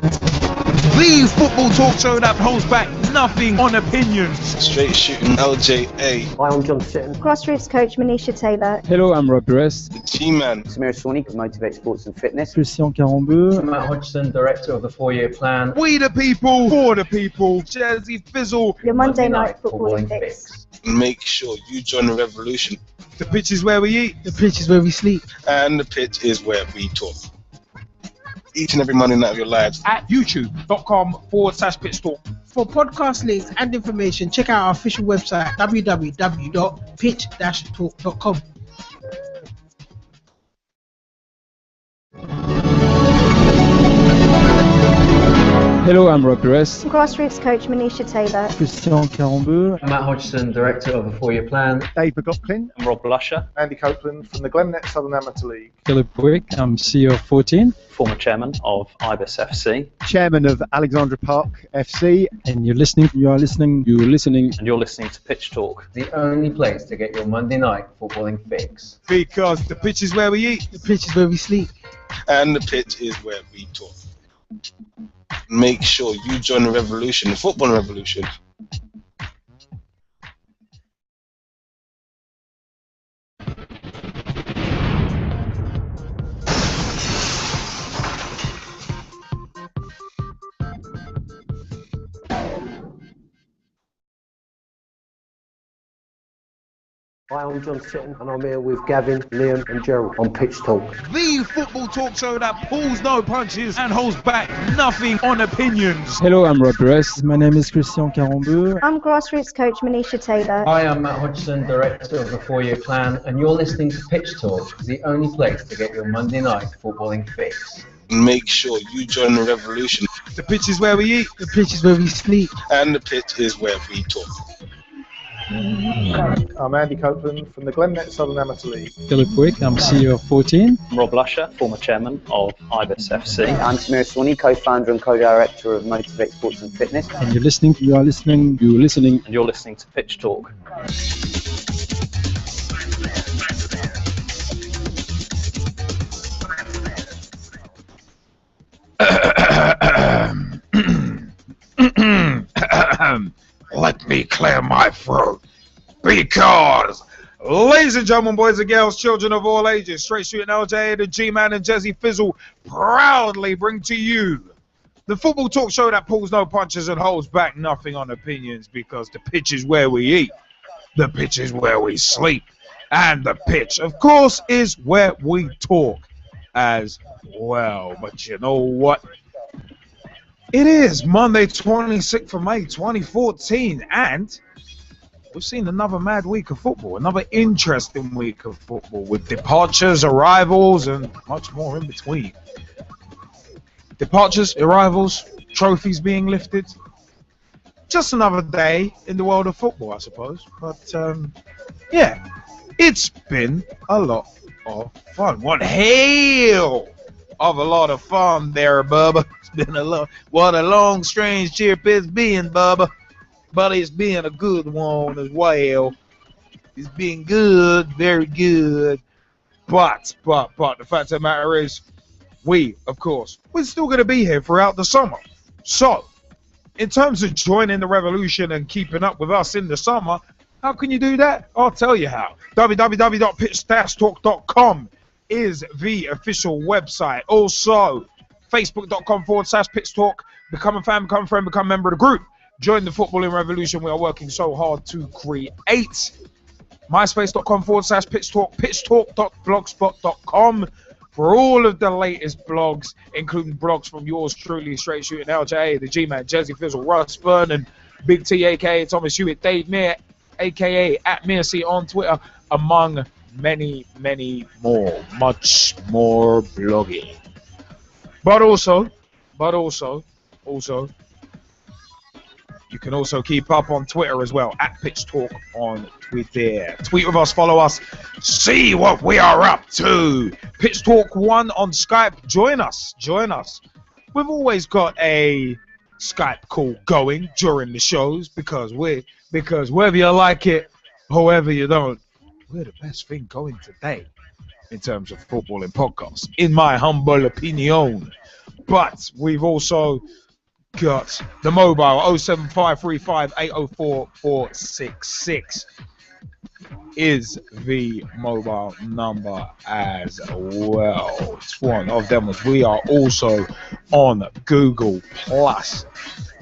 The football talk show that holds back nothing on opinions. Straight shooting LJA. Hi, I'm John Sitton. Grassroots coach Manisha Taylor. Hello, I'm Rob Perez. The G-Man. Samir Swanee of Motivate Sports and Fitness. Christian Carambeu. Matt Hodgson, Director of the 4-Year Plan. We the people, for the people. Jazzy Fizzle. Your Monday night footballing fix. Make sure you join the revolution. The pitch is where we eat. The pitch is where we sleep. And the pitch is where we talk. Each and every Monday night of your lives. At youtube.com/pitch talk. For podcast links and information, check out our official website www.pitch-talk.com. Hello, I'm Rob Perez. Grassroots coach Manisha Taylor. Christian Carambeu. Matt Hodgson, Director of the 4-Year Plan. Dave McLaughlin. I'm Rob Lusher. Andy Copeland from the Glennet Southern Amateur League. Philip Wick. I'm CEO of 14. Former Chairman of Ibis FC. Chairman of Alexandra Park FC. And you're listening to Pitch Talk, the only place to get your Monday night footballing fix. Because the pitch is where we eat. The pitch is where we sleep. And the pitch is where we talk. Make sure you join the revolution, the football revolution. Hi, I'm John Sitton, and I'm here with Gavin, Liam and Gerald on Pitch Talk. The football talk show that pulls no punches and holds back nothing on opinions. Hello, I'm Rob Perez. My name is Christian Carambeu. I'm grassroots coach Manisha Taylor. Hi, I'm Matt Hodgson, Director of the 4-Year Plan, and you're listening to Pitch Talk, the only place to get your Monday night footballing fix. Make sure you join the revolution. The pitch is where we eat. The pitch is where we sleep. And the pitch is where we talk. I'm Andy Copeland from the Glennet Southern Amateur League. Philip Wick. I'm CEO of 14. I'm Rob Lusher, former Chairman of Ibis FC. I'm Samir Swanee, co-founder and co-director of Motivate Sports and Fitness. And you're listening to Pitch Talk. Let me clear my throat. Because, ladies and gentlemen, boys and girls, children of all ages, Straight Shooting LJ, the G-Man and Jazzy Fizzle proudly bring to you the football talk show that pulls no punches and holds back nothing on opinions, because the pitch is where we eat, the pitch is where we sleep, and the pitch, of course, is where we talk as well. But you know what? It is Monday, 26th of May, 2014, and we've seen another mad week of football, another interesting week of football with departures, arrivals, and much more in between. Departures, arrivals, trophies being lifted. Just another day in the world of football, I suppose. But, yeah, it's been a lot of fun. One hell of a lot of fun there, Bubba. It's been a lot. What a long, strange trip it's been, Bubba. But it's been a good one as well. It's been good, very good. But the fact of the matter is, we're still going to be here throughout the summer. So, in terms of joining the revolution and keeping up with us in the summer, how can you do that? I'll tell you how. www.pitch-talk.com is the official website. Also, facebook.com/Pitch Talk. Become a fan, become a friend, become a member of the group. Join the footballing revolution we are working so hard to create. MySpace.com/Pitch Talk. PitchTalk.blogspot.com for all of the latest blogs, including blogs from yours truly, Straight Shooting LJ, the G-Man, Jazzy Fizzle, Russ Vernon, Big T, a.k.a. Thomas Hewitt, Dave Meir, a.k.a. @Mearcy on Twitter, among many, many more. Much more blogging. But also, you can also keep up on Twitter as well, @PitchTalk on Twitter. Tweet with us, follow us, see what we are up to. Pitch Talk 1 on Skype. Join us. We've always got a Skype call going during the shows because whether you like it or whether you don't, we're the best thing going today in terms of footballing podcasts, in my humble opinion. But we've also got the mobile 07535804466 is the mobile number as well. It's one of them. We are also on Google Plus.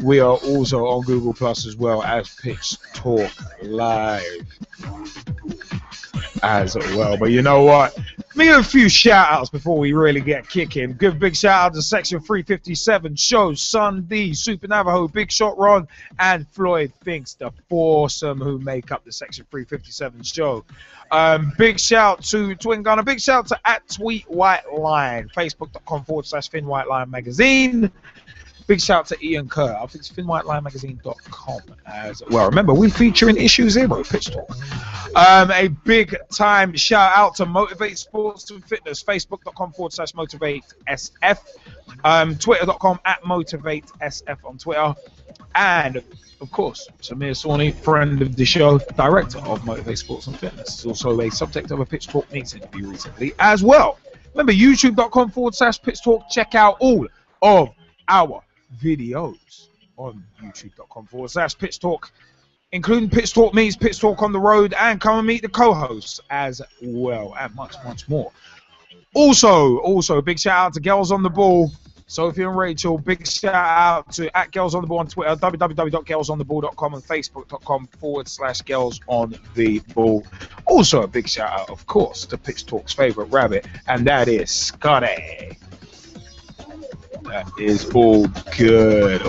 We are also on Google Plus as well as Pitch Talk Live as well. But you know what? Let me give a few shout outs before we really get kicking. Give a big shout out to Section 357 show, Sun D, Super Navajo, Big Shot Ron, and Floyd Finks, the foursome who make up the Section 357 show. Big shout to Twin Gunner. Big shout to @TweetWhiteLine, Facebook.com/FinnWhiteLine Magazine. Big shout to Ian Kerr. I think it's FinnWhiteLineMagazine.com as well. Remember, we feature in issue 0, Pitch Talk. A big time shout out to Motivate Sports and Fitness. Facebook.com/MotivateSF. Twitter.com @MotivateSF on Twitter. And, of course, Samir Sawney, friend of the show, director of Motivate Sports and Fitness. Is also a subject of a Pitch Talk Meets interview recently as well. Remember, YouTube.com/Pitch Talk. Check out all of our videos on youtube.com/Pitch Talk, including Pitch Talk Meets, Pitch Talk on the road, and come and meet the co-hosts as well, and much more. Also, big shout out to Girls on the Ball, Sophie and Rachel. Big shout out to @Girls on the Ball on Twitter, www.girlsontheball.com, and facebook.com/girlsontheball. Also, a big shout out, of course, to Pitch Talk's favorite rabbit, and that is Scotty. That is all good.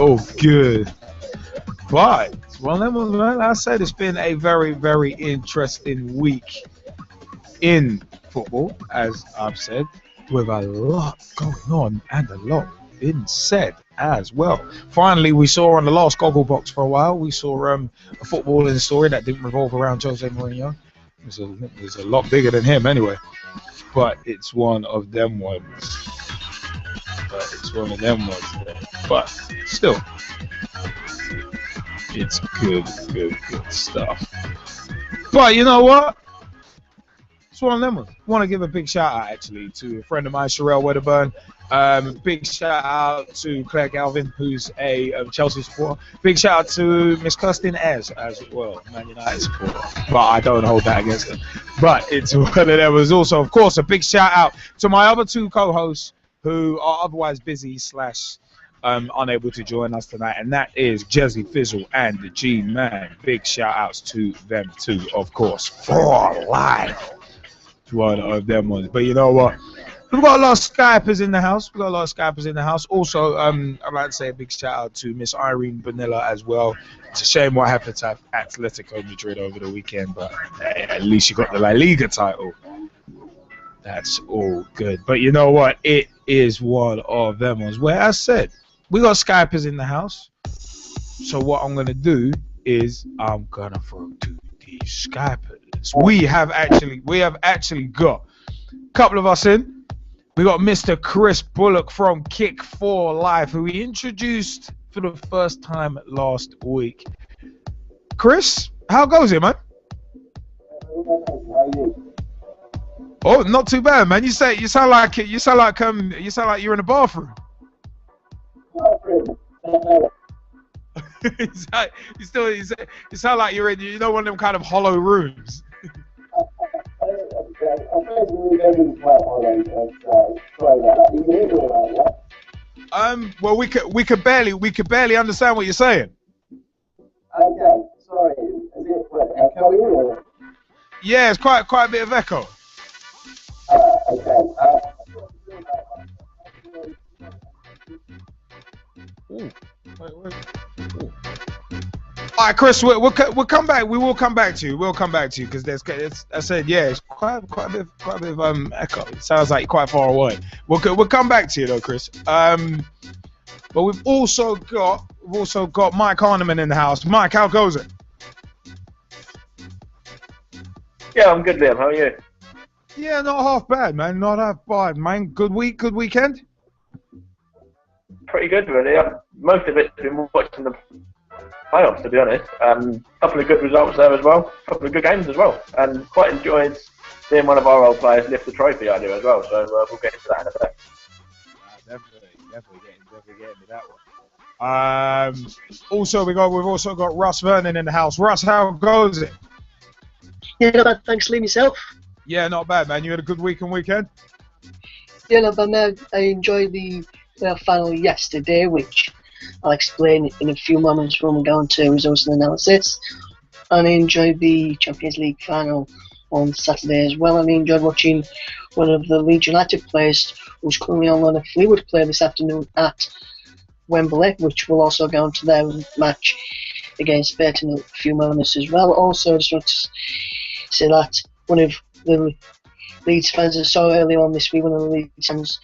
But, well, like I said, it's been a very, very interesting week in football, as I've said, with a lot going on and a lot being said as well. Finally, we saw on the last Goggle Box for a while, we saw a footballing story that didn't revolve around Jose Mourinho. It was a lot bigger than him anyway. But it's one of them ones. But still, it's good stuff. But you know what? It's one of them ones. I want to give a big shout out actually to a friend of mine, Sherelle Wedderburn. Big shout out to Claire Galvin, who's a Chelsea supporter. Big shout out to Miss Kirsten Ayres as well, Man United supporter. But I don't hold that against her. But it's one of them. Was also, of course, a big shout out to my other two co-hosts, who are otherwise busy / unable to join us tonight, and that is Jezzy Fizzle and the G-Man. Big shout outs to them too, of course, for life. It's one of them ones. But you know what? We've got a lot of Skypers in the house. Also, I'd like to say a big shout out to Miss Irene Bonilla as well. It's a shame what happened to Atletico Madrid over the weekend, but at least you got the La Liga title. That's all good. But you know what? It is one of them ones where I said we got Skypers in the house. So what I'm gonna do is I'm gonna throw to the Skypers. We have actually got a couple of us in. We got Mr. Chris Bullock from Kick 4 Live, who we introduced for the first time last week. Chris, how goes it, man? Oh, not too bad, man. You sound like you're in the bathroom. You sound like you're in one of them kind of hollow rooms. Well, we could barely understand what you're saying. Okay, sorry. Is it echoey? Yeah, it's quite a bit of echo. Okay. Ooh. Wait. Ooh. All right, Chris, we'll come back. We will come back to you. We'll come back to you because it's quite a bit of echo. It sounds like you're quite far away. We'll come back to you though, Chris. But we've also got Mike Harneman in the house. Mike, how goes it? Yeah, I'm good, Liam. How are you? Yeah, not half bad, man. Not half bad, man. Good week, good weekend? Pretty good, really. Most of it's been watching the playoffs, to be honest. Couple of good results there as well. Couple of good games as well. And quite enjoyed seeing one of our old players lift the trophy I do as well. So we'll get into that in a bit. Definitely getting to that one. We've also got Russ Vernon in the house. Russ, how goes it? Yeah, not bad. Thanks, Liam, yourself. Yeah, not bad, man. You had a good week and weekend? Yeah, not bad, man. I enjoyed the final yesterday, which I'll explain in a few moments when we go on to results and analysis. And I enjoyed the Champions League final on Saturday as well. And I enjoyed watching one of the Leeds United players who's currently on loan at Fleetwood play this afternoon at Wembley, which will also go on to their match against Burton in a few moments as well. Also, I just want to say that one of the Leeds fans I saw earlier on this week, one of the Leeds fans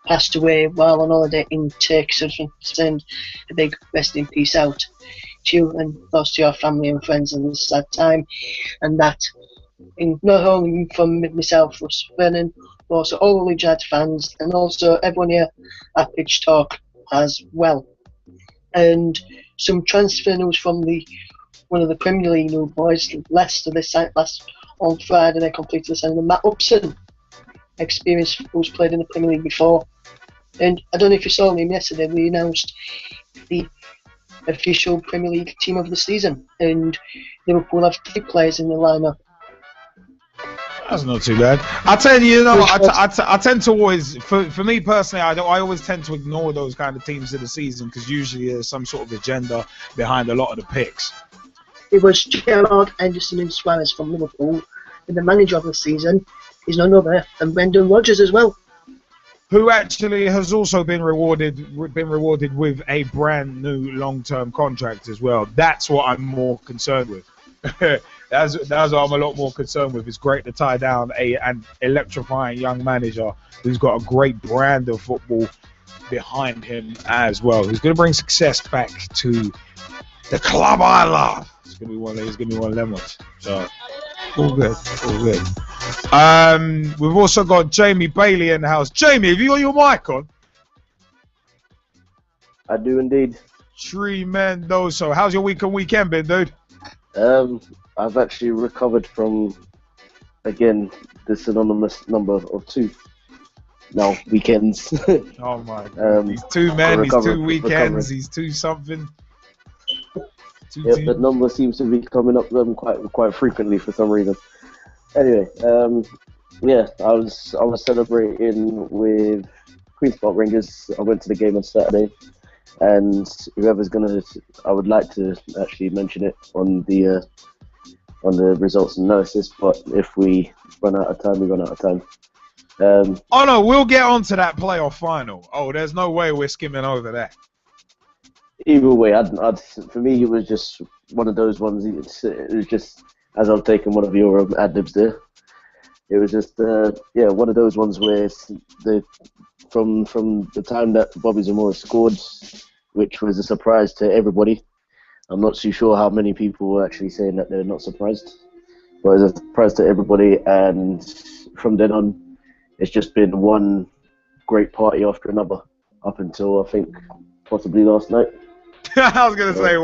passed away while on holiday in Turkey, so I just want to send a big rest in peace out to you and those to your family and friends in this sad time, and that not only from myself, Russ Vernon, but also all the Leeds United fans and also everyone here at Pitch Talk as well. And some transfer news from one of the Premier League new boys, Leicester. They signed on Friday. They completed the signing of Matt Upson, experienced who's played in the Premier League before. And I don't know if you saw him yesterday. We announced the official Premier League team of the season, and Liverpool have 3 players in the lineup. That's not too bad. I tell you, I tend to always, for me personally, I always tend to ignore those kind of teams of the season because usually there's some sort of agenda behind a lot of the picks. It was Gerrard, Henderson and Suarez from Liverpool, and the manager of the season is none other than Brendan Rodgers as well, who actually has also been rewarded with a brand new long-term contract as well. That's what I'm more concerned with. That's what I'm a lot more concerned with. It's great to tie down an electrifying young manager who's got a great brand of football behind him as well. Who's going to bring success back to the club I love. It's going to be one of them ones. So all good. We've also got Jamie Bailey in the house. Jamie, have you got your mic on? I do indeed. Tremendoso. How's your week and weekend been, dude? I've actually recovered from, again, the synonymous number of 2 now weekends. Oh my God. These 2 men, these 2 weekends, these 2 something. Yep, that number seems to be coming up them quite frequently for some reason. Anyway, yeah, I was celebrating with Queen's Park Rangers. I went to the game on Saturday, and whoever's I would like to actually mention it on the results and analysis. But if we run out of time, we run out of time. Oh no, we'll get on to that playoff final. Oh, there's no way we're skimming over that. Either way, for me, it was just one of those ones. It was just, as I've taken one of your ad-libs there, it was just, one of those ones where from the time that Bobby Zamora scored, which was a surprise to everybody. I'm not too sure how many people were actually saying that they're not surprised, but it was a surprise to everybody, and from then on, it's just been one great party after another, up until, I think, possibly last night. I was going to say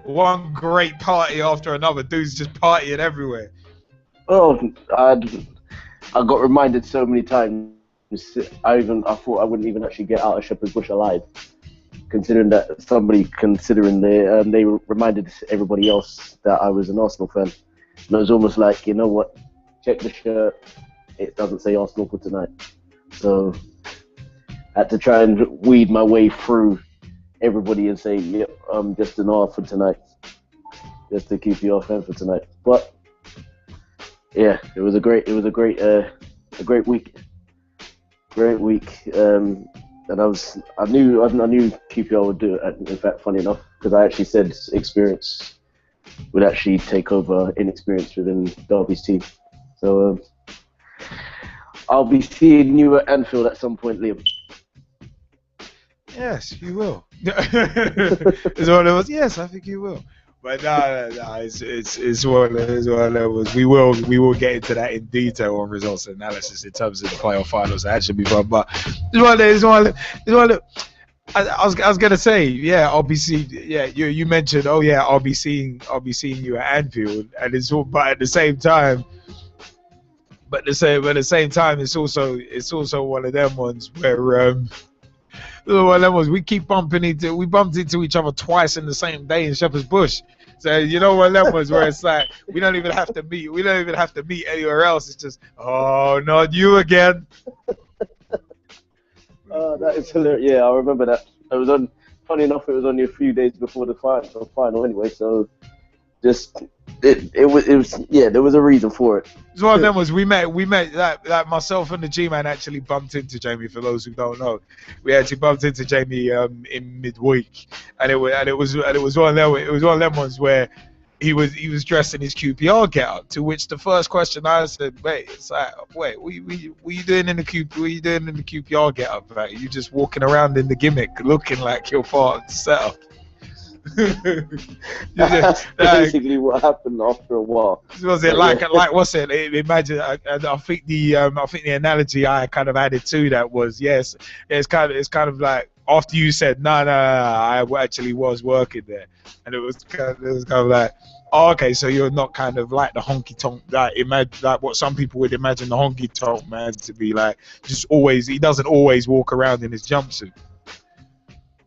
one great party after another. Dudes just partying everywhere. Oh, I got reminded so many times. I thought I wouldn't even actually get out of Shepherd's Bush alive, considering they reminded everybody else that I was an Arsenal fan. And it was almost like, you know what, check the shirt, it doesn't say Arsenal for tonight. So I had to try and weed my way through everybody and say, yep, I'm just an R for tonight, just to keep you off fan for tonight. But yeah, it was a great week. Great week, and I knew QPR would do it. In fact, funny enough, because I actually said experience would actually take over inexperience within Derby's team. So I'll be seeing you at Anfield at some point, Liam. Yes, you will. Is what it was. Yes, I think you will. But no, it's what it was. We will get into that in detail on results analysis in terms of the playoff finals. That should be fun. But it's one. I was gonna say, yeah, RBC. Yeah, you mentioned, oh yeah, I'll be seeing you at Anfield, and it's all. But at the same time, it's also one of them ones where One of them was we bumped into each other twice in the same day in Shepherd's Bush. So you know one of them was where it's like we don't even have to meet. We don't even have to meet anywhere else. It's just not you again. That is hilarious. Yeah, I remember that. It was on. Funny enough, it was only a few days before the final anyway. So just it was yeah. There was a reason for it. It's one of them was we met like myself and the G-Man actually bumped into Jamie. For those who don't know, we actually bumped into Jamie in midweek, and it was one of them ones where he was dressed in his QPR getup. To which the first question I said, wait, what you doing in the QPR getup? Like, you just walking around in the gimmick, looking like you're part of the setup. That's basically what happened after a while. Was it like what's it? Imagine I think the analogy I kind of added to that was it's kind of like after you said no, I actually was working there, and it was kind of like, oh, okay, so you're not kind of like the honky tonk, like what some people would imagine the honky tonk man to be like. He doesn't always walk around in his jumpsuit.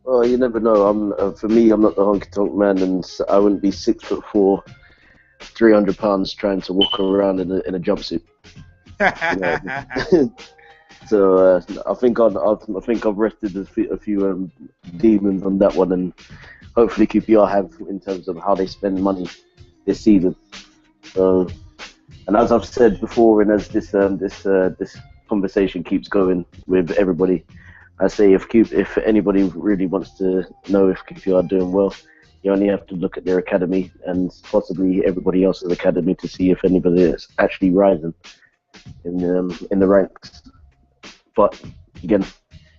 Well, you never know. For me, I'm not the honky tonk man, and I wouldn't be 6'4", 300 pounds trying to walk around in a jumpsuit. So I think I've rested a few demons on that one, and hopefully QPR have in terms of how they spend money this season. So, and as I've said before, and as this conversation keeps going with everybody, I say if anybody really wants to know if QPR are doing well, you only have to look at their academy and possibly everybody else's academy to see if anybody is actually rising in the ranks. But again,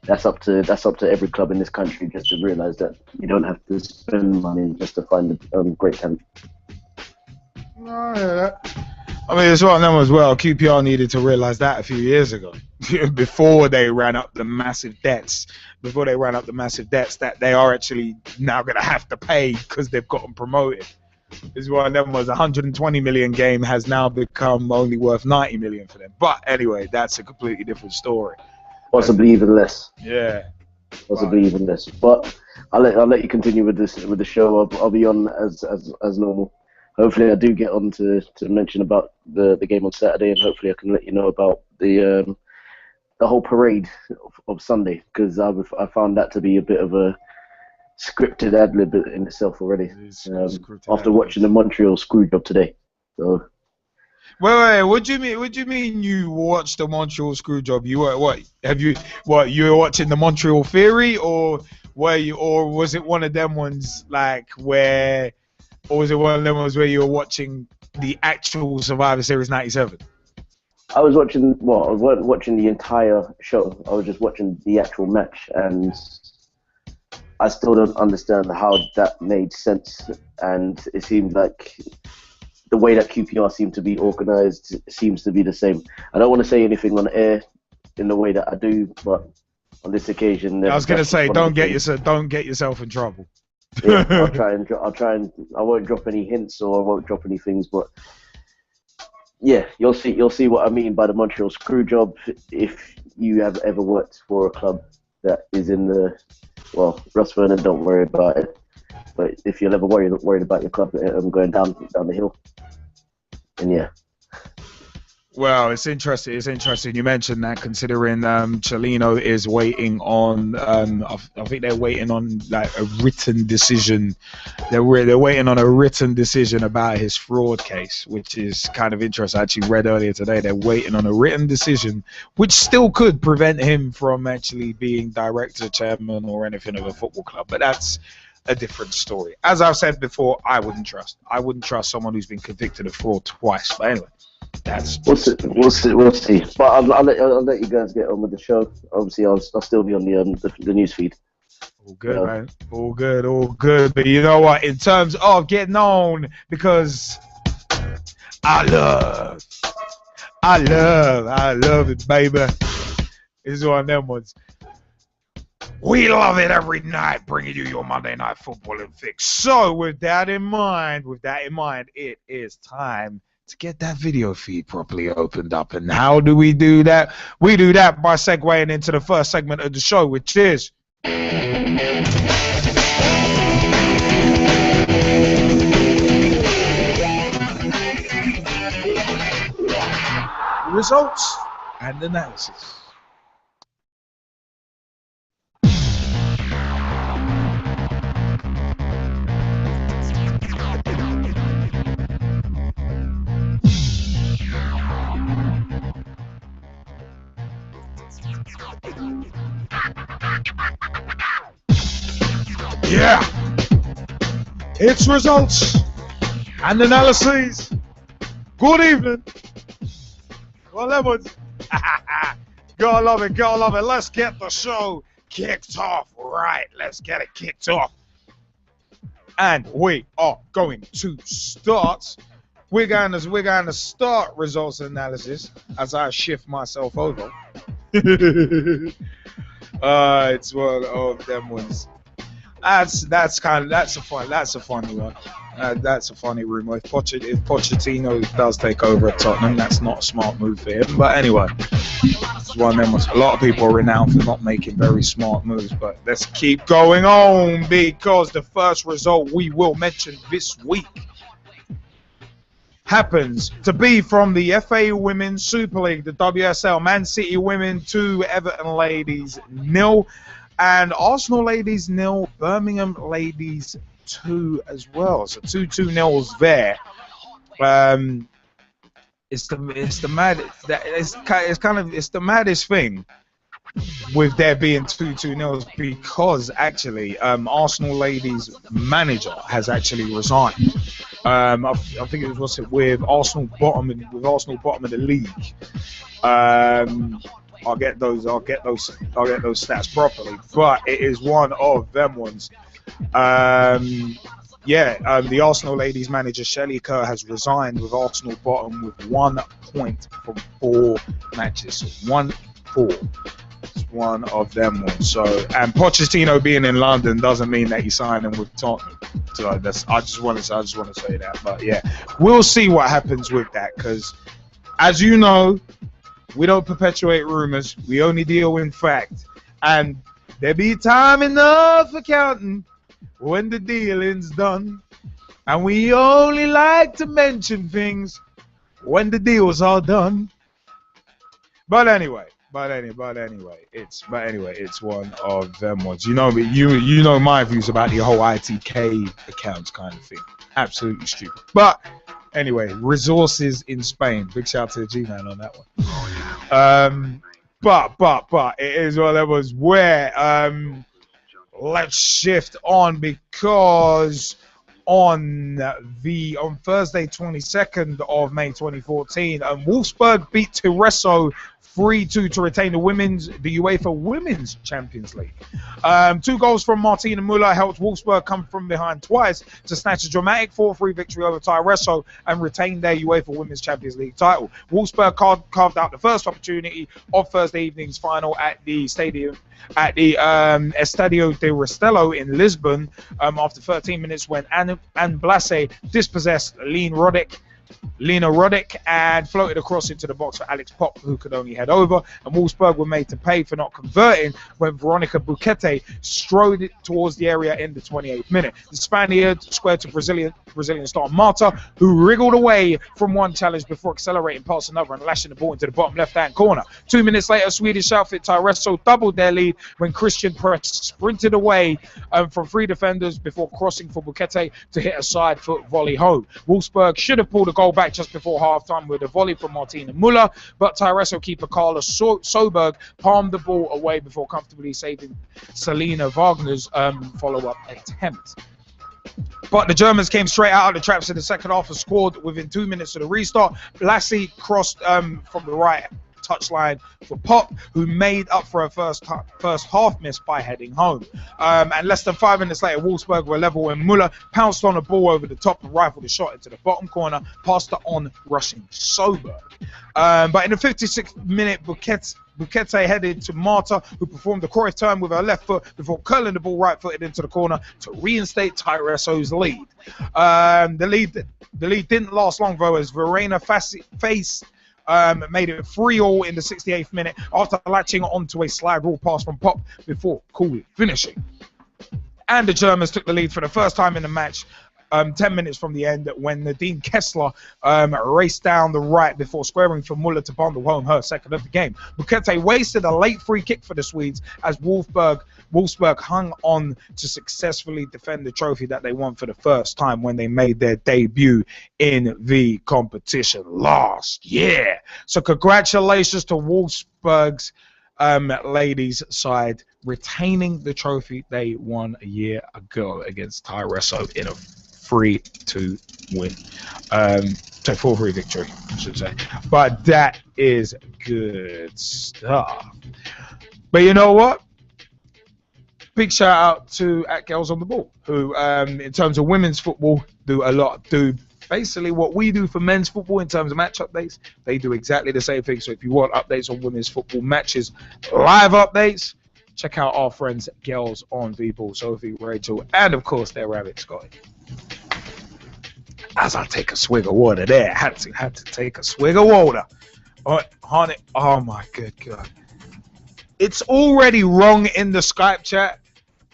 that's up to every club in this country just to realise that you don't have to spend money just to find great talent. I mean, it's one of them as well. QPR needed to realise that a few years ago, before they ran up the massive debts. That they are actually now going to have to pay because they've gotten promoted. It's one of them was 120 million game has now become only worth 90 million for them. But anyway, that's a completely different story. Possibly even less. Yeah. Possibly even less. But I'll let you continue with the show. I'll be on as normal. Hopefully I do get on to mention about the game on Saturday, and hopefully I can let you know about the whole parade of Sunday, because I found that to be a bit of a scripted ad-lib in itself already, after watching the Montreal Screwjob today. So. Wait, what do you mean you watched the Montreal Screwjob? You were watching the Montreal Theory, or was it one of them ones like where? Or was it one of them ones where you were watching the actual Survivor Series 97? I was watching the entire show. I was just watching the actual match, and I still don't understand how that made sense. And it seemed like the way that QPR seemed to be organised seems to be the same. I don't want to say anything on air in the way that I do, but on this occasion, I was going to say, don't get yourself in trouble. Yeah, I'll try and I won't drop any hints or I won't drop any things, but yeah, you'll see what I mean by the Montreal Screwjob if you have ever worked for a club that is in the, well, Ross Vernon, don't worry about it, but if you're ever worried about your club going down the hill, and yeah. Well, it's interesting. You mentioned that, considering Cellino is waiting on. I think they're waiting on like a written decision. They're waiting on a written decision about his fraud case, which is kind of interesting. I actually read earlier today they're waiting on a written decision, which still could prevent him from actually being director, chairman, or anything of a football club. But that's a different story. As I've said before, I wouldn't trust someone who's been convicted of fraud twice. But anyway. We'll see. But I'll let you guys get on with the show. Obviously, I'll still be on the news feed. All good, man. All good. But you know what? In terms of getting on, because I love it, baby. This is one of them ones. We love it every night, bringing you your Monday Night Football and fix. So with that in mind, it is time to get that video feed properly opened up. And how do we do that? We do that by segueing into the first segment of the show, which is... results and analysis. Yeah, it's results and analyses. Good evening. Well, that was gotta love it, gotta love it. Let's get the show kicked off. Right, let's get it kicked off. And we are going to start. We're going to start results analysis as I shift myself over. It's one of them ones. That's a funny one. That's a funny rumor. If Pochettino does take over at Tottenham, that's not a smart move for him. But anyway, it's one of them ones. A lot of people are renowned for not making very smart moves. But let's keep going on, because the first result we will mention this week happens to be from the FA Women's Super League, the WSL. Man City women 2, Everton ladies 0. And Arsenal ladies 0, Birmingham ladies 2 as well. So 2-0s there. It's the maddest thing with there being 2-0s, because actually Arsenal ladies manager has actually resigned. I think it was with Arsenal bottom of the league. I'll get those stats properly, but it is one of them ones. The Arsenal ladies manager Shelley Kerr has resigned, with Arsenal bottom with 1 point from 4 matches. So 1-4. It's one of them ones. So, and Pochettino being in London doesn't mean that he's signing with Tottenham. So I just want to say that. But yeah, we'll see what happens with that, because as you know, we don't perpetuate rumors. We only deal in fact. And there be time enough for counting when the dealing's done. And we only like to mention things when the deals are done. But anyway, it's one of them ones. You know my views about the whole ITK accounts kind of thing. Absolutely stupid. But anyway, resources in Spain. Big shout out to the G-Man on that one. But it is one of them ones where let's shift on, because on Thursday 22nd of May 2014, Wolfsburg beat Tereso 3-2 to retain the UEFA Women's Champions League. 2 goals from Martina Müller helped Wolfsburg come from behind twice to snatch a dramatic 4-3 victory over Tyreso and retain their UEFA Women's Champions League title. Wolfsburg carved out the first opportunity of Thursday evening's final at the Estadio de Restelo in Lisbon after 13 minutes, when Anne Blase dispossessed Lena Roddick and floated across into the box for Alex Pop, who could only head over, and Wolfsburg were made to pay for not converting when Veronica Buquete strode it towards the area in the 28th minute. The Spaniard squared to Brazilian star Marta, who wriggled away from one challenge before accelerating past another and lashing the ball into the bottom left-hand corner. 2 minutes later, Swedish outfit Tyreso doubled their lead when Christian Press sprinted away from 3 defenders before crossing for Buquete to hit a side foot volley home. Wolfsburg should have pulled a goal back just before half-time with a volley from Martina Müller, but Tyreso keeper Carla Soberg palmed the ball away before comfortably saving Selena Wagner's follow-up attempt. But the Germans came straight out of the traps in the second half and scored within 2 minutes of the restart. Lassie crossed from the right touchline for Pop, who made up for her first half miss by heading home. And less than 5 minutes later, Wolfsburg were level when Müller pounced on a ball over the top and rifled a shot into the bottom corner, past the on-rushing Soberg. But in the 56th minute, Buquete headed to Marta, who performed the Cruyff turn with her left foot before curling the ball right-footed into the corner to reinstate Tyreso's lead. The lead didn't last long, though, as Verena Face made it 3-3 in the 68th minute after latching onto a slide rule pass from Pop before coolly finishing. And the Germans took the lead for the first time in the match 10 minutes from the end when Nadine Kessler raced down the right before squaring for Muller to bundle home her second of the game. Bukete wasted a late free kick for the Swedes as Wolfsburg hung on to successfully defend the trophy that they won for the first time when they made their debut in the competition last year. So congratulations to Wolfsburg's ladies side retaining the trophy they won a year ago against Tyreso in a 3-2 win. So 4-3 victory, I should say. But that is good stuff. But you know what? Big shout out to @Girls on the Ball, who in terms of women's football do basically what we do for men's football in terms of match updates. They do exactly the same thing. So if you want updates on women's football matches, live updates, check out our friends Girls on the Ball, Sophie, Rachel, and of course their rabbit Scotty. As I take a swig of water there, had to take a swig of water. Honey, oh my good God. It's already wrong in the Skype chat.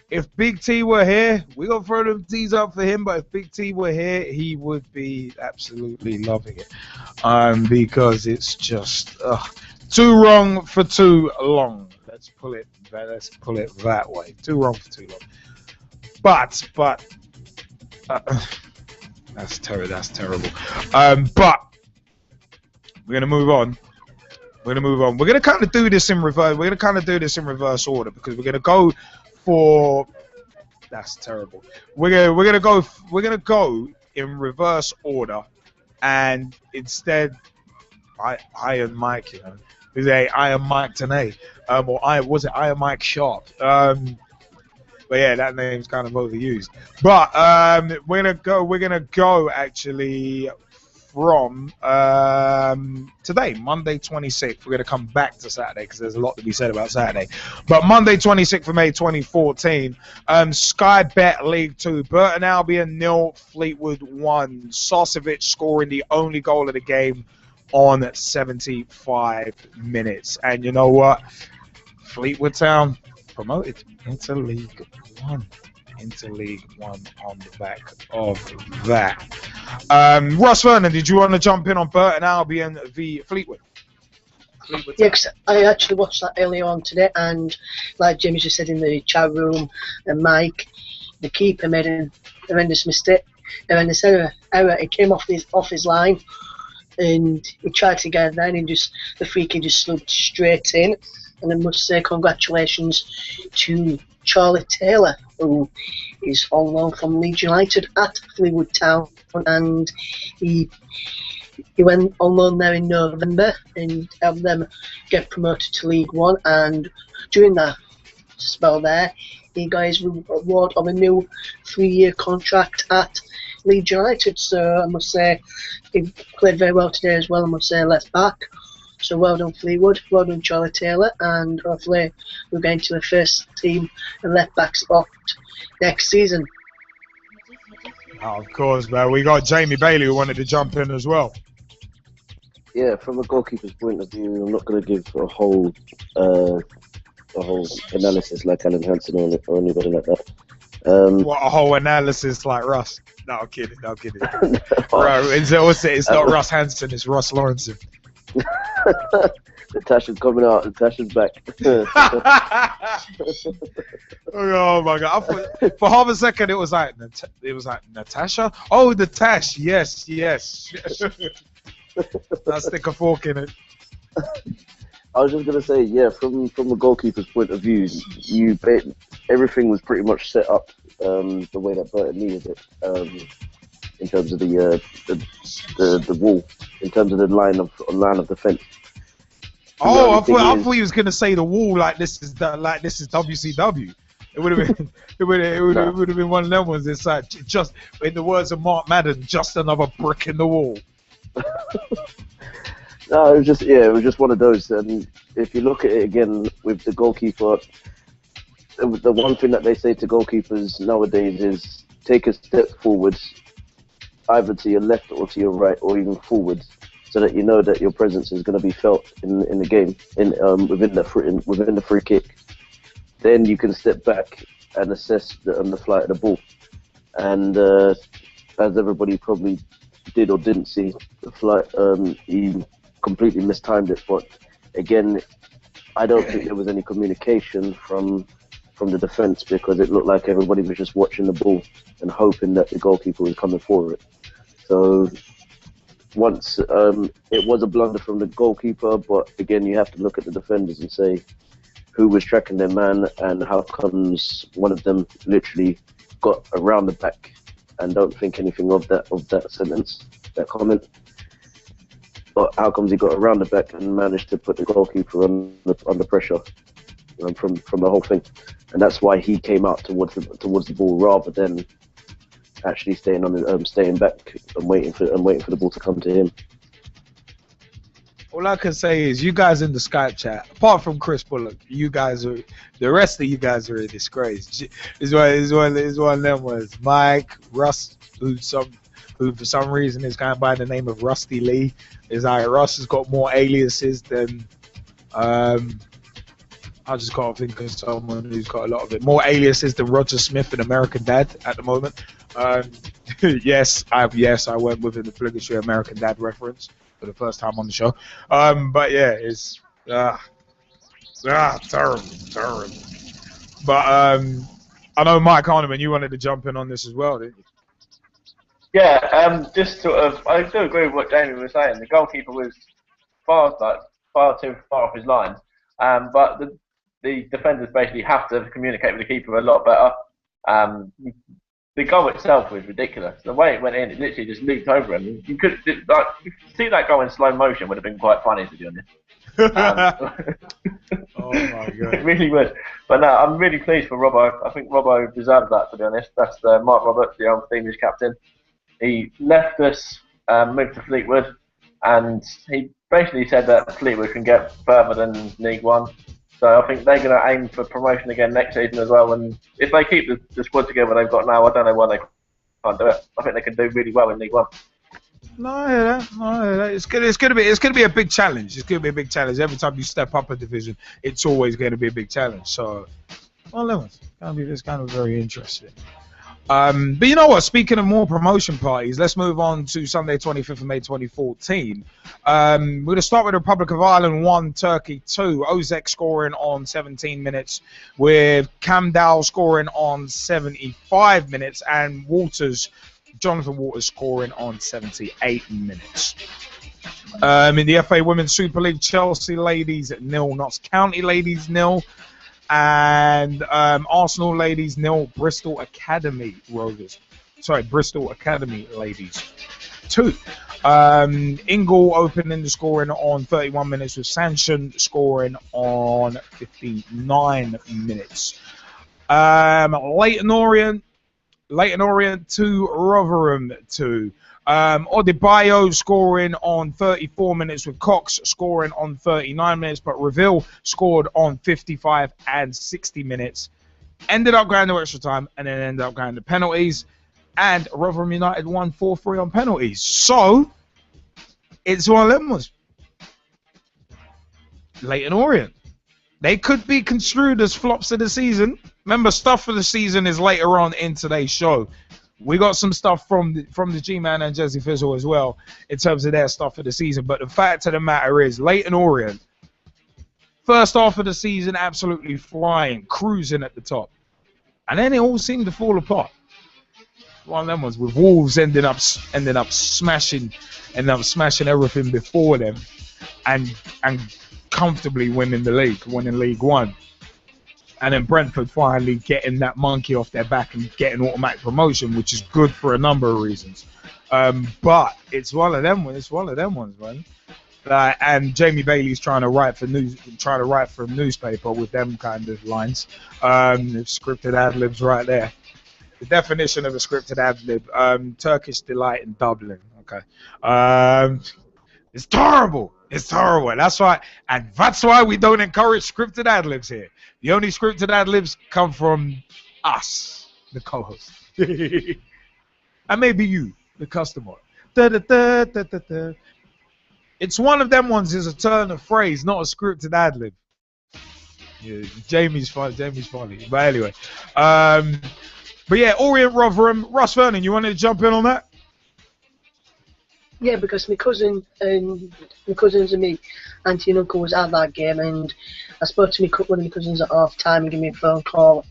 If Big T were here, we're going to throw them T's up for him, but if Big T were here, he would be absolutely loving it. Because it's just too wrong for too long. Let's pull it that way. Too wrong for too long. But that's terrible. But we're going to move on. We're going to kind of do this in reverse. We're going to kind of do this in reverse order because we're going to go for. That's terrible. We're gonna go in reverse order, and instead, Iron Mike, you know, is a Iron Mike today, or Iron Mike Sharp. But yeah, that name's kind of overused. But we're gonna go actually from today, Monday 26th. We're going to come back to Saturday because there's a lot to be said about Saturday. But Monday 26th of May 2014, Sky Bet League 2, Burton Albion 0, Fleetwood 1. Sarcevic scoring the only goal of the game on 75 minutes. And you know what? Fleetwood Town promoted into League 1. Into League 1 on the back of that. Ross Vernon, did you want to jump in on Burton Albion v Fleetwood? Yeah, because I actually watched that earlier on today, and like James just said in the chat room, and Mike, the keeper made a horrendous mistake, horrendous error. It came off his line, and he tried to get it there, and the free kick just slipped straight in. And I must say congratulations to Charlie Taylor, who is on loan from Leeds United at Fleetwood Town, and he went on loan there in November and helped them get promoted to League 1, and during that spell there he got his reward of a new 3-year contract at Leeds United. So I must say he played very well today as well. I must say left back. So well done Fleetwood, well done Charlie Taylor, and hopefully we'll get into the first team and left back spot next season. Oh, of course, man. We got Jamie Bailey who wanted to jump in as well. Yeah, from a goalkeeper's point of view, I'm not going to give a whole analysis like Alan Hansen or anybody like that. What, a whole analysis like Russ? No, I'm kidding. Right, it's not Russ Hansen, it's Russ Lawrenson. Natasha's coming out. Natasha's back. Oh my God! For half a second, it was like Natasha. Oh, the Tash. Yes. I'll stick a fork in it. I was just gonna say, yeah, from a goalkeeper's point of view, everything was pretty much set up the way that Burton needed it. In terms of the wall, in terms of the line of defense. Oh, I thought he was gonna say the wall like this is WCW. It would have been one of them ones. It's like just in the words of Mark Madden, just another brick in the wall. No, it was just one of those. And if you look at it again with the goalkeeper, the one thing that they say to goalkeepers nowadays is take a step forward, either to your left or to your right, or even forwards, so that you know that your presence is going to be felt in the game, within the free kick. Then you can step back and assess the flight of the ball. And as everybody probably did or didn't see, the flight, he completely mistimed it. But again, I don't think there was any communication from the defence, because it looked like everybody was just watching the ball and hoping that the goalkeeper was coming for it. So once it was a blunder from the goalkeeper, but again, you have to look at the defenders and say who was tracking their man and how comes one of them literally got around the back, and don't think anything of that sentence, that comment. But how comes he got around the back and managed to put the goalkeeper under pressure from the whole thing? And that's why he came out towards the ball rather than actually staying back and waiting for the ball to come to him. All I can say is, you guys in the Skype chat, apart from Chris Bullock, the rest of you guys are a disgrace. Is one of them was Mike, Russ, who for some reason is going by the name of Rusty Lee. Is like Russ has got more aliases than I just can't think of someone who's got a lot of it. More aliases than Roger Smith in American Dad at the moment. Yes, I went with an obligatory American Dad reference for the first time on the show. But yeah, it's terrible. But I know Mike Harneman, you wanted to jump in on this as well, didn't you? Yeah, just sort of, I do agree with what Jamie was saying. The goalkeeper was far too far off his line. But the defenders basically have to communicate with the keeper a lot better. The goal itself was ridiculous. The way it went in, it literally just leaped over him. You could see that goal in slow motion would have been quite funny, to be honest. Oh my god! It really would. But no, I'm really pleased for Robbo. I think Robbo deserved that, to be honest. That's Mark Roberts, the old Steamers captain. He left us, moved to Fleetwood, and he basically said that Fleetwood can get further than League One. So I think they're going to aim for promotion again next season as well. And if they keep the squad together they've got now, I don't know why they can't do it. I think they can do really well in League One. No, I hear that. It's going to be a big challenge. It's going to be a big challenge. Every time you step up a division, it's always going to be a big challenge. So, well, it's kind of very interesting. But you know what? Speaking of more promotion parties, let's move on to Sunday, 25th of May, 2014. We're going to start with Republic of Ireland 1, Turkey 2. Ozek scoring on 17 minutes, with Cam Dow scoring on 75 minutes, and Jonathan Waters scoring on 78 minutes. In the FA Women's Super League, Chelsea ladies 0, Notts County ladies 0. And Arsenal ladies 0, Bristol Academy ladies 2. Ingle opening the scoring on 31 minutes, with Sanchon scoring on 59 minutes. Leyton Orient 2, Rotherham 2. Adebayo scoring on 34 minutes, with Cox scoring on 39 minutes, but Reveal scored on 55 and 60 minutes. Ended up going to extra time, and then ended up going to penalties, and Rotherham United won 4-3 on penalties. So, it's one of them ones. Leyton Orient. They could be construed as flops of the season. Remember, stuff for the season is later on in today's show. We got some stuff from the G-Man and Jesse Fizzle as well in terms of their stuff for the season. But the fact of the matter is, Leyton Orient, first half of the season, absolutely flying, cruising at the top. And then it all seemed to fall apart. One of them ones with Wolves ending up smashing everything before them, and comfortably winning League One. And then Brentford finally getting that monkey off their back and getting automatic promotion, which is good for a number of reasons. But it's one of them ones, man. And Jamie Bailey's trying to write for a newspaper with them kind of lines. Scripted ad-libs right there. The definition of a scripted ad-lib: Turkish delight in Dublin. Okay. It's terrible. It's terrible. That's why we don't encourage scripted ad-libs here. The only scripted ad-libs come from us, the co-host. And maybe you, the customer. It's one of them ones is a turn of phrase, not a scripted ad-lib. Yeah, Jamie's funny. But anyway. But yeah, Orient Rotherham. Russ Vernon, you wanted to jump in on that? Yeah, because my cousins and me, auntie and uncle was at that game, and I spoke to one of my cousins at half time and gave me a phone call,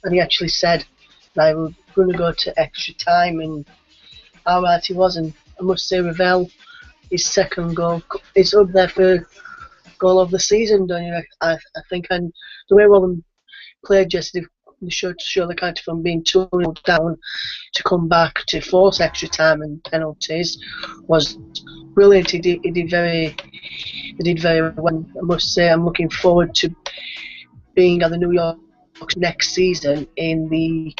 and he actually said that we were going to go to extra time, and how right he was. And I must say, Ravel, his second goal is up there for goal of the season, don't you? I think, and the way Rotherham played yesterday, they show the counter from being 2-0 down to come back to force extra time and penalties was brilliant. He did very well. I must say, I'm looking forward to being at the New York next season in the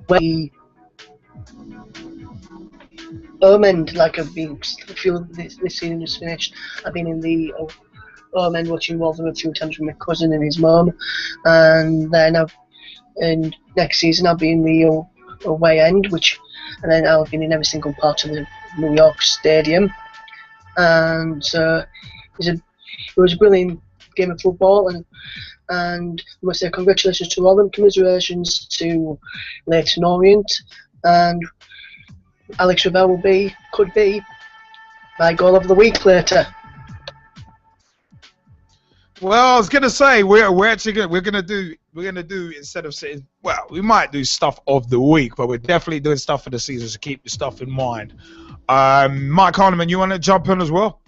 away home end. Like I've been, this season is finished. I've been in the home end watching Rotherham a few times with my cousin and his mum, and then next season I'll be in the away end, and then I'll be in every single part of the New York Stadium. And so it was a brilliant game of football, and I must say congratulations to Rotherham, commiserations to Leyton Orient, and Alex Ravel could be my goal of the week later. Well, I was gonna say we're gonna do instead of saying, well, we might do stuff of the week, but we're definitely doing stuff for the season, so keep the stuff in mind. Mike Harneman, you want to jump in as well?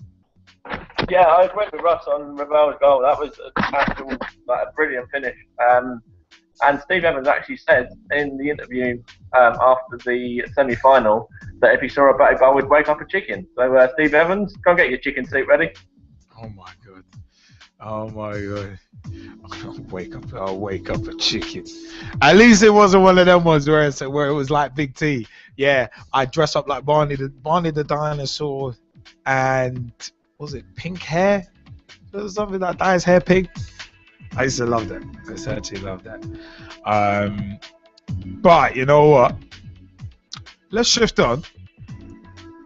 Yeah, I agree with Russ on Ravel's goal. That was a brilliant finish. And Steve Evans actually said in the interview after the semi-final that if he saw a better goal, he'd wake up a chicken. So Steve Evans, go and get your chicken soup ready. Oh my god. I'll wake up a chicken. At least it wasn't one of them ones where it was like Big T. Yeah, I dress up like Barney the dinosaur, and was it pink hair? There was something that dyes hair pink. I used to love that. I used to actually love that. But you know what? Let's shift on.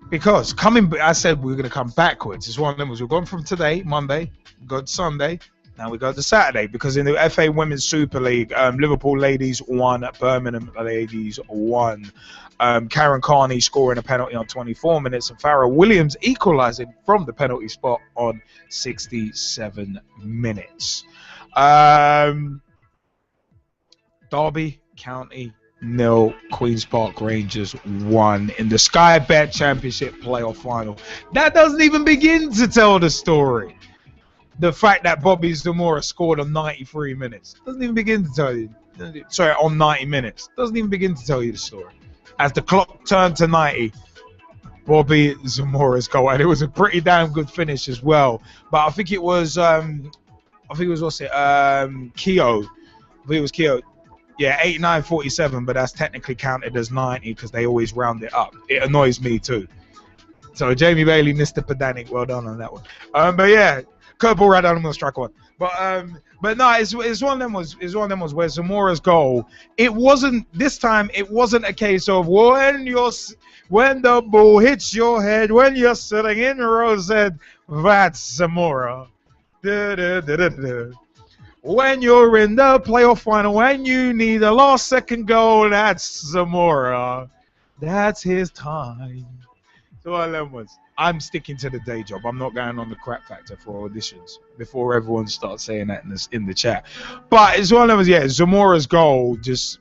Because I said we were going to come backwards. It's one of them. We're going from today, Monday, go to Sunday, now we go to Saturday. Because in the FA Women's Super League, Liverpool ladies won, Birmingham ladies won. Karen Carney scoring a penalty on 24 minutes, and Farrah Williams equalising from the penalty spot on 67 minutes. Derby County 0, Queen's Park Rangers 1 in the Sky Bet Championship playoff final. That doesn't even begin to tell the story. The fact that Bobby Zamora scored on 93 minutes doesn't even begin to tell you. Sorry, on 90 minutes doesn't even begin to tell you the story. As the clock turned to 90, Bobby Zamora's goal, and it was a pretty damn good finish as well. But I think it was Keogh. I think it was Keogh. Yeah, 89-47, but that's technically counted as 90 because they always round it up. It annoys me too. So Jamie Bailey, Mr. Pedantic, well done on that one. But yeah, curveball right down the middle, strike one. But no, it's one of them was where Zamora's goal. It wasn't this time. It wasn't a case of when the ball hits your head when you're sitting in Rosette. That's Zamora. When you're in the playoff final, when you need a last-second goal, that's Zamora. That's his time. So one of them was. I'm sticking to the day job. I'm not going on the crap factor for auditions before everyone starts saying that in the chat. But it's one of them. Yeah, Zamora's goal just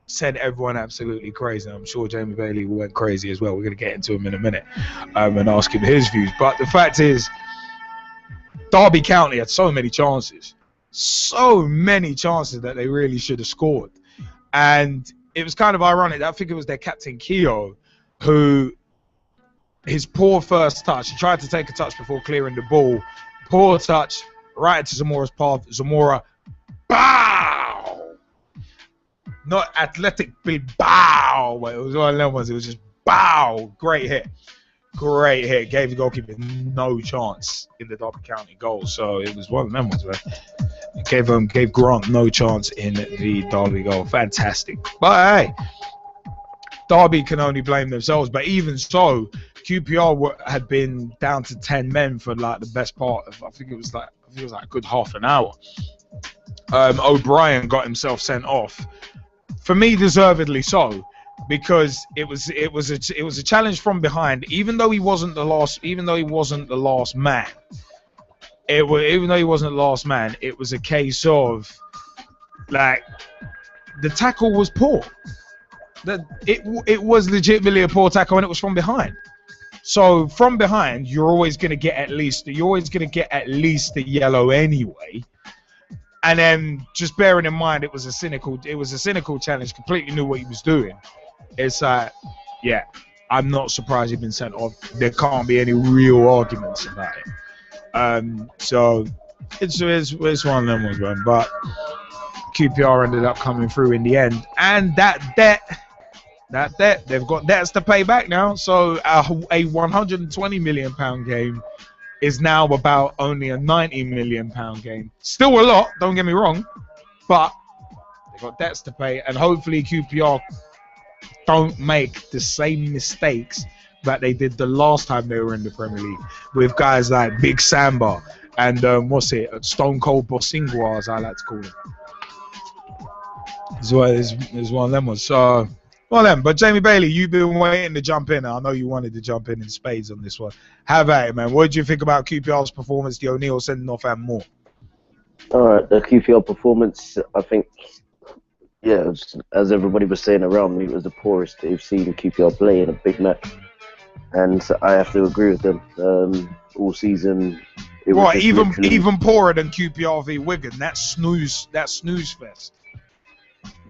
sent everyone absolutely crazy. I'm sure Jamie Bailey went crazy as well. We're going to get into him in a minute and ask him his views. But the fact is, Derby County had so many chances that they really should have scored. And it was kind of ironic. I think it was their captain Keogh who, his poor first touch, he tried to take a touch before clearing the ball. Poor touch, right into Zamora's path. Zamora, bow! Not athletic, bow. It was one of them ones. It was just bow. Great hit. Great hit. Gave the goalkeeper no chance in the Derby County goal. So it was one of them ones, man. Gave Grant no chance in the Derby goal. Fantastic. But hey, Derby can only blame themselves. But even so, QPR had been down to 10 men for like the best part of, I think it was like a good half an hour. O'Brien got himself sent off. For me, deservedly so. because it was a challenge from behind. Even though he wasn't the last man, it was a case of like the tackle was poor. It was legitimately a poor tackle, and it was from behind. So from behind, you're always going to get at least the yellow anyway. And then just bearing in mind it was a cynical challenge, completely knew what he was doing. It's like, yeah, I'm not surprised he's been sent off. There can't be any real arguments about it. So it's one of them ones, man. But QPR ended up coming through in the end, and that debt they've got debts to pay back now. So a 120 million pound game is now about only a 90 million pound game. Still a lot, don't get me wrong, but they've got debts to pay, and hopefully QPR don't make the same mistakes that they did the last time they were in the Premier League with guys like Big Samba and Stone Cold Bosingwa, as I like to call him. It's one of them ones. So, well then, but Jamie Bailey, you've been waiting to jump in. I know you wanted to jump in spades on this one. How about it, man? What did you think about QPR's performance, the O'Neill sending off, and more? All right, the QPR performance, I think, yeah, as everybody was saying around me, it was the poorest they've seen QPR play in a big match. And I have to agree with them. All season, it was even poorer than QPR v Wigan. That snooze fest.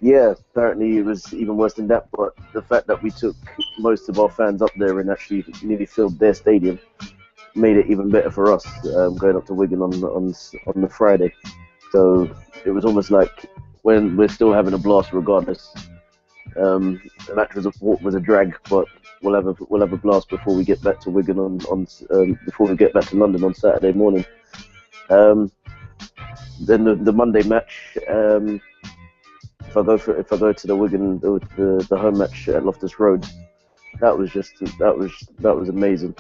Yeah, apparently it was even worse than that. But the fact that we took most of our fans up there and actually nearly filled their stadium made it even better for us, going up to Wigan on the Friday. So it was almost like when we're still having a blast regardless. The match was a drag, but we'll have a blast before we get back to Wigan before we get back to London on Saturday morning. Then the Monday match. If I go to the Wigan the home match at Loftus Road, that was amazing.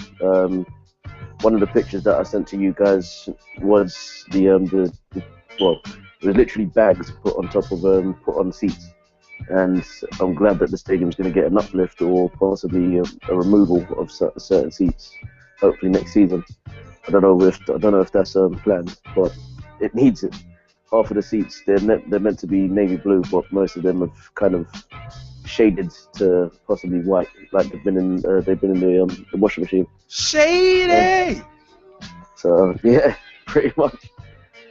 One of the pictures that I sent to you guys was it was literally bags put on seats. And I'm glad that the stadium's going to get an uplift or possibly a removal of certain seats, hopefully next season. I don't know if that's planned, but it needs it. Half of the seats they're meant to be navy blue, but most of them have kind of shaded to possibly white, like they've been in the washing machine. Shady. So yeah, pretty much.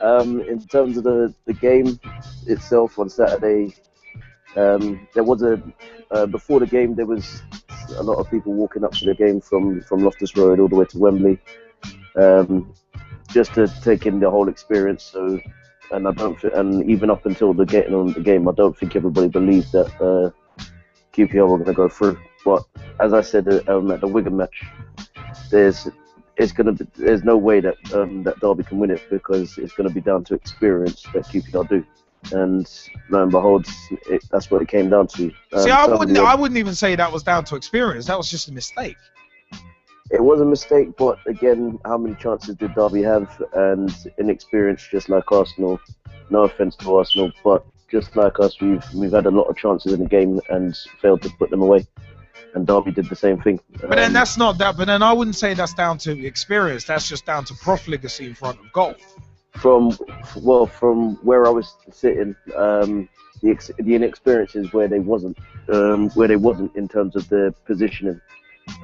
In terms of the game itself on Saturday. There was before the game there was a lot of people walking up to the game from Loftus Road all the way to Wembley, just to take in the whole experience. So, and even up until the getting on the game, I don't think everybody believed that QPR were going to go through. But as I said at the Wigan match, there's no way that that Derby can win it, because it's going to be down to experience that QPR do. And lo and behold, that's what it came down to. See, I wouldn't even say that was down to experience. That was just a mistake. It was a mistake, but again, how many chances did Derby have? And inexperience, just like Arsenal. No offense to Arsenal, but just like us, we've had a lot of chances in the game and failed to put them away. And Derby did the same thing. But then that's not that. But then I wouldn't say that's down to experience. That's just down to profligacy in front of goal. From where I was sitting, the inexperience is where they wasn't in terms of the positioning.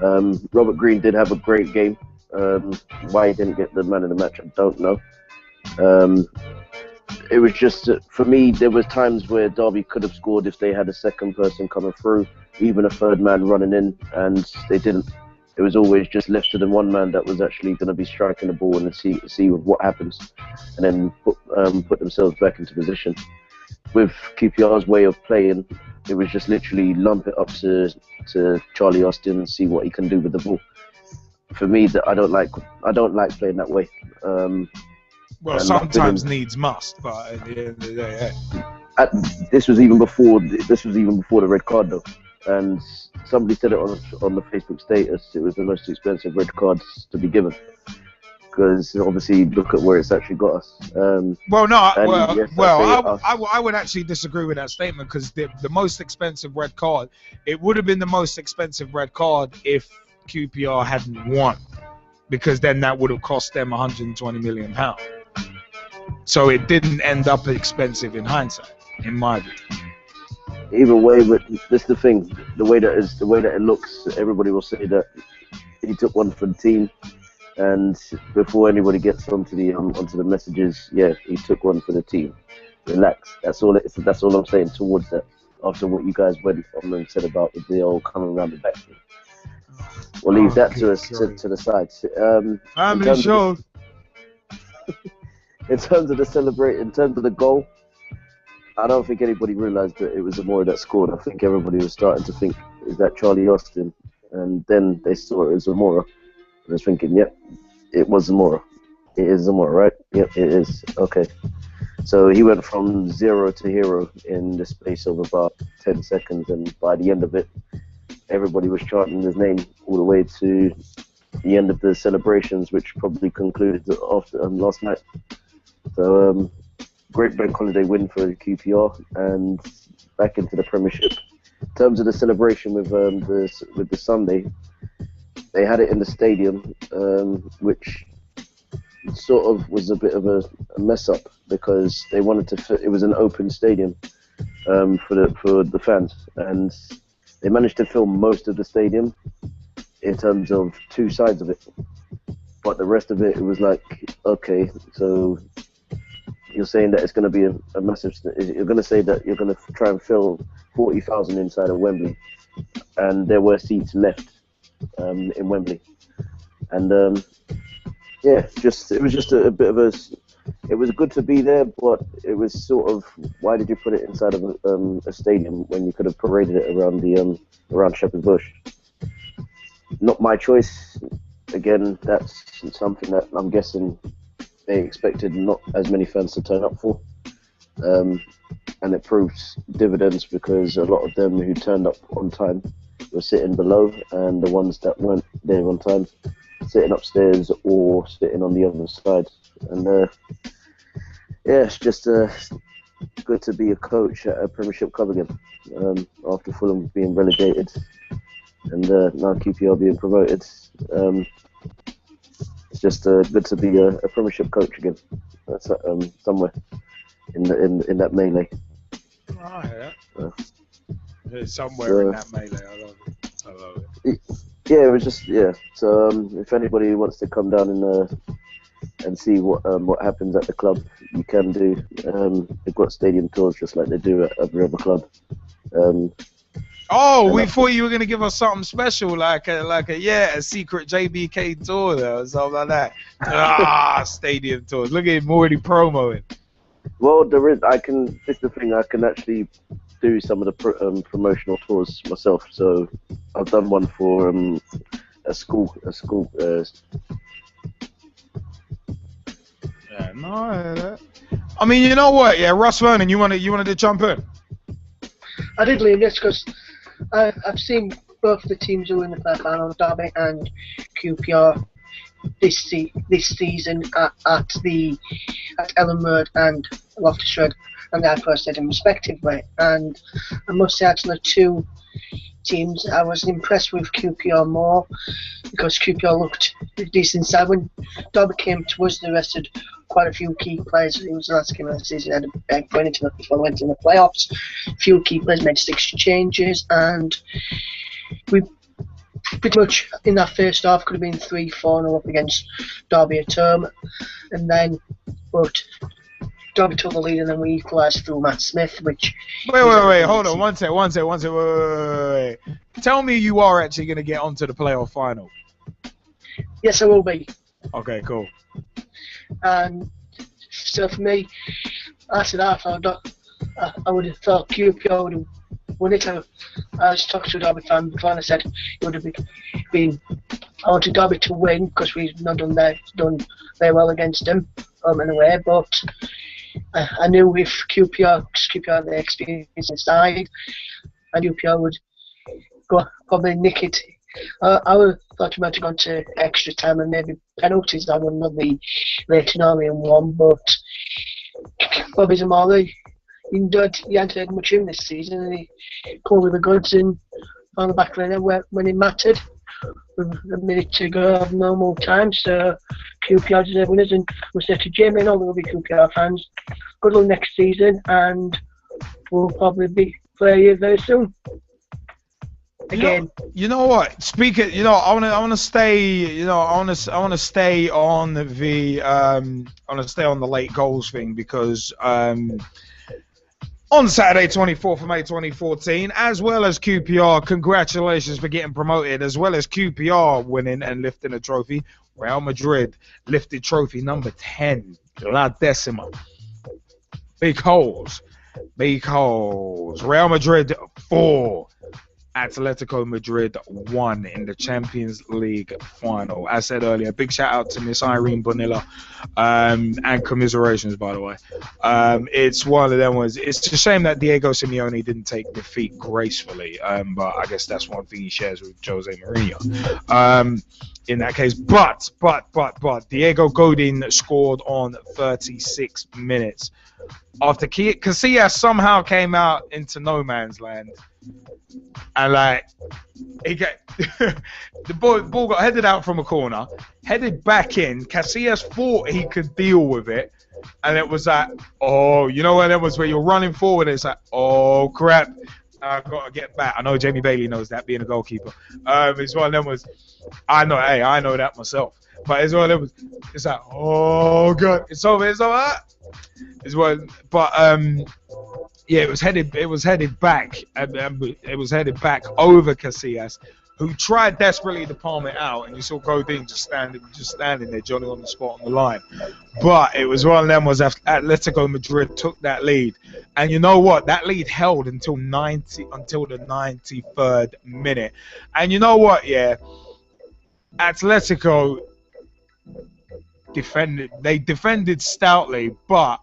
Robert Green did have a great game. Why he didn't get the man of the match, I don't know. It was just, for me, there was times where Derby could have scored if they had a second person coming through, even a third man running in, and they didn't. It was always just left to the one man that was actually going to be striking the ball and see what happens, and then put themselves back into position. With QPR's way of playing, it was just literally lump it up to Charlie Austin and see what he can do with the ball. For me, I don't like playing that way. Well, sometimes needs must, but at the end of the day, yeah. This was even before the red card though. And somebody said it on the Facebook status, it was the most expensive red cards to be given. because obviously look at where it's actually got us. Well, no, and yes, I would actually disagree with that statement because the most expensive red card, it would have been the most expensive red card if QPR hadn't won, because then that would have cost them £120 million. So it didn't end up expensive in hindsight, in my view. Either way, but this is the thing. The way that it looks, everybody will say that he took one for the team. And before anybody gets onto the messages, yeah, he took one for the team. Relax. That's all I'm saying towards that. After what you guys went on and said about the old coming around the back thing. We'll leave that to the side. In terms of the goal, I don't think anybody realised that it was Zamora that scored. I think everybody was starting to think, is that Charlie Austin? And then they saw it as Zamora. I was thinking, yep, it was Zamora. It is Zamora, right? Yep, it is. Okay. So he went from 0 to hero in the space of about 10 seconds, and by the end of it, everybody was chanting his name all the way to the end of the celebrations, which probably concluded after last night. So, great bank holiday win for the QPR and back into the Premiership. In terms of the celebration with the Sunday, they had it in the stadium, which sort of was a bit of a mess up because they wanted to. It was an open stadium for the fans, and they managed to film most of the stadium in terms of two sides of it, but the rest of it was like, okay, so you're saying that it's going to be a massive. You're going to say that you're going to try and fill 40,000 inside of Wembley, and there were seats left in Wembley, and yeah, it was just a bit of a. It was good to be there, but it was sort of, why did you put it inside of a stadium when you could have paraded it around Shepherd's Bush? Not my choice. Again, that's something that I'm guessing they expected not as many fans to turn up for, and it proves dividends because a lot of them who turned up on time were sitting below, and the ones that weren't there on time sitting upstairs or sitting on the other side. And yeah, it's just good to be a coach at a Premiership club again after Fulham being relegated and now QPR being promoted. It's just good to be a Premiership coach again. That's somewhere in that melee. Oh, yeah. It's somewhere in that melee. I love it. Yeah, it was just So if anybody wants to come down and see what happens at the club, you can do. They've got stadium tours just like they do at every other club. We thought you were gonna give us something special, like a secret JBK tour there or something like that. Stadium tours. Look at him already promoing. Well, there is. This is the thing. I can actually do some of the promotional tours myself. So I've done one for a school. Yeah, no. I mean, you know what? Yeah, Russ Vernon, you wanted to jump in? I did, Liam, yes, because I've seen both the teams who were in the first final, Derby and QPR, this season at Ellen Road and Loftus Road and the Adverse Stadium respectively. And I must say, actually, the two teams, I was impressed with QPR more because QPR looked decent side. When Derby came to us, they rested quite a few key players. It was the last game of the season. Had a big win before went in the playoffs. A few key players made 6 changes, and we pretty much in that first half could have been 3-4-0 up against Derby at home, and then but Derby took the lead and then we equalised through Matt Smith, which... Wait, hold on, one sec, wait. Tell me you are actually going to get onto the playoff final. Yes, I will be. Okay, cool. And so for me, after that, I would have thought QPR would have won it. I was talking to a Derby fan before and I said it would have been I wanted Derby to win because we've not done very well against them home and away, but I knew if QPR had the experience inside, and QPR would probably nick it I thought you might have gone to extra time and maybe penalties. That would not be late scenario one, but Bobby Zamora, he hadn't heard much of him this season, and he came with the goods and on the back line when it mattered. With a minute to go of normal time, so QPR deserve winners, and we'll say to Jamie and all the other QPR fans, good luck next season, and we'll probably be playing you very soon. Again, you know what? Speaking, I want to stay. I want to stay on the late goals thing because on Saturday, 24th of May 2014, as well as QPR, congratulations for getting promoted, as well as QPR winning and lifting a trophy. Real Madrid lifted trophy number 10, La Decima. Because Real Madrid 4, Atletico Madrid 1 in the Champions League final. As said earlier, big shout out to Miss Irene Bonilla, and commiserations, by the way. It's one of them ones. It's a shame that Diego Simeone didn't take defeat gracefully, but I guess that's one thing he shares with Jose Mourinho. In that case, but Diego Godin scored on 36 minutes after Casillas somehow came out into no man's land. And he got the ball got headed out from a corner, headed back in. Casillas thought he could deal with it, and it was like, oh, when it was where you're running forward, it's like, oh crap, I've got to get back. I know Jamie Bailey knows that, being a goalkeeper. It's one of them was, I know that myself. But it's one of them was, it's like, oh god, it's over. It's one, but yeah, it was headed back, and it was headed back over Casillas, who tried desperately to palm it out, and you saw Godin just standing there, Johnny on the spot on the line. But it was one of them was Atletico Madrid took that lead, and you know what? That lead held until the 93rd minute, and you know what? Yeah, Atletico defended stoutly, but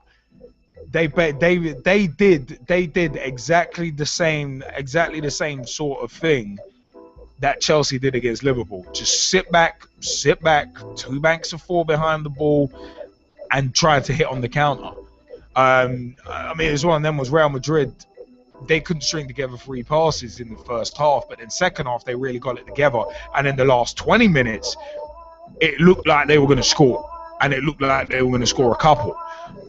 they did exactly the same sort of thing that Chelsea did against Liverpool. Just sit back, 2 banks of 4 behind the ball, and try to hit on the counter. I mean, it's one of them was Real Madrid. They couldn't string together 3 passes in the first half, but in second half they really got it together. And in the last 20 minutes, it looked like they were going to score, and it looked like they were going to score a couple.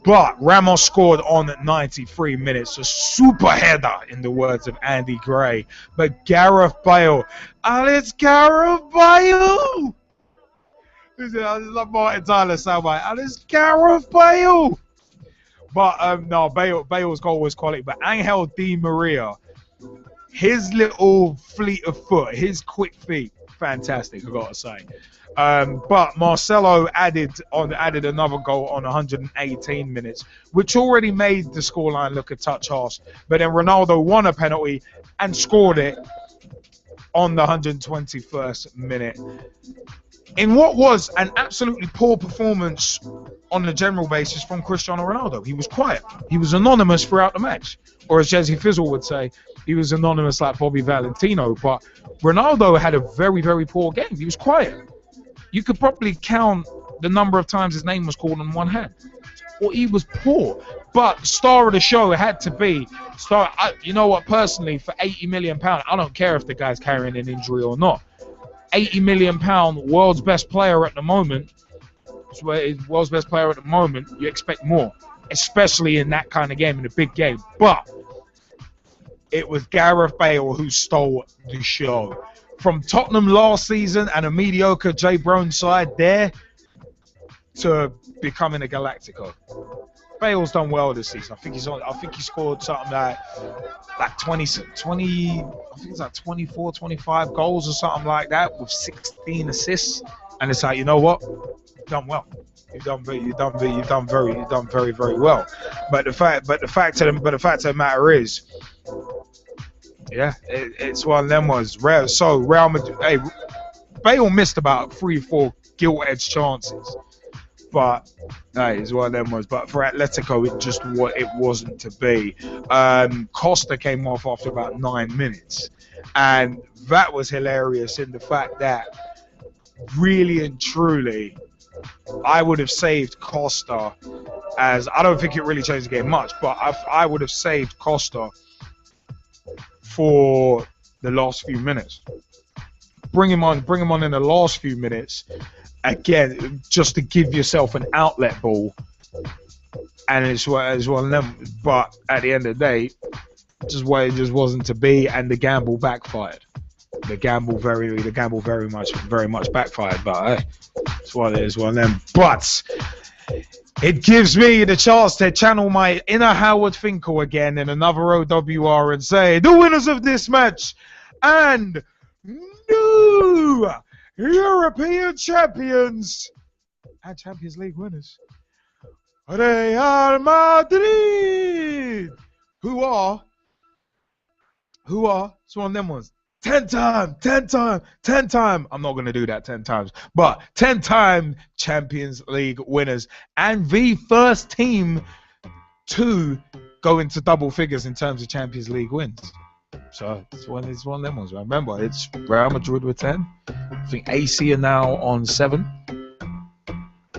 But Ramos scored on 93 minutes, a super header, in the words of Andy Gray. But Gareth Bale, it's Gareth Bale! I love Martin Tyler soundbite, and it's Gareth Bale! But no, Bale's goal was quality. But Angel Di Maria, his little fleet of foot, his quick feet, fantastic, I gotta say. But Marcelo added another goal on 118 minutes, which already made the scoreline look a touch harsh. But then Ronaldo won a penalty and scored it on the 121st minute. In what was an absolutely poor performance on a general basis from Cristiano Ronaldo. He was quiet. He was anonymous throughout the match. Or as Jesse Fizzle would say, he was anonymous like Bobby Valentino. But Ronaldo had a very, very poor game. He was quiet. You could probably count the number of times his name was called on one hand. Well, he was poor. But star of the show had to be you know what? Personally, for £80 million, I don't care if the guy's carrying an injury or not. £80 million, world's best player at the moment. World's best player at the moment. You expect more, especially in that kind of game, in a big game. But it was Gareth Bale who stole the show. From Tottenham last season and a mediocre Jay Brown side there to becoming a Galactico. Bale's done well this season. I think he scored something like 20, I think it's like 24, 25 goals or something like that with 16 assists. And it's like, you know what? You've done well. You've done very, very well. But the fact of the matter is, yeah, it's one of them was rare. So Real Madrid, Bale missed about 3-4 gilt-edged chances. but it's one of them ones. But for Atletico, it wasn't to be. Costa came off after about 9 minutes, and that was hilarious in the fact that really and truly, I would have saved Costa, as I don't think it really changed the game much, but I would have saved Costa for the last few minutes. Bring him on in the last few minutes, again, just to give yourself an outlet ball, and it's one of them. But at the end of the day, it just wasn't to be, and the gamble backfired. The gamble very much backfired. But hey, it's one of them. But it gives me the chance to channel my inner Howard Finkel again in another OWR and say the winners of this match and new European champions and Champions League winners, Real Madrid, who are it's one of them ones. 10 time. I'm not going to do that 10 times, but 10-time Champions League winners and the first team to go into double figures in terms of Champions League wins. So it's one of them ones. Remember, it's Real Madrid with 10. I think AC are now on 7.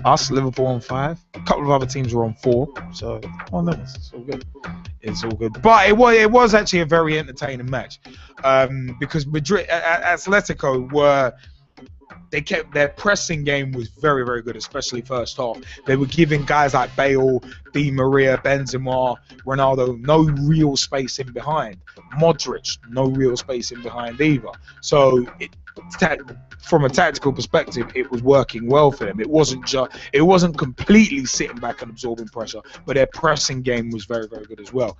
Us, Liverpool on 5. A couple of other teams were on 4. So one of them ones. It's all good. It's all good. But it was actually a very entertaining match, because Madrid, Atletico kept their pressing game was very, very good, especially first half. They were giving guys like Bale, Di Maria, Benzema, Ronaldo no real space in behind. Modric, no real space in behind either. So from a tactical perspective, it was working well for them. It wasn't completely sitting back and absorbing pressure, but their pressing game was very, very good as well.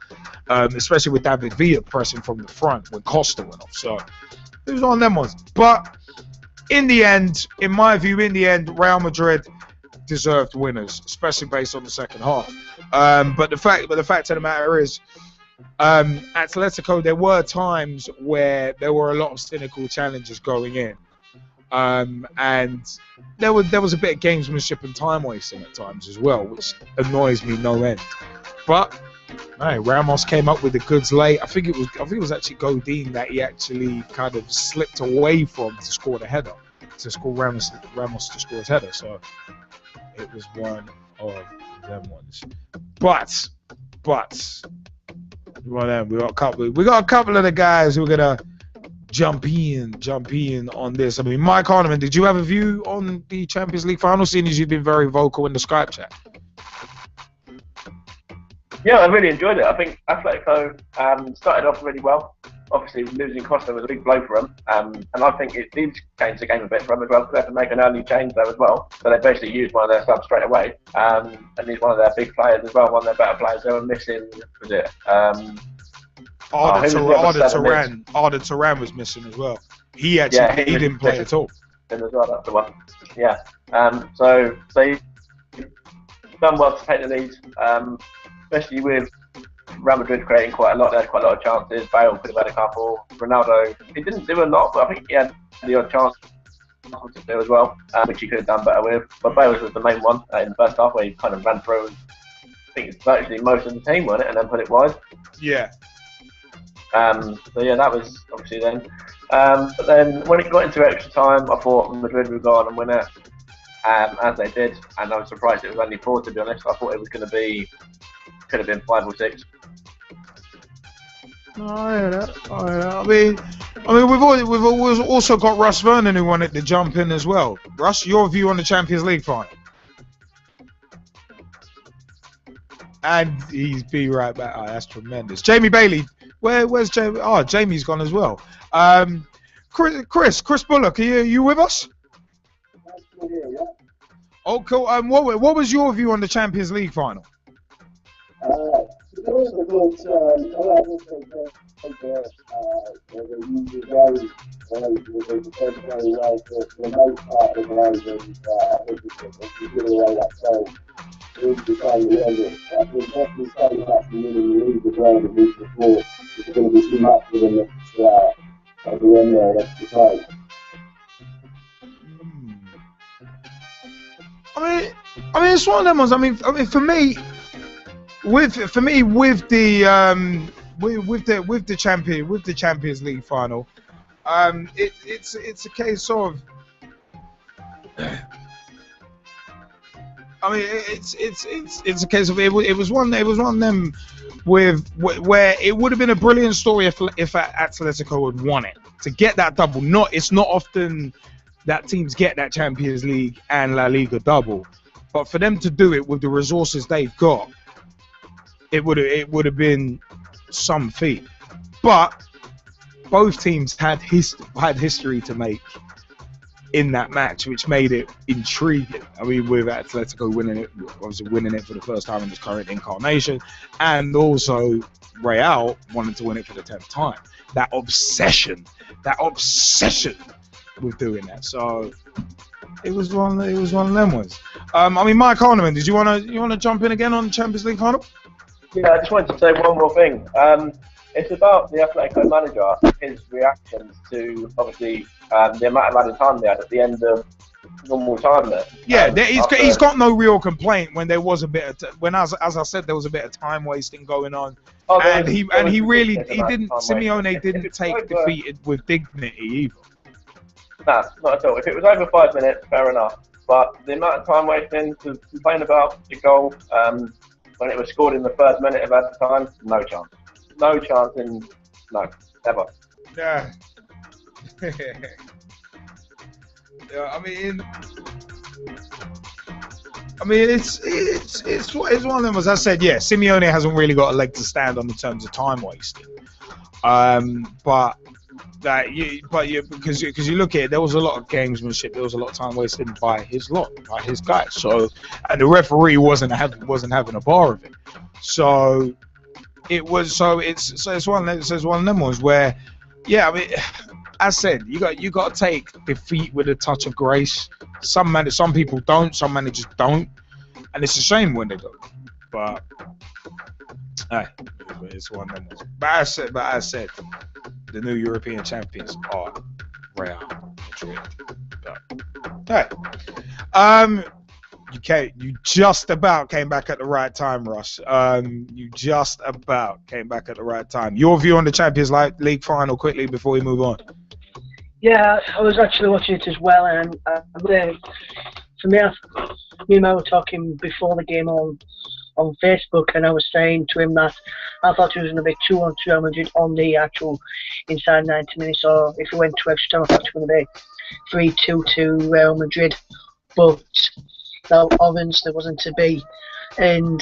Especially with David Villa pressing from the front when Costa went off. So it was on them ones. But in the end, in my view, Real Madrid deserved winners, especially based on the second half. But the fact of the matter is, Atletico, there were times where there were a lot of cynical challenges going in. And there was a bit of gamesmanship and time wasting at times as well, which annoys me no end. But hey, Ramos came up with the goods late. I think it was actually Godin that he actually kind of slipped away from to score the header, to score Ramos to score his header. So it was one of them ones. But one of them, we got a couple of the guys who are gonna jump in on this. I mean, Mike Hardiman, did you have a view on the Champions League final, seeing as you've been very vocal in the Skype chat? Yeah, I really enjoyed it. I think Atletico started off really well. Obviously, losing Costa was a big blow for them. And I think it did change the game a bit for them as well, because they had to make an early change there as well. So they basically used one of their subs straight away. And he's one of their big players as well, one of their better players. They were missing, was it? Arda Turan was missing as well. He didn't play at all. As well, that's the one. Yeah. So they done well to take the lead, especially with Real Madrid creating quite a lot. They had quite a lot of chances. Bale could have had a couple. Ronaldo, he didn't do a lot, but I think he had the odd chance to do as well, which he could have done better with. But Bale was the main one in the first half, where he kind of ran through, I think it's virtually most of the team, wasn't it, and then put it wide. Yeah. So yeah, that was obviously then. But then when it got into extra time, I thought Madrid would go on and win it, as they did, and I was surprised it was only 4, to be honest. I thought it was going to be, could have been 5 or 6. I mean, we've also got Russ Vernon who wanted to jump in as well. Russ, your view on the Champions League final? And he's be right back. Oh, that's tremendous. Jamie Bailey, where's Jamie? Oh, Jamie's gone as well. Chris Bullock, are you with us? Oh, cool. What was your view on the Champions League final? I it's one of them ones. I mean, for me, with the Champions League final, it's a case of. I mean, it's a case of it was one of them where it would have been a brilliant story if Atletico had won it to get that double. It's not often that teams get that Champions League and La Liga double, but for them to do it with the resources they've got, it would have been some feat. But both teams had history to make in that match, which made it intriguing. I mean, with Atletico winning it for the first time in its current incarnation, and also Real wanted to win it for the 10th time. That obsession with doing that. So it was one of them ones. I mean, Mike Harneman, did you wanna jump in again on the Champions League final? Yeah, I just wanted to say one more thing. It's about the Atletico manager, his reactions to obviously the amount of added time they had at the end of normal time there. Yeah, he's got no real complaint when there was a bit of as I said, there was a bit of time wasting going on, Simeone didn't take defeat with dignity either. Nah, not at all. If it was over 5 minutes, fair enough. But the amount of time wasting to complain about the goal when it was scored in the first minute of added time, no chance. No chance ever. Yeah. Yeah, I mean, it's one of them. As I said, yeah, Simeone hasn't really got a leg to stand on in terms of time wasting. Because you look at it, there was a lot of gamesmanship, there was a lot of time wasted by his guys. So, and the referee wasn't having a bar of it. So it's one of them ones where, yeah, I mean, as said, you got to take defeat with a touch of grace. Some people don't, some managers don't, and it's a shame when they don't. But it's one of them ones. But as said, the new European champions are Real Madrid. You just about came back at the right time, Russ. You just about came back at the right time. Your view on the Champions League final, quickly, before we move on. Yeah, I was actually watching it as well, and for me, me and Mo were talking before the game on Facebook, and I was saying to him that I thought it was going to be 2-1 Real Madrid on the actual inside 90 minutes, or if it went to extra time, I thought it was going to be 3-2 to Real Madrid, but that obviously wasn't to be. And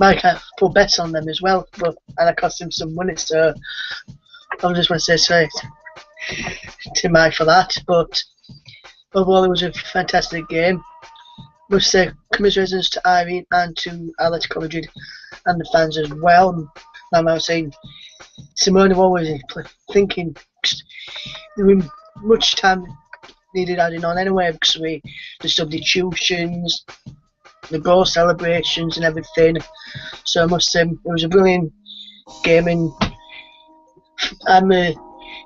Mike put bets on them as well, and I cost him some money, so I just want to say to Mike for that. But overall, it was a fantastic game. Must say commiserations to Irene and to Atletico Madrid and the fans as well. And I was saying, Simone always thinking there was much time needed adding on anyway, because the substitutions, the goal celebrations and everything. So I must say it was a brilliant game, and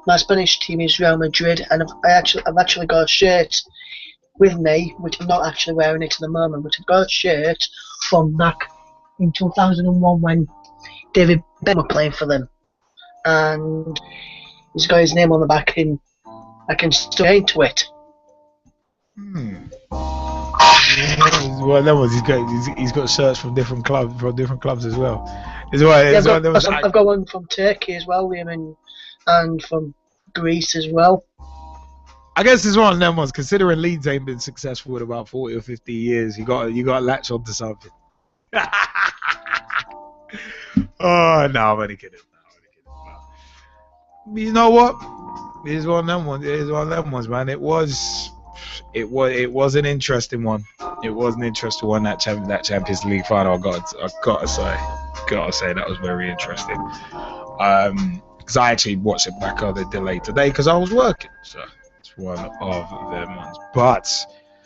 my Spanish team is Real Madrid, and I've actually got a shirt with me, which I'm not actually wearing it at the moment, but I've got a shirt from back in 2001 when David Beckham were playing for them, and he's got his name on the back, and I can still get into it. Well, that was he's got shirts from different clubs as well. I've got one from Turkey as well, Liam, and from Greece as well. I guess it's one of them ones. Considering Leeds ain't been successful in about 40 or 50 years, you got to latch onto something. Oh no, I'm only kidding. You know what? It's one of them ones, man. It was an interesting one. It was an interesting one, that Champions League final. I gotta say that was very interesting. Because I actually watched it back on the delay today because I was working. So it's one of them ones. But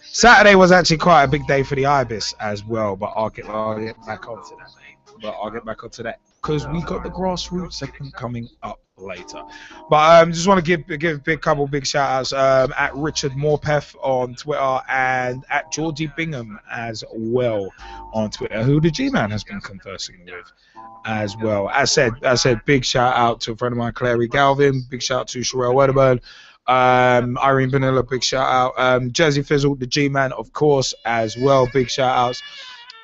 Saturday was actually quite a big day for the Ibis as well. But I'll get back onto that, mate. but I'll get back onto that because we got the grassroots segment coming up later. But just want to give a couple big shout outs at Richard Morpeth on Twitter and at Georgie Bingham as well on Twitter, who the G-Man has been conversing with as well. As said, big shout out to a friend of mine, Clary Galvin. Big shout out to Sherelle Wedderburn. Irene Vanilla, big shout out. Jazzy Fizzle, the G-Man, of course, as well. Big shout outs.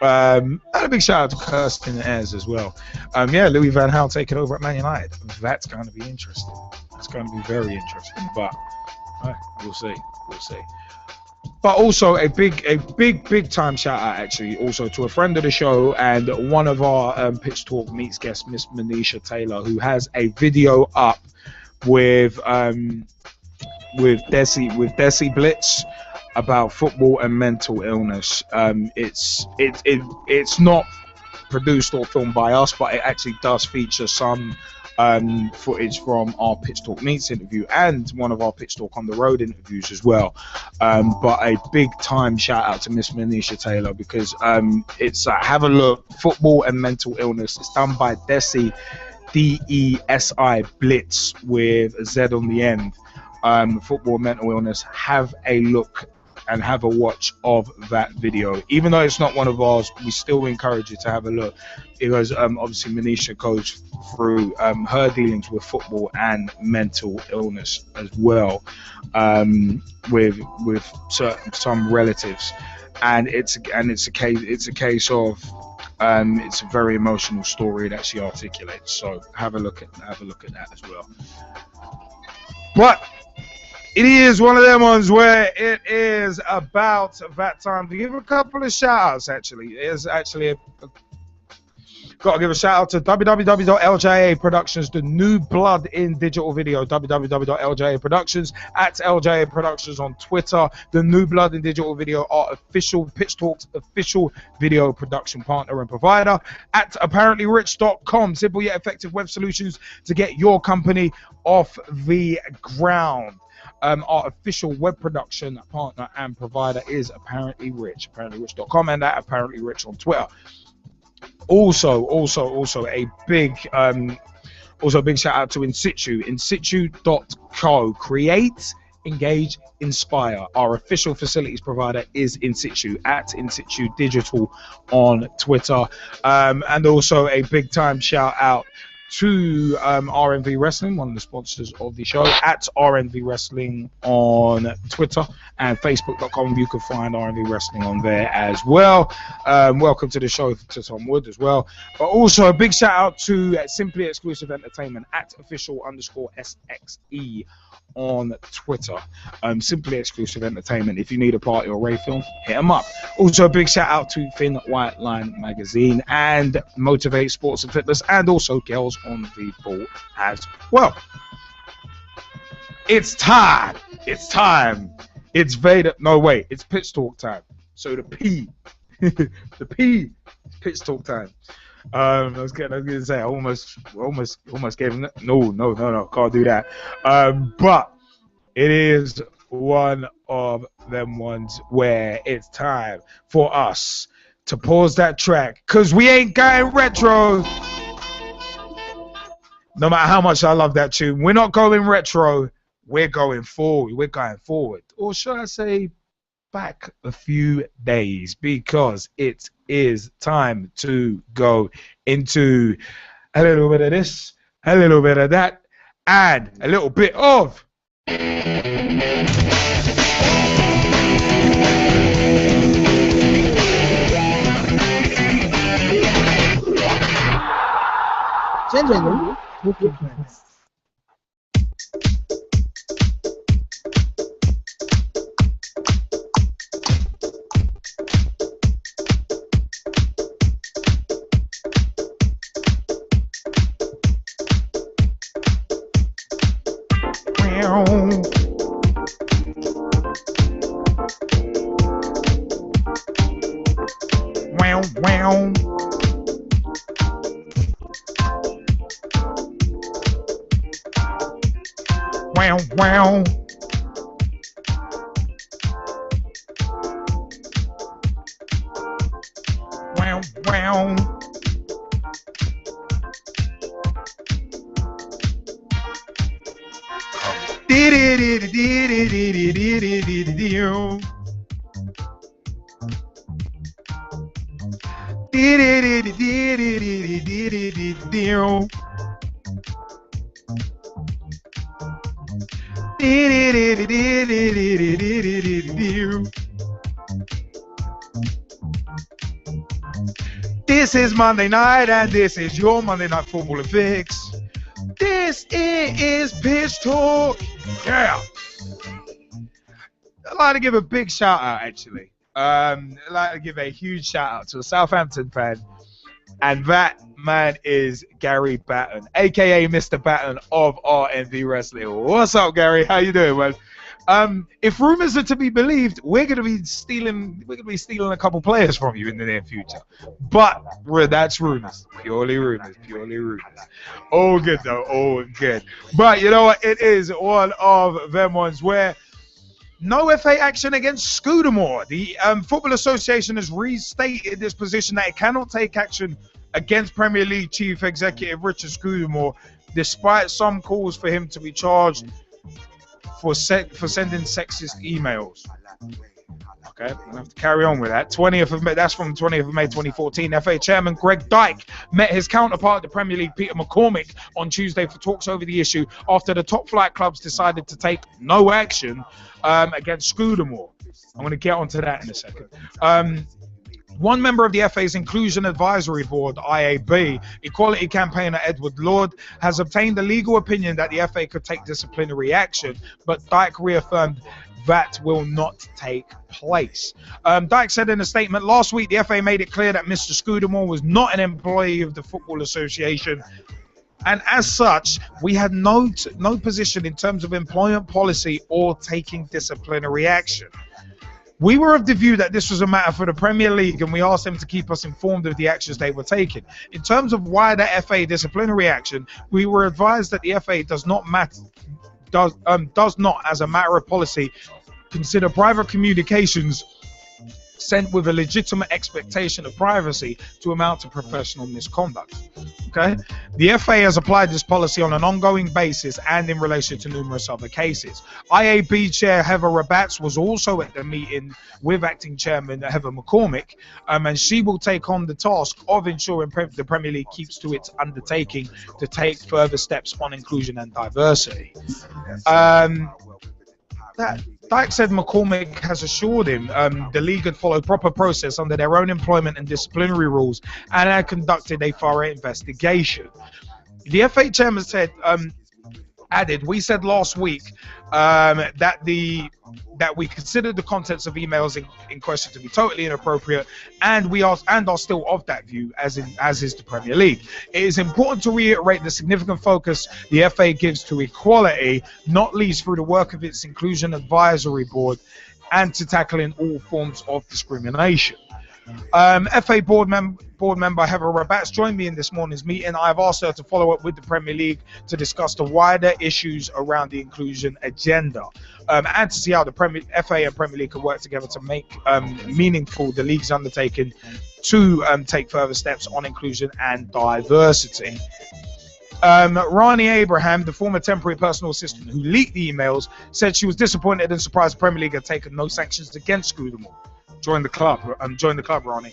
And a big shout out to Kirsten Ayres as well. Louis Van Gaal taking over at Man United. That's going to be interesting. That's going to be very interesting. But we'll see. But also a big time shout out actually also to a friend of the show and one of our Pitch Talk Meets guests, Miss Manisha Taylor, who has a video up with Desi Blitz about football and mental illness. It's not produced or filmed by us, but it actually does feature some footage from our Pitch Talk Meets interview and one of our Pitch Talk on the Road interviews as well. But a big time shout out to Miss Manisha Taylor because it's have a look, football and mental illness. It's done by Desi, DESI Blitz with a Z on the end. Football and mental illness. Have a look and have a watch of that video. Even though it's not one of ours, we still encourage you to have a look because obviously Manisha goes through her dealings with football and mental illness as well, with some relatives, and it's a case of it's a very emotional story that she articulates. So have a look at that as well. But it is one of them ones where it is about that time to give a couple of shout-outs, actually. It is actually got to give a shout-out to www.LJA Productions, the new blood in digital video, www.LJA Productions, at LJA Productions on Twitter. The new blood in digital video are official Pitch Talk's official video production partner and provider. At apparentlyrich.com, simple yet effective web solutions to get your company off the ground. Our official web production partner and provider is Apparently Rich, apparentlyrich.com, and at Apparently Rich on Twitter. Also a big shout out to insitu.co. Create, engage, inspire. Our official facilities provider is Insitu, at Insitu Digital on Twitter. And also a big time shout out to RNV Wrestling, one of the sponsors of the show, at RNV Wrestling on Twitter and Facebook.com. You can find RNV Wrestling on there as well. Welcome to the show to Tom Wood as well. But also a big shout out to Simply Exclusive Entertainment, at official_SXE on Twitor. Simply Exclusive Entertainment. If you need a party or rave film, hit them up. Also a big shout out to Thin White Line Magazine and Motivate Sports and Fitness, and also Girls on the Ball as well. It's time. It's Vader. No, wait. It's Pitch Talk time. So the P is Pitch Talk time. I was gonna say I almost gave him that. No, can't do that. But it is one of them ones where it's time for us to pause that track, cause we ain't going retro. No matter how much I love that tune, we're not going retro. We're going forward. Or should I say back a few days, because it is time to go into a little bit of this, a little bit of that, and a little bit of Gentlemen, talking friends. Wow. This is Monday night, and this is your Monday Night Football Fix. This is Pitch Talk. Yeah. I'd like to give a big shout out, actually. I'd like to give a huge shout out to a Southampton fan, and that man is Gary Batten, aka Mr. Batten of RNV Wrestling. What's up, Gary? How you doing, man? If rumors are to be believed, we're gonna be stealing a couple players from you in the near future. But that's rumors, purely rumors. All good though, all good. But you know what? It is one of them ones where no FA action against Scudamore. The Football Association has restated this position that it cannot take action against Premier League Chief Executive Richard Scudamore, despite some calls for him to be charged for sending sexist emails. Okay, I'm gonna have to carry on with that. 20th of May, that's from 20th of May 2014. FA Chairman Greg Dyke met his counterpart at the Premier League, Peter McCormick, on Tuesday for talks over the issue after the top flight clubs decided to take no action against Scudamore. I'm going to get onto that in a second. One member of the FA's Inclusion Advisory Board, IAB, equality campaigner Edward Lord, has obtained a legal opinion that the FA could take disciplinary action, but Dyke reaffirmed that will not take place. Dyke said in a statement, last week the FA made it clear that Mr. Scudamore was not an employee of the Football Association, and as such, we had no position in terms of employment policy or taking disciplinary action. We were of the view that this was a matter for the Premier League, and we asked them to keep us informed of the actions they were taking. In terms of wider FA disciplinary action, we were advised that the FA does not, as a matter of policy, consider private communications sent with a legitimate expectation of privacy to amount to professional misconduct. Okay? The FA has applied this policy on an ongoing basis and in relation to numerous other cases. IAB Chair Heather Rabats was also at the meeting with Acting Chairman Heather McCormick, and she will take on the task of ensuring the Premier League keeps to its undertaking to take further steps on inclusion and diversity. Dyke said McCormick has assured him the league had followed proper process under their own employment and disciplinary rules and had conducted a thorough investigation. The FA chairman said, added, we said last week that we considered the contents of emails in question to be totally inappropriate, and we are still of that view, as is the Premier League. It is important to reiterate the significant focus the FA gives to equality, not least through the work of its Inclusion Advisory Board, and to tackling all forms of discrimination. FA board member Heather Rabats joined me in this morning's meeting. I have asked her to follow up with the Premier League to discuss the wider issues around the inclusion agenda, and to see how the FA and Premier League can work together to make meaningful the league's undertaking to take further steps on inclusion and diversity. Rani Abraham, the former temporary personal assistant who leaked the emails, said she was disappointed and surprised the Premier League had taken no sanctions against Scudamore. Join the club, Ronnie.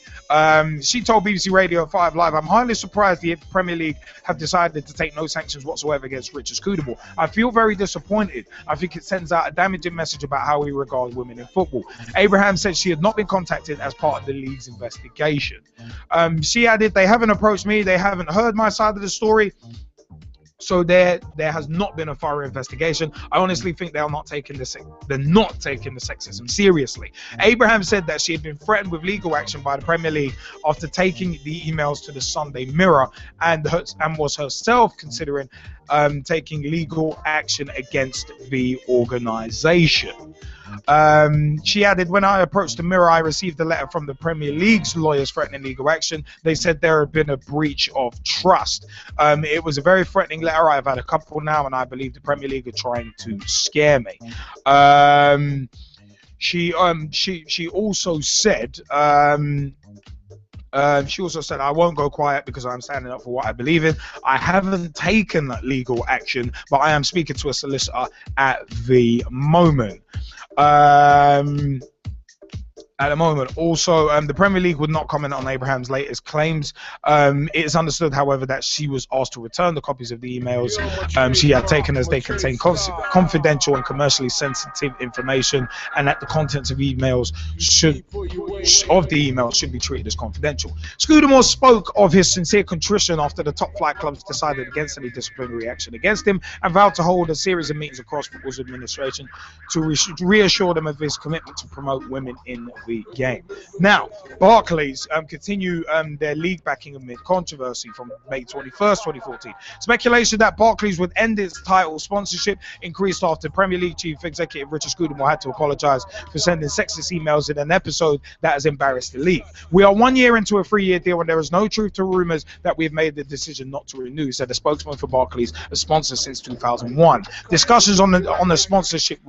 She told BBC Radio 5 Live, I'm highly surprised the Premier League have decided to take no sanctions whatsoever against Richard Scudamore. I feel very disappointed. I think it sends out a damaging message about how we regard women in football. Abraham said she had not been contacted as part of the league's investigation. She added, they haven't approached me, they haven't heard my side of the story. So there has not been a thorough investigation. I honestly think they're not taking the sexism seriously. Abraham said that she had been threatened with legal action by the Premier League after taking the emails to the Sunday Mirror, and was herself considering taking legal action against the organisation. She added, when I approached the Mirror, I received a letter from the Premier League's lawyers threatening legal action. They said there had been a breach of trust. It was a very threatening letter. I've had a couple now, and I believe the Premier League are trying to scare me. She also said She also said, I won't go quiet because I'm standing up for what I believe in. I haven't taken legal action, but I am speaking to a solicitor at the moment. Also, the Premier League would not comment on Abraham's latest claims. It is understood, however, that she was asked to return the copies of the emails she had taken as they contain confidential and commercially sensitive information, and that the contents of emails should be treated as confidential. Scudamore spoke of his sincere contrition after the top flight clubs decided against any disciplinary action against him, and vowed to hold a series of meetings across football's administration to reassure them of his commitment to promote women in the game. Now, Barclays continue their league backing amid controversy from May 21st, 2014. Speculation that Barclays would end its title sponsorship increased after Premier League chief executive Richard Scudamore had to apologize for sending sexist emails in an episode that has embarrassed the league. We are 1 year into a 3-year deal and there is no truth to rumors that we have made the decision not to renew, said a spokesman for Barclays, a sponsor since 2001. Discussions on the sponsorship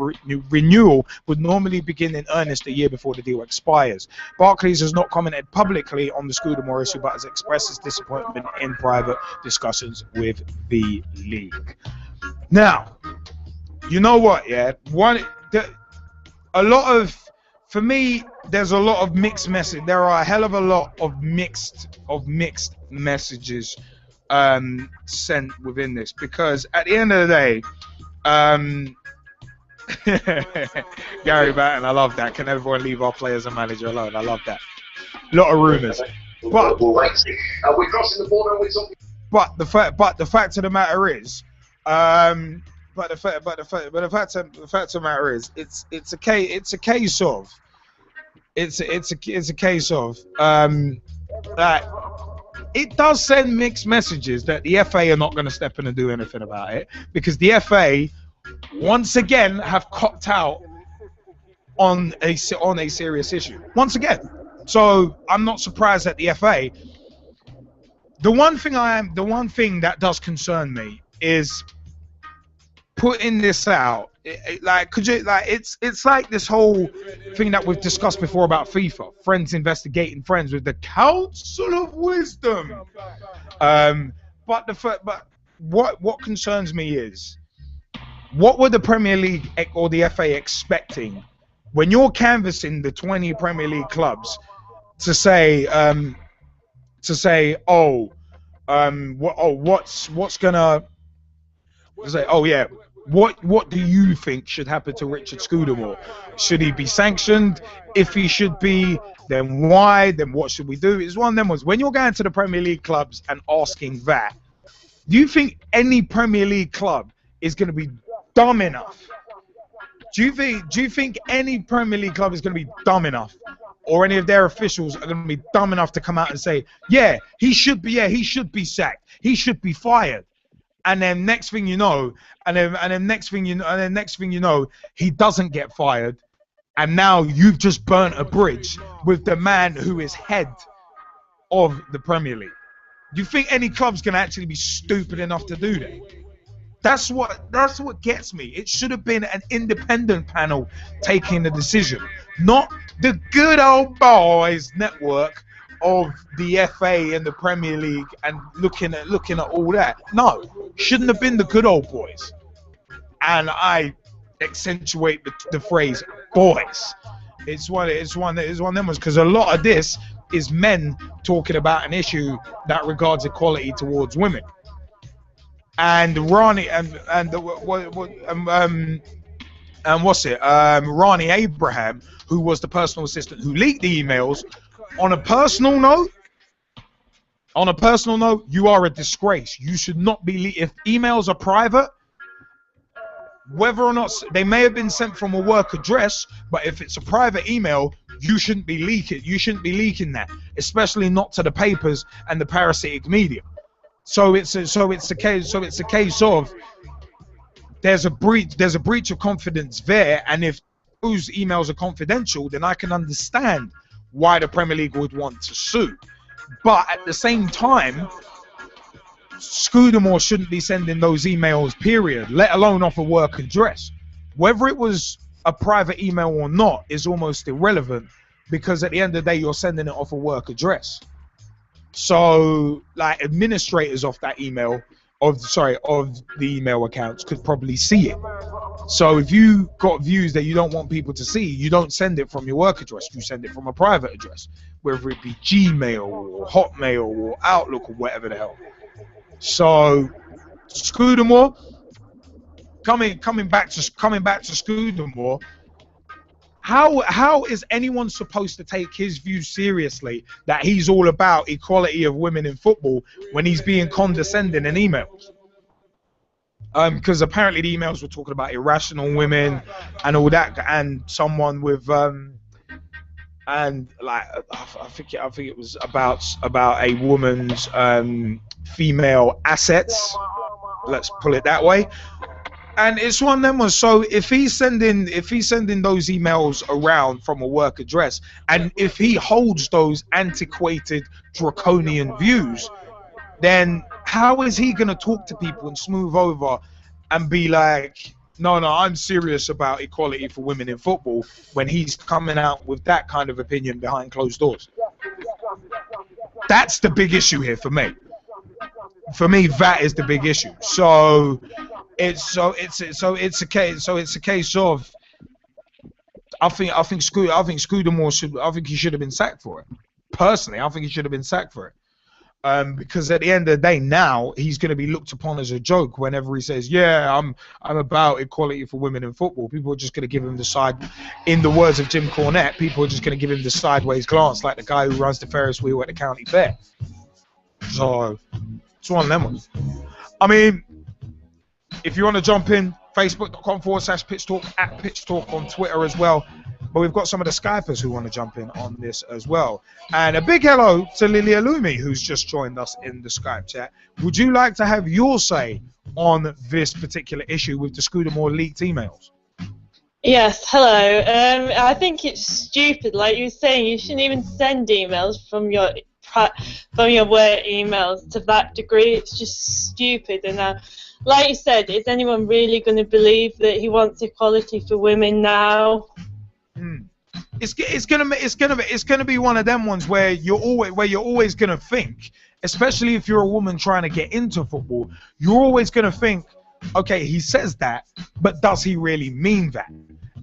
renewal would normally begin in earnest a year before the deal expires. Barclays has not commented publicly on the Scudamore issue, but has expressed its disappointment in private discussions with the league. Now, you know what? Yeah, for me, there's a lot of mixed message. There are a hell of a lot of mixed messages sent within this, because at the end of the day, Gary Batten, I love that. Can everyone leave our players and manager alone? I love that. A lot of rumours. But we're crossing the border with something. But the fact of the matter is, the fact of the matter is, it's a case of that it does send mixed messages that the FA are not going to step in and do anything about it, because the FA once again have copped out on a serious issue once again. So I'm not surprised that the FA. The one thing that does concern me is putting this out. It's like this whole thing that we've discussed before about FIFA, friends investigating friends with the Council of Wisdom. But what concerns me is, what were the Premier League or the FA expecting when you're canvassing the 20 Premier League clubs to say, what's gonna say? Oh yeah, what do you think should happen to Richard Scudamore? Should he be sanctioned? If he should be, then why? Then what should we do? It's one of them ones. When you're going to the Premier League clubs and asking that, do you think any Premier League club is going to be dumb enough? Do you think any Premier League club is going to be dumb enough, or any of their officials are going to be dumb enough to come out and say, yeah, he should be sacked, he should be fired, and then next thing you know, he doesn't get fired, and now you've just burnt a bridge with the man who is head of the Premier League? Do you think any club's going to actually be stupid enough to do that? That's what gets me. It should have been an independent panel taking the decision, not the good old boys network of the FA and the Premier League and looking at all that. No, shouldn't have been the good old boys. And I accentuate the phrase boys. It's one of them ones, because a lot of this is men talking about an issue that regards equality towards women. And Ronnie Ronnie Abraham, who was the personal assistant who leaked the emails. On a personal note, you are a disgrace. You should not be if emails are private, whether or not they may have been sent from a work address, but if it's a private email, you shouldn't be leaking. You shouldn't be leaking that, especially not to the papers and the parasitic media. So it's a case of there's a breach of confidence there, and if those emails are confidential, then I can understand why the Premier League would want to sue. But at the same time, Scudamore shouldn't be sending those emails, period, let alone off a work address. Whether it was a private email or not is almost irrelevant, because at the end of the day, you're sending it off a work address. So like administrators of that email, of the email accounts could probably see it. So if you got views that you don't want people to see, you don't send it from your work address. You send it from a private address, whether it be Gmail or Hotmail or Outlook or whatever the hell. So Scudamore, coming back to Scudamore, how is anyone supposed to take his views seriously that he's all about equality of women in football when he's being condescending in emails? Because apparently the emails were talking about irrational women and all that, and someone with and like I think it was about a woman's female assets. Let's pull it that way. And it's one of them ones. So if he's sending those emails around from a work address, and if he holds those antiquated draconian views, then how is he gonna talk to people and smooth over and be like, no, I'm serious about equality for women in football, when he's coming out with that kind of opinion behind closed doors? That's the big issue here for me. For me, that is the big issue. So it's a case of I think Scudamore should have been sacked for it. Personally, I think he should have been sacked for it. Because at the end of the day, now he's going to be looked upon as a joke whenever he says, "Yeah, I'm about equality for women in football." People are just going to give him the side, in the words of Jim Cornette, people are just going to give him the sideways glance, like the guy who runs the Ferris wheel at the county fair. So it's one of them ones. I mean, if you want to jump in, Facebook.com/PitchTalk, @PitchTalk on Twitter as well. But we've got some of the Skypers who want to jump in on this as well. And a big hello to Lilia Lumi, who's just joined us in the Skype chat. Would you like to have your say on this particular issue with the Scudamore leaked emails? Yes, hello. I think it's stupid. Like you were saying, you shouldn't even send emails from your work emails to that degree. It's just stupid. And like you said, is anyone really going to believe that he wants equality for women now? It's gonna be one of them ones where you're always gonna think, especially if you're a woman trying to get into football, you're always gonna think, okay, he says that, but does he really mean that?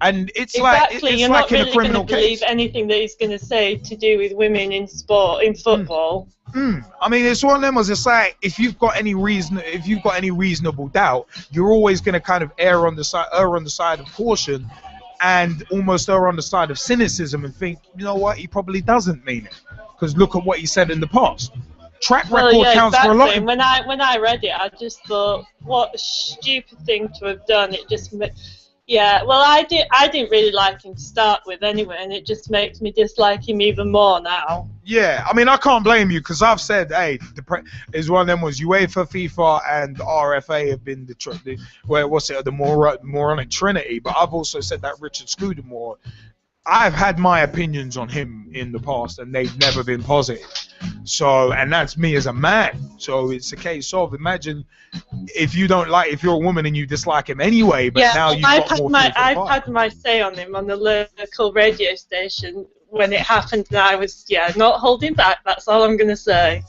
And it's exactly, like you're like not in really a criminal going to believe case. anything that he's going to say to do with women in sport, in football. I mean, it's one of them ones. It's like if you've got any reasonable doubt, you're always gonna kind of err on the side of caution, and almost err on the side of cynicism and think, you know what, he probably doesn't mean it, because look at what he said in the past. Track record counts for a lot. When I read it, I just thought, what a stupid thing to have done. It just, yeah. Well, I didn't really like him to start with anyway, and it just makes me dislike him even more now. Yeah, I mean, I can't blame you, because I've said, hey, is one of them was UEFA, FIFA, and RFA have been the moronic trinity. But I've also said that Richard Scudamore, I've had my opinions on him in the past, and they've never been positive. So, and that's me as a man. So it's a case of, imagine if you're a woman and you dislike him anyway, but now you've got more. I've had my say on him on the local radio station when it happened, and I was not holding back. That's all I'm gonna say.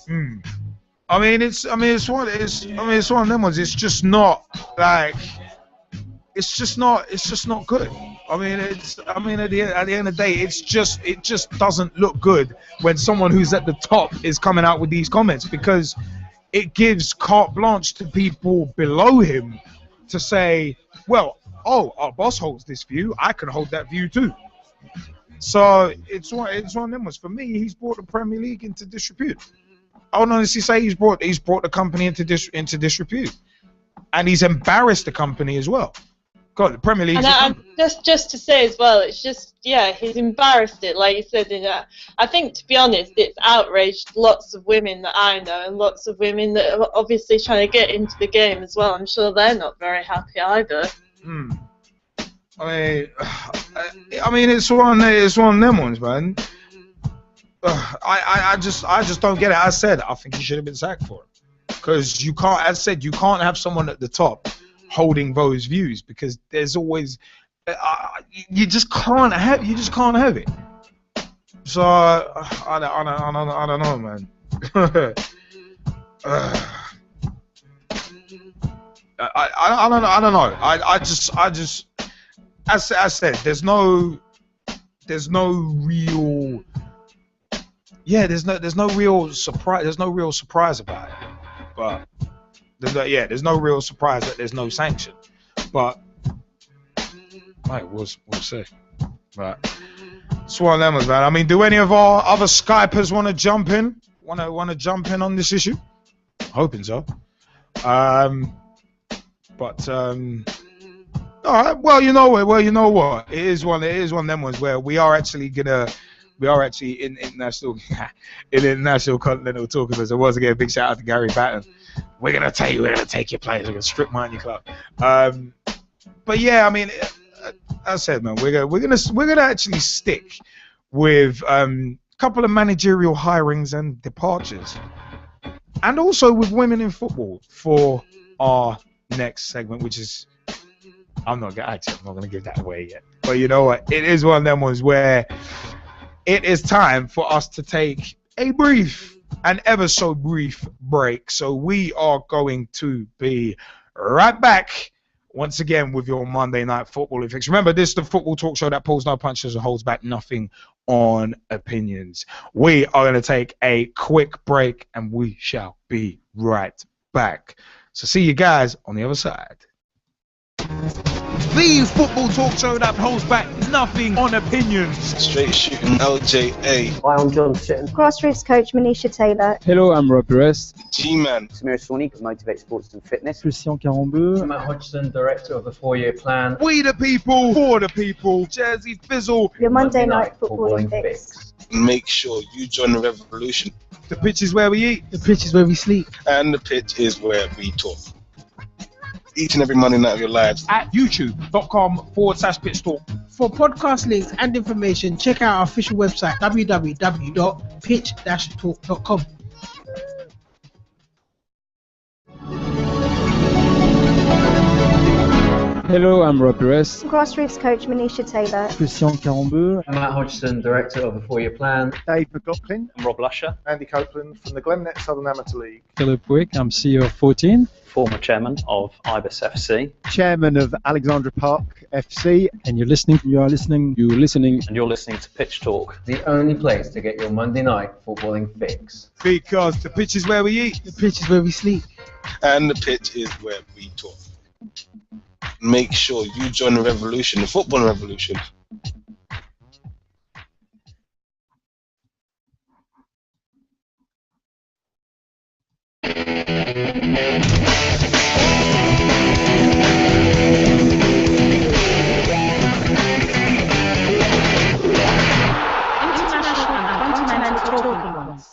I mean, it's one of them ones. It's just not like. It's just not good. I mean, at the end of the day, it just doesn't look good when someone who's at the top is coming out with these comments, because it gives carte blanche to people below him to say, well, oh, our boss holds this view, I can hold that view too. So it's one of them ones. For me, he's brought the Premier League into disrepute. I would honestly say he's brought the company into disrepute, and he's embarrassed the company as well. God, the Premier League. And just to say as well, it's just he's embarrassed it, like you said. I think, to be honest, it's outraged lots of women that I know, and lots of women that are obviously trying to get into the game as well. I'm sure they're not very happy either. I mean, it's one of them ones, man. I just don't get it. I said I think he should have been sacked for it, because you can't. As I said, you can't have someone at the top holding those views, because there's always you just can't have it. So I don't know, man. I don't know. I just as I said, there's no real there's no real surprise about it. But there's no real surprise that there's no sanction. But we'll see. But it's one of them, man. I mean, do any of our other Skypers want to jump in? Want to jump in on this issue? Hoping so. But all right. Well, you know what? It is one of them ones where we are actually in international continental talking. So once again, big shout out to Gary Batten. We're gonna take your players. We're gonna strip mine your club. But yeah, I mean, as I said, man, we're gonna actually stick with a couple of managerial hirings and departures, and also with women in football for our next segment, which is I'm not gonna give that away yet. But you know what? It is one of them ones where it is time for us to take a brief, an ever so brief break. So we are going to be right back once again with your Monday Night Football fix. Remember, this is the football talk show that pulls no punches and holds back nothing on opinions. We are going to take a quick break and we shall be right back. So see you guys on the other side. The football talk show that holds back nothing on opinions. Straight shooting LJA. Hi, I'm John Sitton. Grassroots coach Manisha Taylor. Hello, I'm Rob Perez. G-Man. Samir Swanee, Motivate Sports and Fitness. Christian Carambeu. Matt Hodgson, Director of the 4-Year Plan. We the people, for the people. Jersey Fizzle. Your Monday Night Footballing Fix. Make sure you join the revolution. The pitch is where we eat. The pitch is where we sleep. And the pitch is where we talk. Each and every Monday night of your lives. At youtube.com/pitch talk. For podcast links and information, check out our official website, www.pitch-talk.com. Hello, I'm Rob Perez. Grassroots coach Manisha Taylor. Christian Carambeu. Matt Hodgson, Director of the 4-Year Plan. Dave McLaughlin. I'm Rob Lusher. Andy Copeland from the Glennet Southern Amateur League. Philip Wick, I'm CEO of 14. Former chairman of Ibis FC. Chairman of Alexandra Park FC. And you're listening to Pitch Talk. The only place to get your Monday night footballing fix. Because the pitch is where we eat. The pitch is where we sleep. And the pitch is where we talk. Make sure you join the revolution, the football revolution. International and continental talking ones.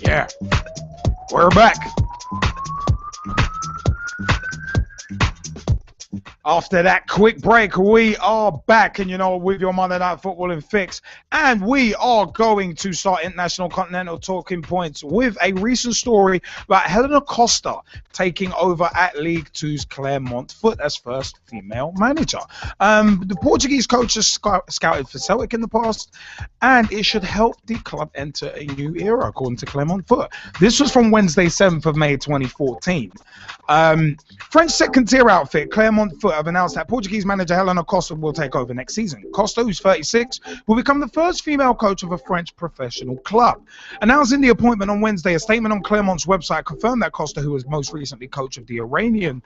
Yeah, we're back. After that quick break, we are back, and with your Monday Night Footballing Fix, and we are going to start International Continental Talking Points with a recent story about Helena Costa taking over at League Two's Clermont Foot as first female manager. The Portuguese coach has scouted for Celtic in the past, and it should help the club enter a new era, according to Clermont Foot. This was from Wednesday, 7th of May 2014. French second-tier outfit Clermont Foot have announced that Portuguese manager Helena Costa will take over next season. Costa, who's 36, will become the first female coach of a French professional club. Announcing the appointment on Wednesday, a statement on Clermont's website confirmed that Costa, who was most recently coach of the Iranian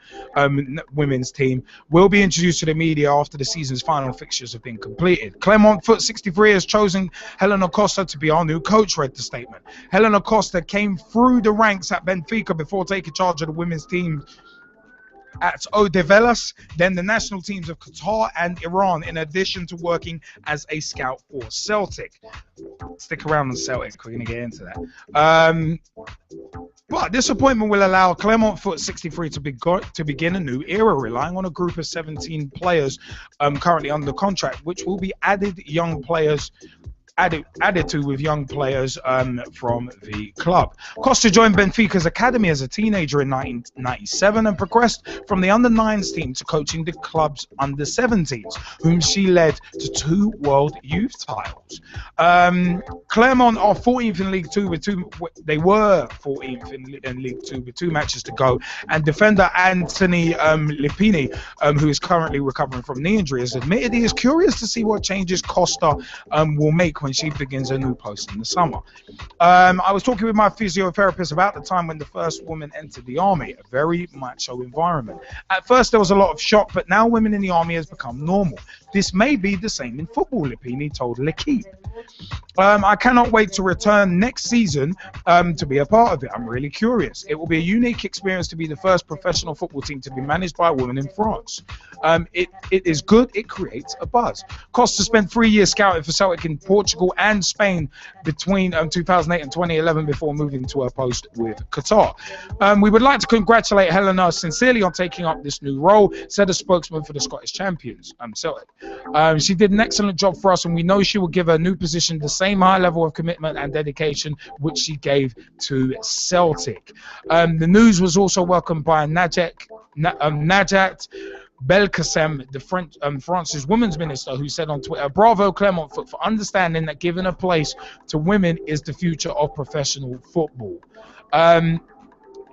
women's team, will be introduced to the media after the season's final fixtures have been completed. Clermont Foot 63 has chosen Helena Costa to be our new coach, read the statement. Helena Costa came through the ranks at Benfica before taking charge of the women's team at Odevelas, then the national teams of Qatar and Iran, in addition to working as a scout for Celtic. Stick around on Celtic, we're going to get into that. But this appointment will allow Clermont Foot 63 to begin a new era, relying on a group of 17 players currently under contract, which will be added to with young players from the club. Costa joined Benfica's academy as a teenager in 1997 and progressed from the under-9s team to coaching the club's under-17s, whom she led to 2 World Youth titles. Clermont are 14th in League Two they were 14th in League Two with 2 matches to go, and defender Anthony Lipini, who is currently recovering from knee injury, has admitted he is curious to see what changes Costa will make when she begins a new post in the summer. I was talking with my physiotherapist about the time when the first woman entered the army, a very macho environment. At first there was a lot of shock, but now women in the army has become normal. This may be the same in football, Lipini told L'Equipe. I cannot wait to return next season to be a part of it. I'm really curious. It will be a unique experience to be the first professional football team to be managed by a woman in France. It is good. It creates a buzz. Costa spent 3 years scouting for Celtic in Portugal and Spain between 2008 and 2011 before moving to her post with Qatar. We would like to congratulate Helena sincerely on taking up this new role, said a spokesman for the Scottish champions, Celtic. She did an excellent job for us, and we know she will give her new position the same high level of commitment and dedication which she gave to Celtic. The news was also welcomed by Najat Belkacem, the France's women's minister, who said on Twitter, "Bravo Clermont Foot for understanding that giving a place to women is the future of professional football."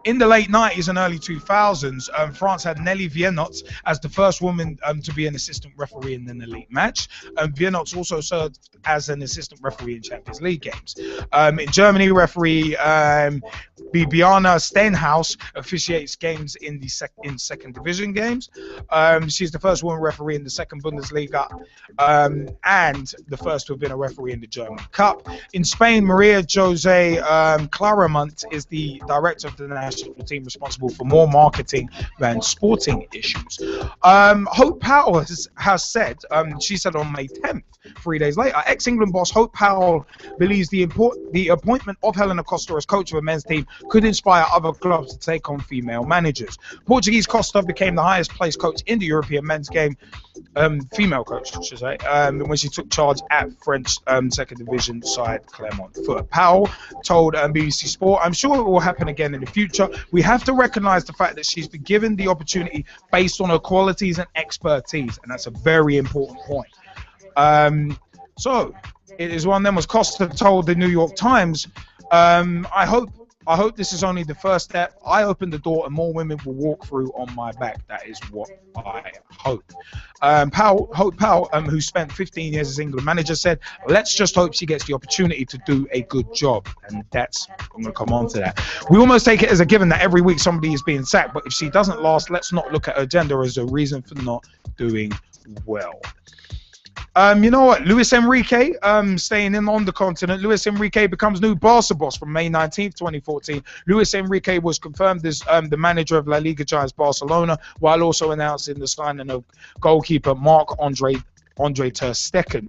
In the late 90s and early 2000s, France had Nelly Viennots as the first woman to be an assistant referee in an elite match. Viennots also served as an assistant referee in Champions League games. In Germany, referee Bibiana Stenhouse officiates games in second division games. She's the first woman referee in the second Bundesliga and the first to have been a referee in the German Cup. In Spain, Maria Jose Claramunt is the director of the national team responsible for more marketing than sporting issues. Hope Powell has said, she said on May 10th, 3 days later, ex-England boss Hope Powell believes the appointment of Helena Costa as coach of a men's team could inspire other clubs to take on female managers. Portuguese Costa became the highest placed coach in the European men's game, female coach, I should say, when she took charge at French second division side Clermont Foot. Powell told BBC Sport, "I'm sure it will happen again in the future. We have to recognise the fact that she's been given the opportunity based on her qualities and expertise," and that's a very important point. So it is one of them, as Costa told the New York Times, I hope this is only the first step. I opened the door and more women will walk through on my back. That is what I hope. Hope Powell, who spent 15 years as England manager, said, "Let's just hope she gets the opportunity to do a good job." And that's, I'm going to come on to that. We almost take it as a given that every week somebody is being sacked, but if she doesn't last, let's not look at her gender as a reason for not doing well. You know what? Luis Enrique, staying in on the continent, Luis Enrique becomes new Barca boss from May 19th, 2014. Luis Enrique was confirmed as the manager of La Liga giants Barcelona, while also announcing the signing of goalkeeper Marc-Andre ter Stegen.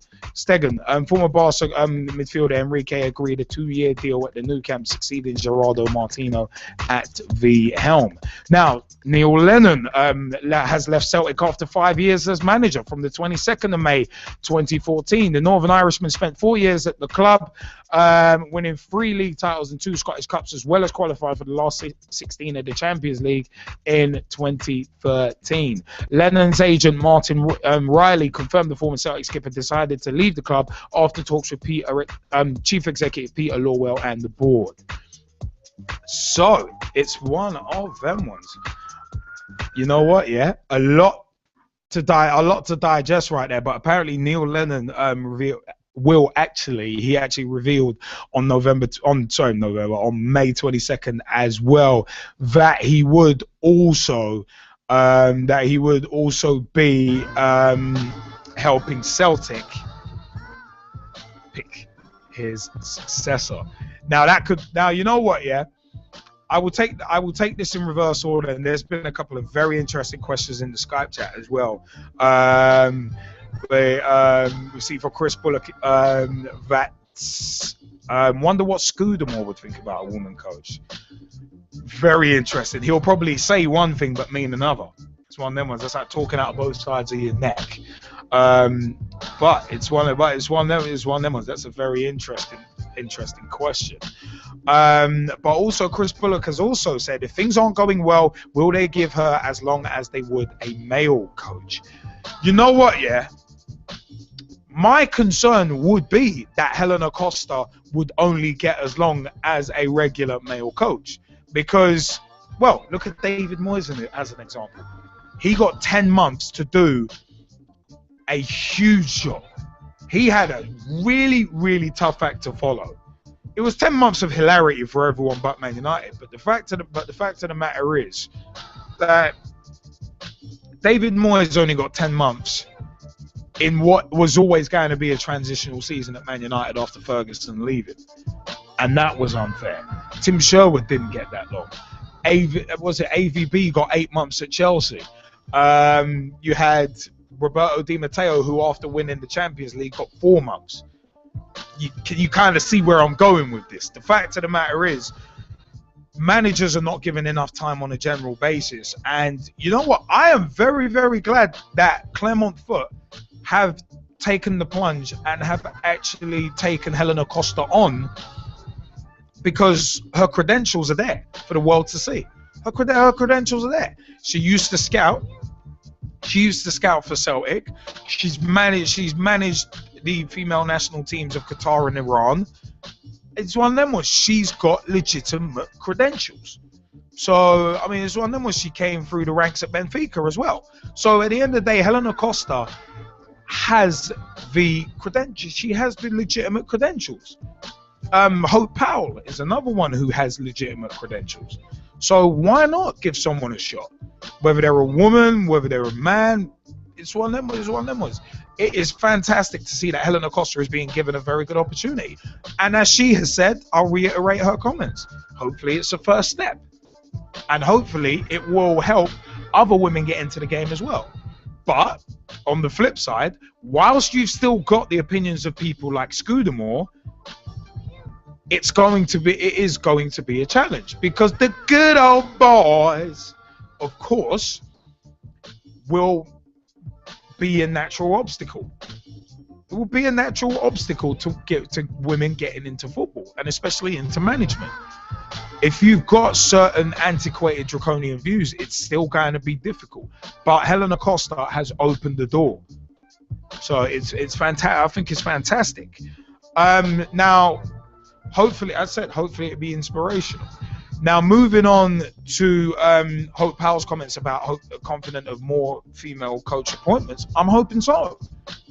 Former Barca midfielder Enrique agreed a 2-year deal at the Nou Camp, succeeding Gerardo Martino at the helm. Now, Neil Lennon has left Celtic after 5 years as manager from the 22nd of May 2014. The Northern Irishman spent 4 years at the club, winning 3 league titles and 2 Scottish Cups, as well as qualifying for the last 16 of the Champions League in 2013. Lennon's agent Martin Riley confirmed the former Celtic skipper decided to leave the club after talks with Chief Executive Peter Lawwell and the board. So it's one of them ones. You know what? Yeah, a lot to digest right there. But apparently Neil Lennon he actually revealed on May 22nd as well that he would also be helping Celtic pick his successor. Now you know what, yeah? I will take this in reverse order, and there's been a couple of very interesting questions in the Skype chat as well. We see for Chris Bullock that Wonder what Scudamore would think about a woman coach. Very interesting. He'll probably say one thing but mean another. It's one of them ones. That's like talking out both sides of your neck. But it's one of them ones. That's a very interesting question. But also Chris Bullock has also said if things aren't going well, will they give her as long as they would a male coach? You know what? Yeah. My concern would be that Helena Costa would only get as long as a regular male coach. Because, well, look at David Moyes as an example. He got 10 months to do a huge job. He had a really, really tough act to follow. It was 10 months of hilarity for everyone but Man United. But the fact of the matter is that David Moyes only got 10 months in what was always going to be a transitional season at Man United after Ferguson leaving. And that was unfair. Tim Sherwood didn't get that long. AVB got 8 months at Chelsea. You had Roberto Di Matteo, who after winning the Champions League got 4 months. You kind of see where I'm going with this. The fact of the matter is, managers are not given enough time on a general basis. And you know what? I am very, very glad that Clermont Foot have taken the plunge and have actually taken Helena Costa on, because her credentials are there for the world to see. Her credentials are there. She used to scout. She used to scout for Celtic. She's managed the female national teams of Qatar and Iran. It's one of them where she's got legitimate credentials. So, I mean, it's one of them where she came through the ranks at Benfica as well. So, at the end of the day, Helena Costa has the credentials. She has the legitimate credentials. Hope Powell is another one who has legitimate credentials. So why not give someone a shot? Whether they're a woman, whether they're a man, it's one of them ones. It is fantastic to see that Helena Costa is being given a very good opportunity. And as she has said, I'll reiterate her comments. Hopefully it's a first step. And hopefully it will help other women get into the game as well. But on the flip side, whilst you've still got the opinions of people like Scudamore, it is going to be a challenge, because the good old boys, of course, will be a natural obstacle. It will be a natural obstacle to women getting into football, and especially into management. If you've got certain antiquated draconian views, it's still going to be difficult. But Helena Costa has opened the door, so it's fantastic. I think it's fantastic. Now, hopefully, as I said, hopefully it'll be inspirational. Now, moving on to Hope Powell's comments about confident of more female coach appointments. I'm hoping so.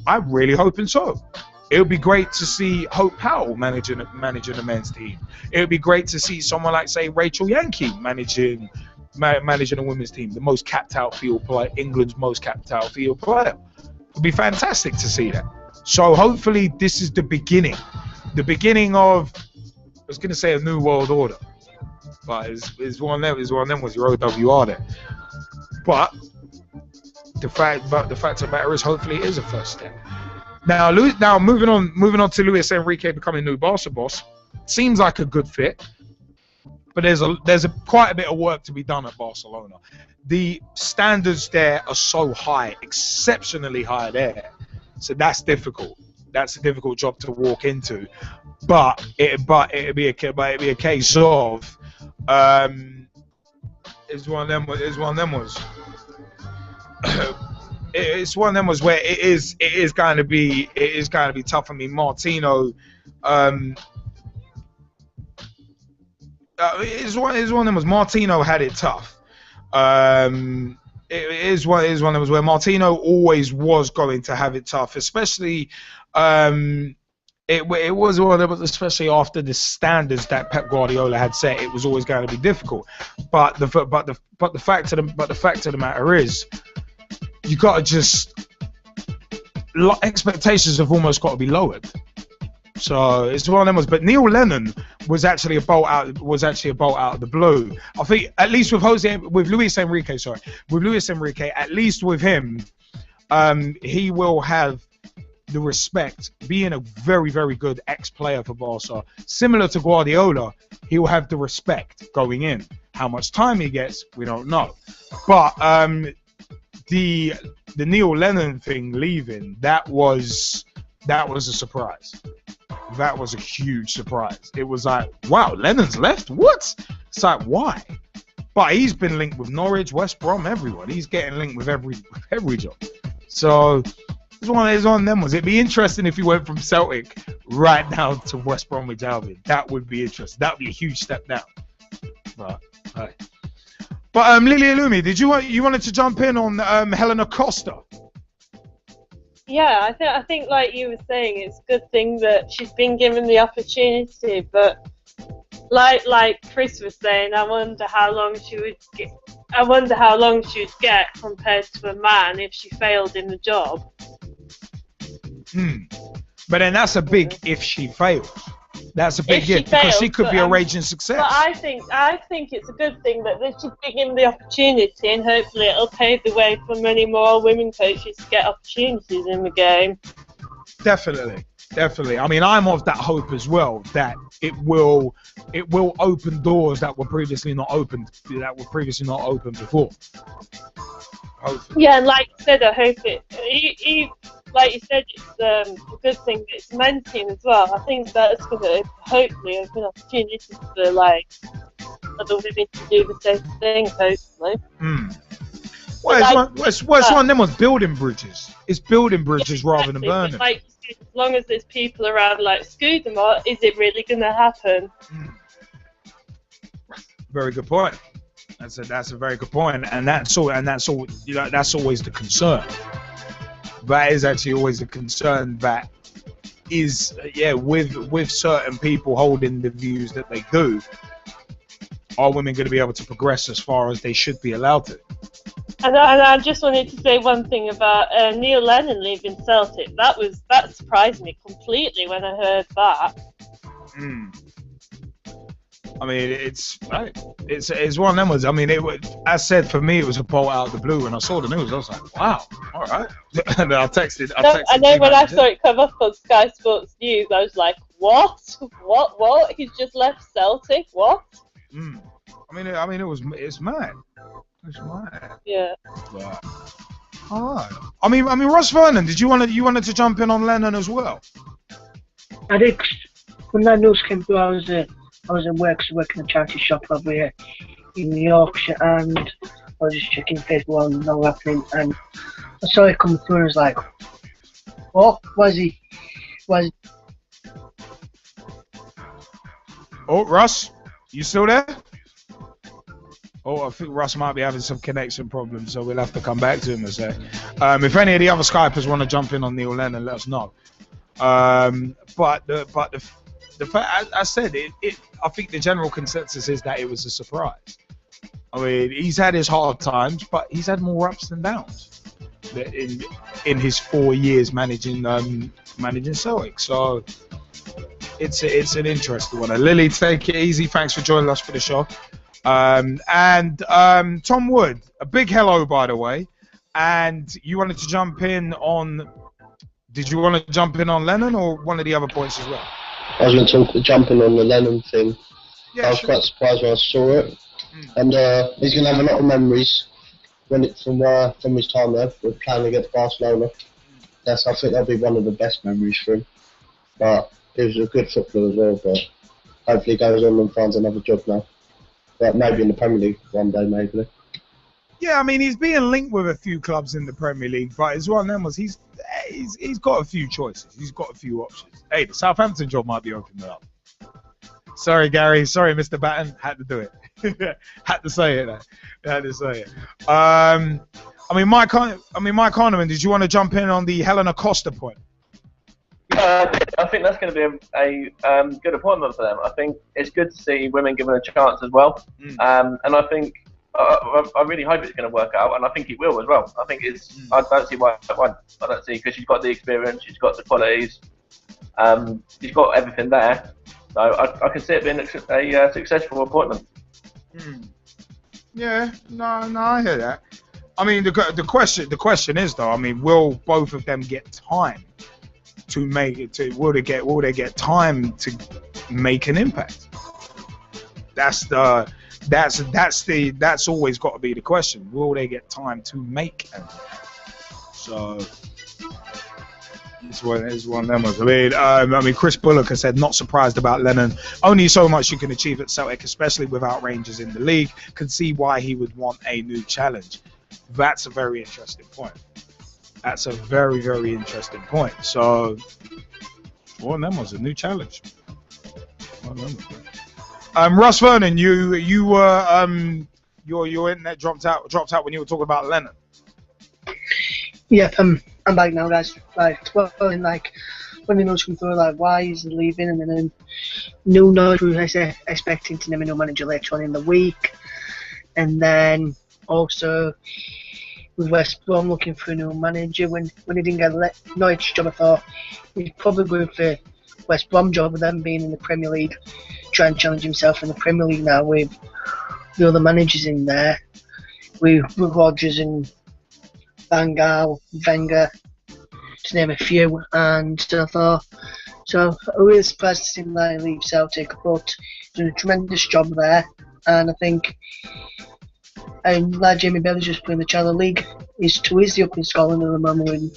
I'm really hoping so. It would be great to see Hope Powell managing a men's team. It would be great to see someone like, say, Rachel Yankee managing a women's team, the most capped out field player, England's most capped out field player. It would be fantastic to see that. So hopefully this is the beginning of, I was going to say, a new world order, but it's one of them was your OWR there. But the fact of the matter is, hopefully it is a first step. Now moving on to Luis Enrique becoming new Barca boss, seems like a good fit, but there's quite a bit of work to be done at Barcelona. The standards there are so high, exceptionally high there, so that's difficult. That's a difficult job to walk into, but it'd be a case of it's one of them was. It's one of them was where it is going to be tough. I mean, Martino, it's one of them was Martino had it tough. It is one of them was where Martino always was going to have it tough, especially it was one of them, especially after the standards that Pep Guardiola had set. It was always going to be difficult. But the fact of the matter is, you got to just, expectations have almost got to be lowered. So it's one of them. But Neil Lennon was actually a bolt out of the blue. I think at least with Luis Enrique, at least with him, he will have the respect, being a very, very good ex-player for Barca, similar to Guardiola, he'll have the respect going in. How much time he gets, we don't know. But the Neil Lennon thing leaving, that was a surprise. That was a huge surprise. It was like, wow, Lennon's left? What? It's like, why? But he's been linked with Norwich, West Brom, everyone. He's getting linked with every job. So it's one of them ones. It'd be interesting if he went from Celtic right down to West Bromwich Albion. That would be interesting. That would be a huge step down. But Lily Alumi, you wanted to jump in on Helena Costa? Yeah, I think like you were saying, it's a good thing that she's been given the opportunity, but like Chris was saying, I wonder how long she would get compared to a man if she failed in the job. But then that's a big if she fails. That's a big if because she could be a raging success. But I think it's a good thing that she's been given the opportunity, and hopefully it'll pave the way for many more women coaches to get opportunities in the game. Definitely. I mean, I'm of that hope as well, that it will open doors that were previously not opened before. Hopefully. Yeah, and like you said, I hope like you said, it's a good thing that it's men's team as well. I think that's going to hopefully open opportunities for other women to do the same thing, hopefully. Well, it's one of them was building bridges. It's building bridges rather than burning. Like, as long as there's people around like Scudamore, is it really going to happen? Very good point. That's a very good point, and that's always the concern. That is actually always a concern. That is, with certain people holding the views that they do, are women going to be able to progress as far as they should be allowed to? And I just wanted to say one thing about Neil Lennon leaving Celtic. That surprised me completely when I heard that. I mean, it's one of them ones. I mean, I said for me it was a bolt out of the blue. When I saw the news, I was like, wow, all right. And I texted. I know when I saw it come up on Sky Sports News, I was like, what? He's just left Celtic? What? I mean, it's mad. It's mad. Yeah. But, I mean, Ross Vernon, wanted to jump in on Lennon as well? I did. When that news came through, I was at work, working in a charity shop over here in Yorkshire, and I was just checking Facebook and no happening, and I saw it come through and I was like, oh, Oh, Russ, you still there? Oh, I think Russ might be having some connection problems, so we'll have to come back to him a sec. If any of the other Skypers want to jump in on Neil Lennon, let us know. But the fact, I said it. I think the general consensus is that it was a surprise. I mean, he's had his hard times, but he's had more ups than downs in his 4 years managing Celtic. So it's an interesting one. Lily, take it easy. Thanks for joining us for the show. And Tom Wood, a big hello, by the way. And you wanted to jump in on. Did you want to jump in on Lennon or one of the other points as well? I was going to jump in on the Lennon thing. Yeah, I was quite surprised when I saw it. And he's going to have a lot of memories from his time there, with playing against Barcelona. I think that'll be one of the best memories for him. But he was a good footballer as well, but hopefully he goes on and finds another job now. But maybe in the Premier League one day, maybe. Yeah, I mean, he's being linked with a few clubs in the Premier League, but it's one of them was he's got a few choices. He's got a few options. Hey, the Southampton job might be opening up. Sorry, Gary. Sorry, Mr. Batten. Had to do it. Had to say it. I mean, Mike Kahneman, did you want to jump in on the Helena Costa point? I think that's going to be a good appointment for them. I think it's good to see women given a chance as well. And I think I really hope it's going to work out, and I think it will as well. I think I don't see why it won't. I don't see, because she's got the experience, she's got the qualities, she's got everything there. So I can see it being a successful appointment. Yeah, no, I hear that. I mean, the question is though. I mean, will both of them get time to make it? Will they get time to make an impact? That's always got to be the question. Will they get time to make an impact? So it's one of them ones. I mean, Chris Bullock has said not surprised about Lennon. Only so much you can achieve at Celtic, especially without Rangers in the league. Can see why he would want a new challenge. That's a very interesting point. That's a very, very interesting point. So one of them was a new challenge. Russ Vernon, you were your internet dropped out when you were talking about Lennon. Yeah, I'm back now, guys. When the news come through, why he's leaving, and then new news we were expecting to name a new manager later on in the week, and then also with West Brom looking for a new manager. When he didn't get Norwich job, I thought he's probably going for West Brom job, with them being in the Premier League, try and challenge himself in the Premier League now with the other managers in there, with Rodgers and Van Gaal, Wenger, to name a few. And I thought, so I was surprised to see him leave Celtic, but he's done a tremendous job there. And I think, and like Jamie Bailey's just playing the Channel League, it's too easy up in Scotland at the moment when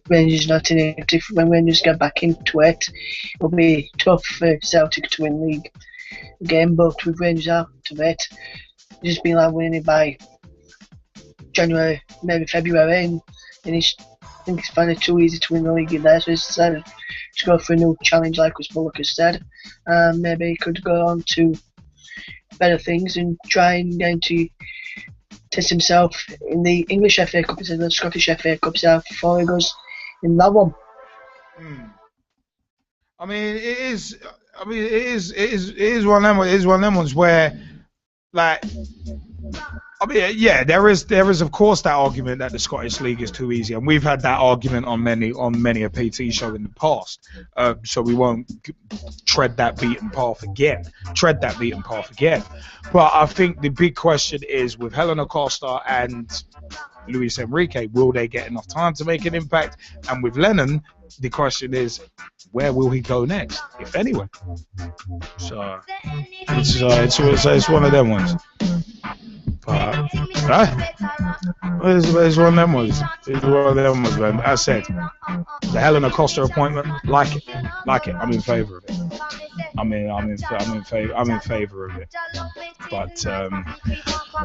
Rangers not in it. If when Rangers get back into it, it'll be tough for Celtic to win league game. But with Rangers out of it, just been winning it by January, maybe February, and I think it's finding it too easy to win the league in there, so he's decided to go for a new challenge, like Chris Bullock has said. Maybe he could go on to better things and try and get to test himself in the English FA Cup instead of the Scottish FA Cup before he goes in that one. I mean, it is one of them ones where, like, I mean, yeah, there is of course that argument that the Scottish League is too easy, and we've had that argument on many a PT show in the past. So we won't tread that beaten path again. But I think the big question is with Helena Costa and Luis Enrique, will they get enough time to make an impact? And with Lennon, the question is, where will he go next, if anywhere? So it's one of them ones. But it's one of them ones. It's one of them ones, man. As I said, the Helena Costa appointment, like it. I'm in favour of it. I'm in favour of it. But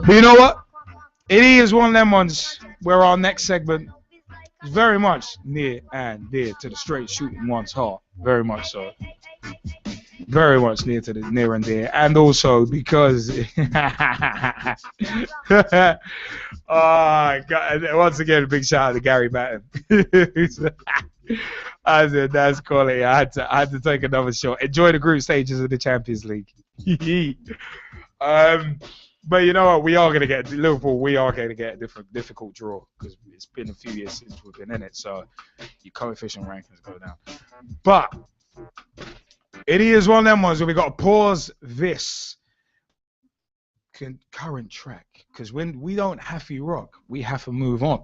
you know what? It is one of them ones where our next segment is very much near and dear to the straight shooting one's heart. Very much so. Very much near and dear, and also because once again, a big shout out to Gary Batten. I said that's quality. I had to take another shot. Enjoy the group stages of the Champions League. But you know what? We are going to get Liverpool. We are going to get a difficult draw because it's been a few years since we've been in it, so your coefficient rankings go down. But it is one of them ones where we got to pause this current track, because when we don't have to rock, we have to move on,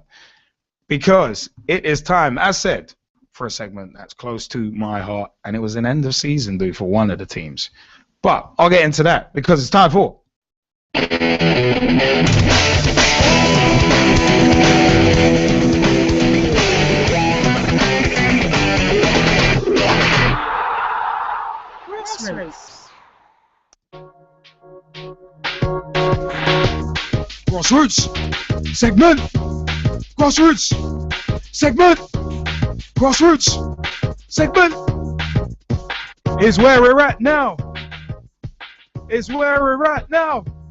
because it is time, as said, for a segment that's close to my heart, and it was an end of season do for one of the teams. But I'll get into that because it's time for Grassroots segment. Is where we're at now.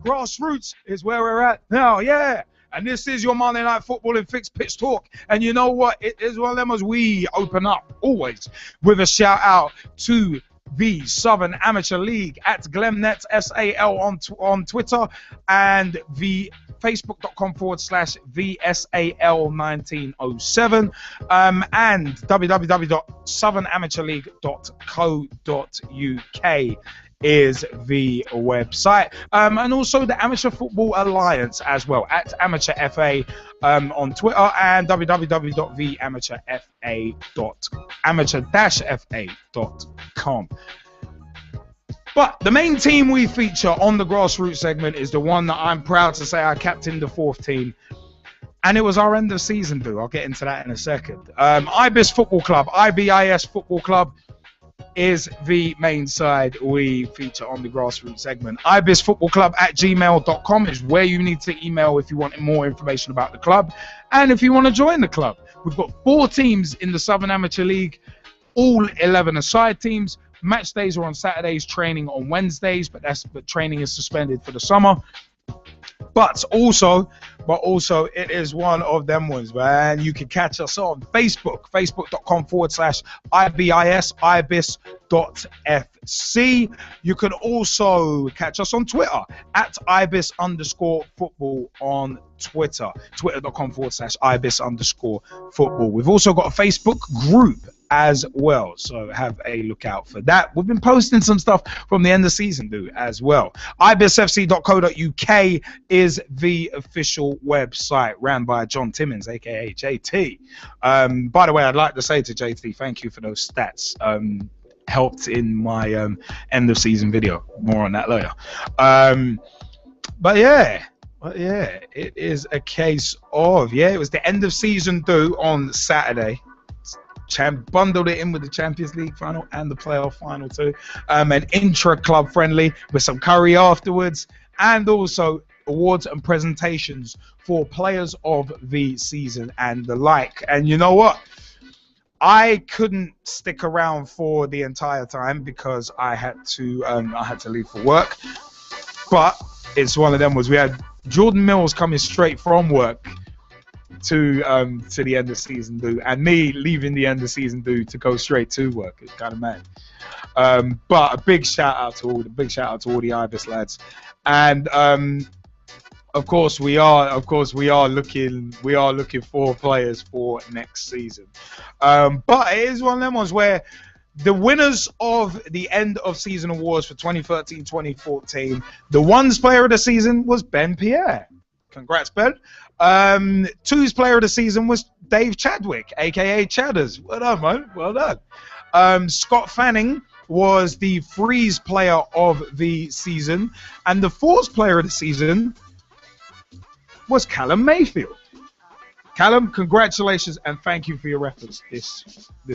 Grassroots is where we're at now, yeah. And this is your Monday Night Football and Fixed Pitch Talk. And you know what? It is one of them as we open up always with a shout out to the Southern Amateur League at Glemnet SAL on Twitter, and the facebook.com/VSAL1907 and www.southernamateurleague.co.uk is the website. And also the Amateur Football Alliance as well, at Amateur FA on Twitter, and www.amateur-fa.com. But the main team we feature on the grassroots segment is the one that I'm proud to say I captained the 4th team. And it was our end of season do. I'll get into that in a second. IBIS Football Club, IBIS Football Club is the main side we feature on the grassroots segment. ibisfootballclub@gmail.com is where you need to email if you want more information about the club and if you want to join the club. We've got 4 teams in the Southern Amateur League, all 11-a-side teams. Match days are on Saturdays, training on Wednesdays, but training is suspended for the summer. But also, it is one of them ones, man. You can catch us on Facebook, facebook.com/ibis.fc. You can also catch us on Twitter, at ibis_football on Twitter, twitter.com/ibis_football. We've also got a Facebook group as well, so have a look out for that. We've been posting some stuff from the end of season as well. ibisfc.co.uk is the official website ran by John Timmins, aka JT. By the way, I'd like to say to JT, thank you for those stats. Helped in my end of season video. More on that later. But yeah, it is a case of, it was the end of season do on Saturday. Bundled it in with the Champions League final and the playoff final too. An intra-club friendly with some curry afterwards, and also awards and presentations for players of the season and the like. And you know what? I couldn't stick around for the entire time because I had to leave for work. But it's one of them was we had Jordan Mills coming straight from work to the end of season do, and me leaving the end of season do to go straight to work. It's kind of mad. But a big shout out to all the Ibis lads, and of course we are looking for players for next season. But it is one of them ones where the winners of the end of season awards for 2013-2014, the one's player of the season was Ben Pierre. Congrats, Ben. 2's player of the season was Dave Chadwick, aka Chadders. Well done, man. Well done. Scott Fanning was the Freeze player of the season, and the 4's player of the season was Callum Mayfield. Callum, congratulations and thank you for your efforts this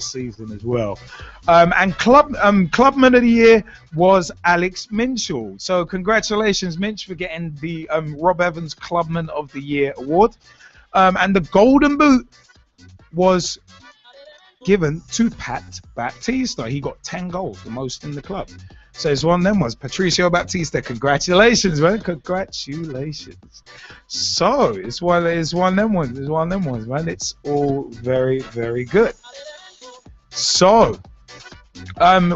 season as well. And Clubman of the Year was Alex Minchell. So congratulations, Minch, for getting the Rob Evans Clubman of the Year award. And the Golden Boot was given to Pat Baptista. He got 10 goals, the most in the club. So it's one of them ones. Patricio Baptista, congratulations, man. Congratulations. So it's one of them ones. It's one of them ones, man. It's all very, very good. So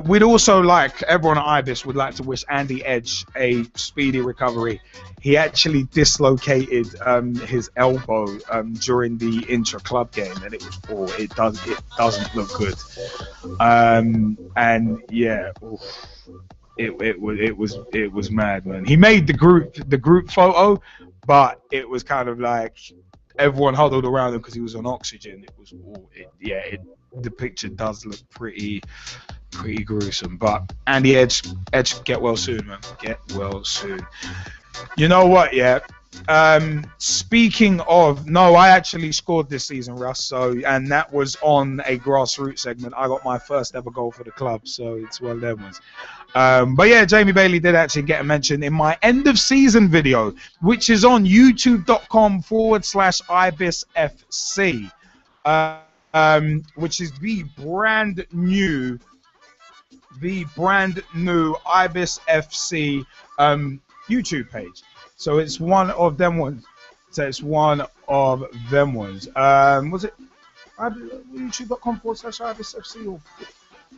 we'd also like, everyone at IBIS would like to wish Andy Edge a speedy recovery. He actually dislocated his elbow during the intra-club game, and it doesn't look good. And yeah, it was mad, man. He made the group photo, but it was kind of like everyone huddled around him because he was on oxygen. The picture does look pretty gruesome. But Andy Edge, get well soon, man. Get well soon. You know what? Yeah. Speaking of, no, I actually scored this season, Russ. And that was on a grassroots segment. I got my first ever goal for the club, so it's one of them ones. But yeah, Jamie Bailey did actually get a mention in my end of season video, which is on youtube.com/IBISFC, which is the brand new IBIS FC YouTube page. So it's one of them ones. Was it youtube.com/IBISFC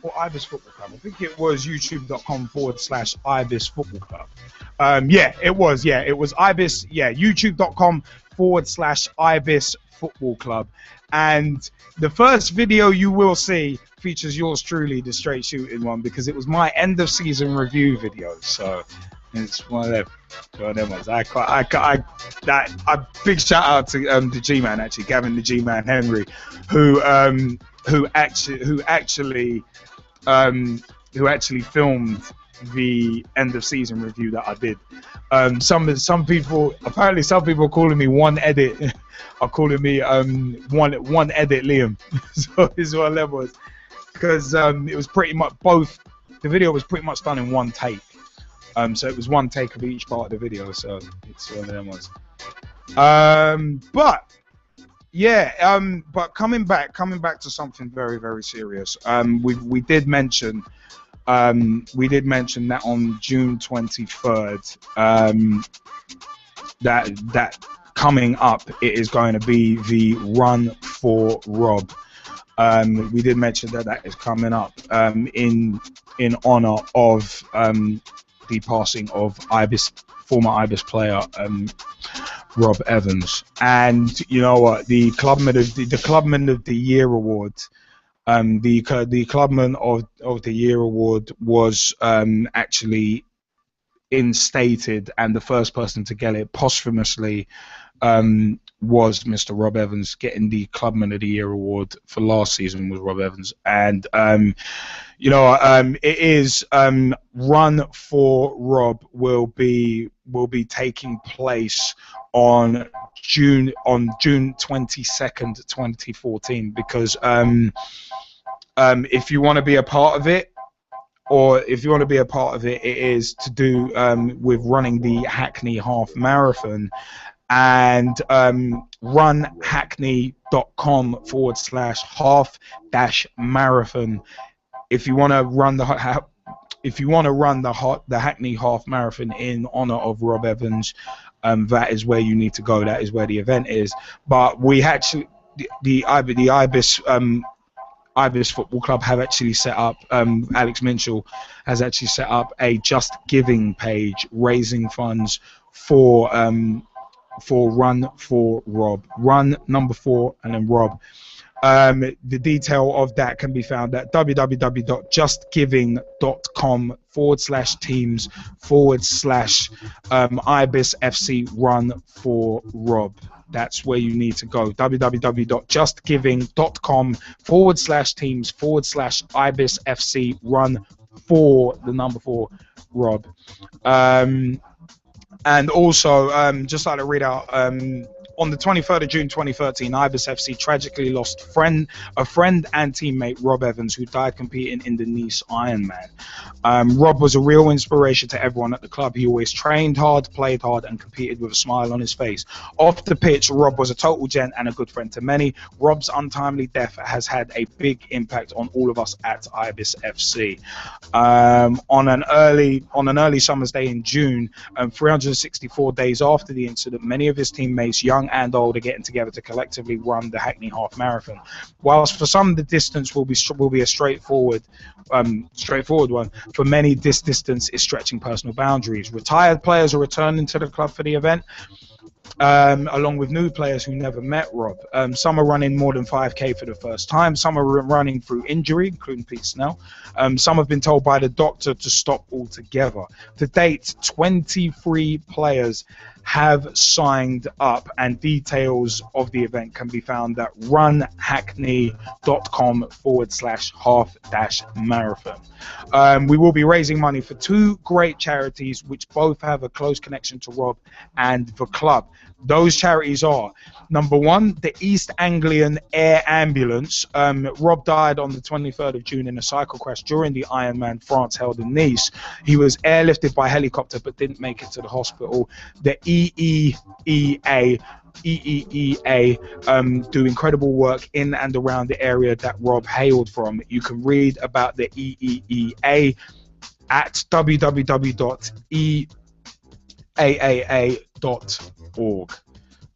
or IBIS Football Club? I think it was youtube.com/IBIS Football Club. Yeah, it was. Yeah, it was IBIS. Yeah, youtube.com/IBIS Football Club. And the first video you will see features yours truly, the Straight Shooting one, because it was my end of season review video. So it's one of them. Ones. A big shout out to the G-Man, actually, Gavin the G-Man Henry, who actually filmed the end of season review that I did. Some people are calling me one edit. Are calling me one edit Liam. So this is what that was, because it was pretty much both. The video was pretty much done in one take. So it was one take of each part of the video. So it's one of them ones. But yeah. But coming back to something very, very serious. We did mention that on June 23rd, that coming up, it is going to be the Run for Rob. We did mention that is coming up in honor of the passing of former Ibis player Rob Evans. And you know what, the Clubman of the Year award. The Clubman of the Year award was actually instated, and the first person to get it posthumously was Mr. Rob Evans. Getting the Clubman of the Year award for last season was Rob Evans. And it is Run for Rob will be taking place on June 22nd, 2014, because if you want to be a part of it, it is to do with running the Hackney Half Marathon, and runhackney.com/half-marathon. If you want to run the Hackney Half Marathon in honor of Rob Evans, that is where you need to go. That is where the event is. But we actually, the Ibis Football Club have actually set up, Alex Minchell has actually set up a Just Giving page raising funds for Run for Rob. Run number 4 and then Rob. The detail of that can be found at www.justgiving.com/teams/Ibis FC Run for Rob. That's where you need to go. www.justgiving.com/teams/Ibis FC Run for the number 4 Rob. And also, just like to read out, on the 23rd of June 2013, Ibis FC tragically lost a friend and teammate, Rob Evans, who died competing in the Nice Ironman. Rob was a real inspiration to everyone at the club. He always trained hard, played hard, and competed with a smile on his face. Off the pitch, Rob was a total gent and a good friend to many. Rob's untimely death has had a big impact on all of us at Ibis FC. On an early summer's day in June, 364 days after the incident, many of his teammates, young and old, are getting together to collectively run the Hackney Half Marathon. Whilst for some the distance will be a straightforward one, for many this distance is stretching personal boundaries. Retired players are returning to the club for the event, along with new players who never met Rob. Some are running more than 5k for the first time. Some are running through injury, including Pete Snell. Some have been told by the doctor to stop altogether. To date, 23 players have signed up, and details of the event can be found at runhackney.com/half-marathon. We will be raising money for 2 great charities which both have a close connection to Rob and the club. Those charities are, number 1, the East Anglian Air Ambulance. Rob died on the 23rd of June in a cycle crash during the Ironman France held in Nice. He was airlifted by helicopter but didn't make it to the hospital. The EEEA do incredible work in and around the area that Rob hailed from. You can read about the EEEA at www.eaaa.org.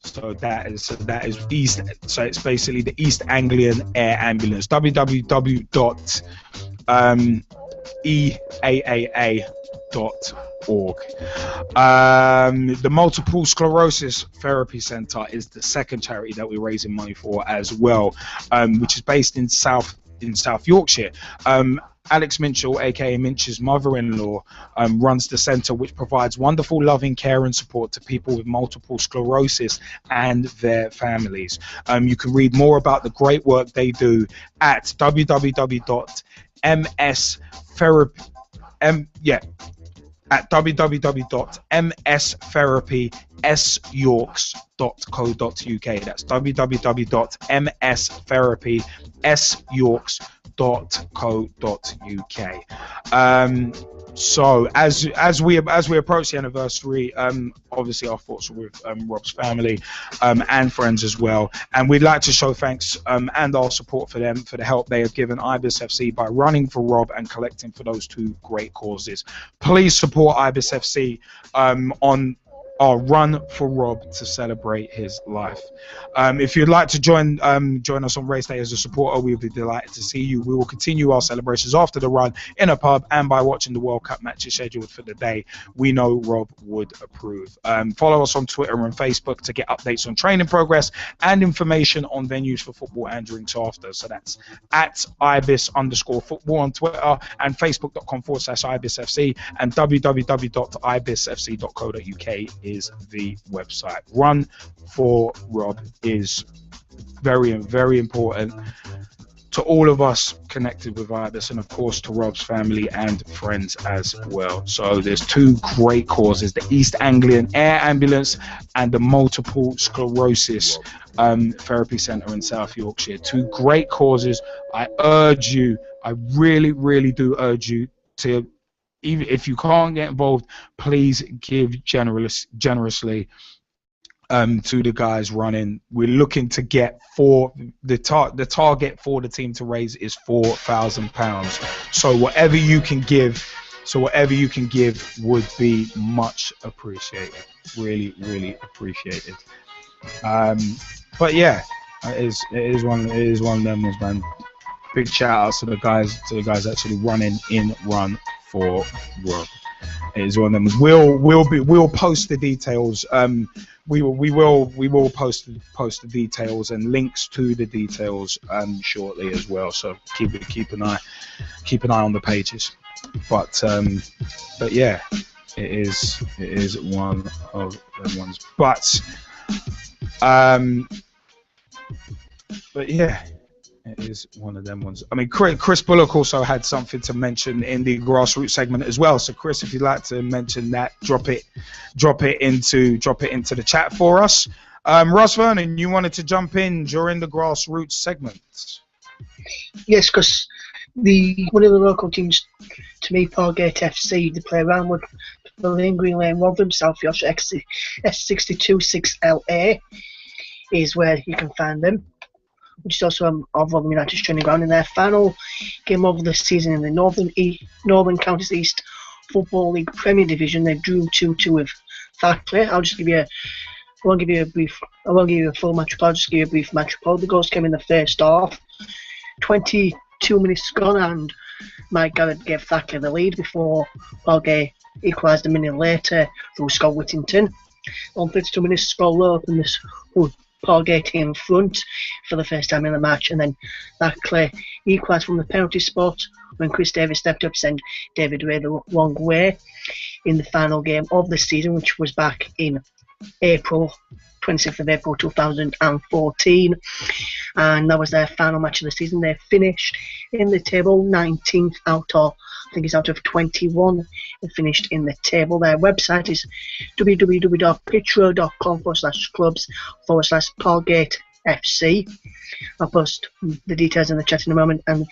So that is East. So it's basically the East Anglian Air Ambulance. www.eaaa.org. The Multiple Sclerosis Therapy Centre is the second charity that we're raising money for as well, which is based in South Yorkshire. Alex Minchell, aka Minch's mother-in-law, runs the centre, which provides wonderful loving care and support to people with multiple sclerosis and their families. You can read more about the great work they do at www.mstherapySyorks.co.uk. That's www.mstherapySyorks.co.uk. So as we approach the anniversary, obviously our thoughts are with Rob's family and friends as well, and we'd like to show thanks and our support for them for the help they have given Ibis FC by running for Rob and collecting for those two great causes. Please support Ibis FC on our run for Rob to celebrate his life. If you'd like to join us on race day as a supporter, we'll be delighted to see you. We will continue our celebrations after the run in a pub and by watching the World Cup matches scheduled for the day. We know Rob would approve. Follow us on Twitter and Facebook to get updates on training progress and information on venues for football and drinks after. So that's at @ibis_football on Twitter and facebook.com/ibisfc and www.ibisfc.co.uk is the website. Run for Rob is very, very important to all of us connected with Ibis, and of course to Rob's family and friends as well. So there's two great causes: the East Anglian Air Ambulance and the Multiple Sclerosis Therapy Centre in South Yorkshire. Two great causes. I really, really do urge you to, even if you can't get involved, please give generously to the guys running. We're looking to get the target for the team to raise is £4,000. So whatever you can give would be much appreciated. Really, really appreciated. But yeah, it is one of them ones, man. Big shout outs to the guys actually running in Run for Rob. It is one of them. We'll post the details. We will post the details and links to the details shortly as well. So keep an eye on the pages. But yeah, it is one of the ones. But yeah. It is one of them ones. I mean, Chris Bullock also had something to mention in the grassroots segment as well. So, Chris, if you'd like to mention that, drop it into the chat for us. Ross Vernon, you wanted to jump in during the grassroots segment. Yes, because one of the local teams to me, Pargate FC, they play around with Berlin Green Lane, Rotherham, South Yorkshire, S626LA is where you can find them, which is also of Rotherham United's training ground. In their final game of the season in the Northern Counties East Football League Premier Division, they drew 2-2 with Thackray. I won't give you a full match report. I'll just give you a brief match report. The goals came in the first half. 22 minutes gone, and Mike Garrett gave Thackray the lead before Pargate equalised a minute later through Scott Whittington. On 32 minutes, score opened this Pargate in front for the first time in the match, and then Thackray equalised from the penalty spot when Chris Davis stepped up to send David Ray the wrong way in the final game of the season, which was back in April, 26th of April 2014, and that was their final match of the season. They finished in the table 19th out of, I think it's out of 21. They finished in the table. Their website is www.pitro.com/clubs/Pargate FC. I'll post the details in the chat in a moment. And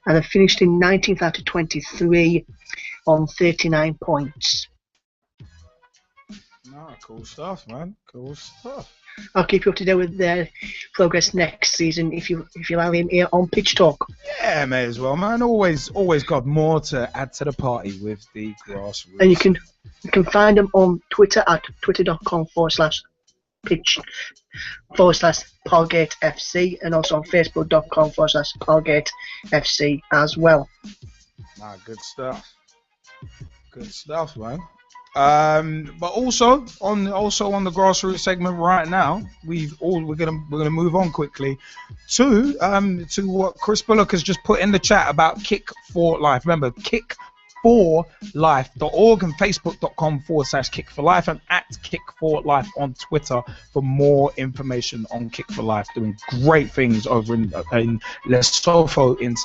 they finished in 19th out of 23 on 39 points. Oh, cool stuff, man. Cool stuff. I'll keep you up to date with their progress next season if you allow him here on Pitch Talk. Yeah, may as well, man. Always got more to add to the party with the grassroots. And you can find them on Twitter at twitter.com/pitch/Pargate FC, and also on Facebook.com/Pargate FC as well. Good stuff. Good stuff, man. But also on the grassroots segment right now, we're gonna move on quickly to what Chris Bullock has just put in the chat about Kick for Life. Remember, kick4life.org and facebook.com/Kick for Life and @Kick for Life on Twitter for more information on Kick for Life, doing great things over in Lesotho in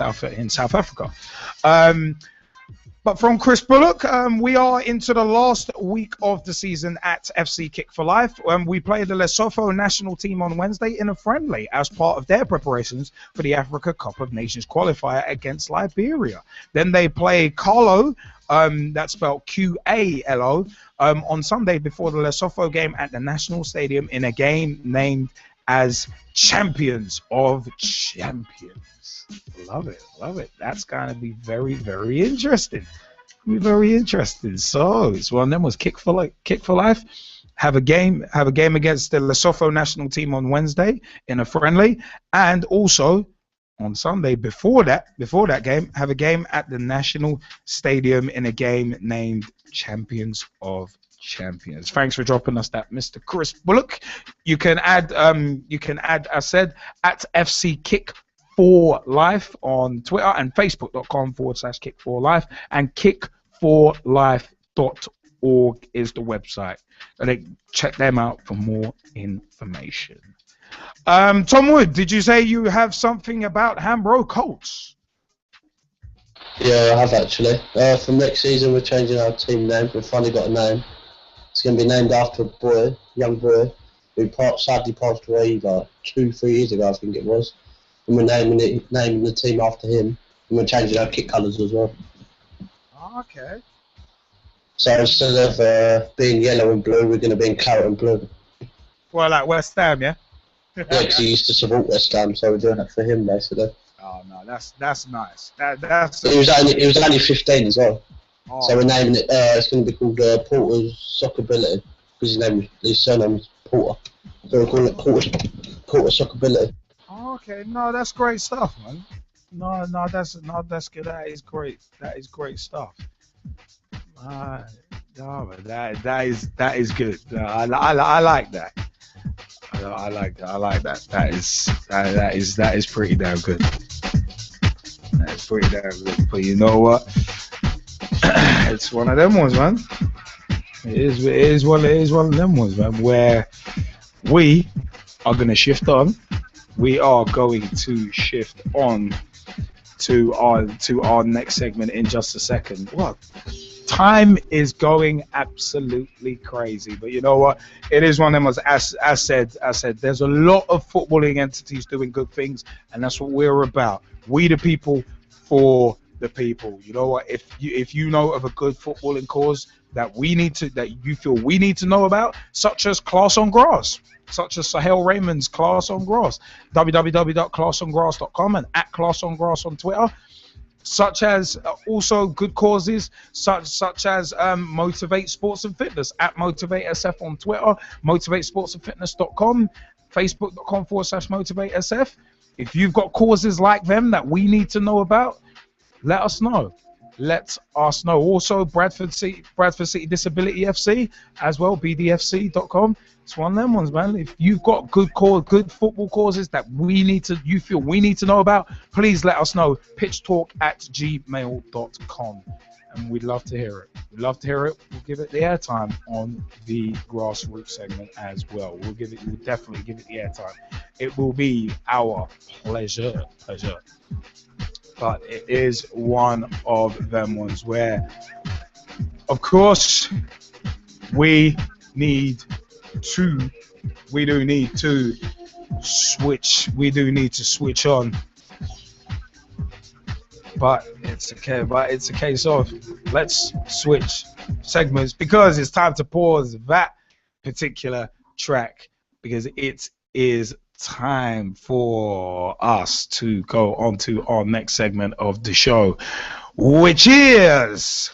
South Africa. But from Chris Bullock, we are into the last week of the season at FC Kick for Life. We played the Lesotho national team on Wednesday in a friendly as part of their preparations for the Africa Cup of Nations qualifier against Liberia. Then they play Carlo, that's spelled Qalo, on Sunday before the Lesotho game at the National Stadium in a game named as Champions of Champions. Love it. That's going to be very, very interesting. So it's one of them was Kick for Life. Have a game against the Lesotho national team on Wednesday in a friendly, and also on Sunday before that game, have a game at the National Stadium in a game named Champions of Champions. Thanks for dropping us that, Mr. Chris Bullock. You can add, I said, at FC Kick for Life on Twitter and facebook.com/Kick for Life, and kick4life.org is the website. And check them out for more information. Tom Wood, did you say you have something about Hambro Colts? Yeah, I have actually. For next season, we're changing our team name. We've finally got a name. It's going to be named after a young boy, who sadly passed away like 2-3 years ago, I think it was. And we're naming the team after him. And we're changing our kit colours as well. Okay. So instead of being yellow and blue, we're going to be in claret and blue. Well, like West Ham, yeah? Yeah, because he used to support West Ham, so we're doing it for him, basically. Oh, no, that's nice. He was only 15 as well. Oh. So we're naming it, it's going to be called Porter's Soccerability, because his surname is Porter. So we're calling it Porter Soccerability. Oh, okay, no, that's great stuff, man. No, that's good. That is great stuff. No, that is good. I like that. I like that. That is pretty damn good. That's pretty damn good. But you know what? It's one of them ones, man. It is one of them ones, man, where we are gonna shift on. We are going to shift on to our next segment in just a second. What? Time is going absolutely crazy, but you know what? It is one of them. As I said, there's a lot of footballing entities doing good things, and that's what we're about. We the people for the people. You know what? If you know of a good footballing cause that you feel we need to know about, such as Class on Grass, such as Sahel Raymond's Class on Grass, www.classongrass.com and @ClassOnGrass on Twitter. Such as also good causes, such as Motivate Sports and Fitness @MotivateSF on Twitter, MotivateSportsandFitness.com, Facebook.com/MotivateSF. If you've got causes like them that we need to know about, let us know. Let us know. Also, Bradford City Disability FC as well, BDFC.com. It's one of them ones, man. If you've got good football causes that you feel we need to know about, please let us know. pitchtalk@gmail.com, and we'd love to hear it. We'll give it the airtime on the grassroots segment as well. We'll definitely give it the airtime. It will be our pleasure. But it is one of them ones where, of course, we do need to switch. We do need to switch on. But it's okay. It's a case of let's switch segments because it's time to pause that particular track because it is time for us to go on to our next segment of the show, which is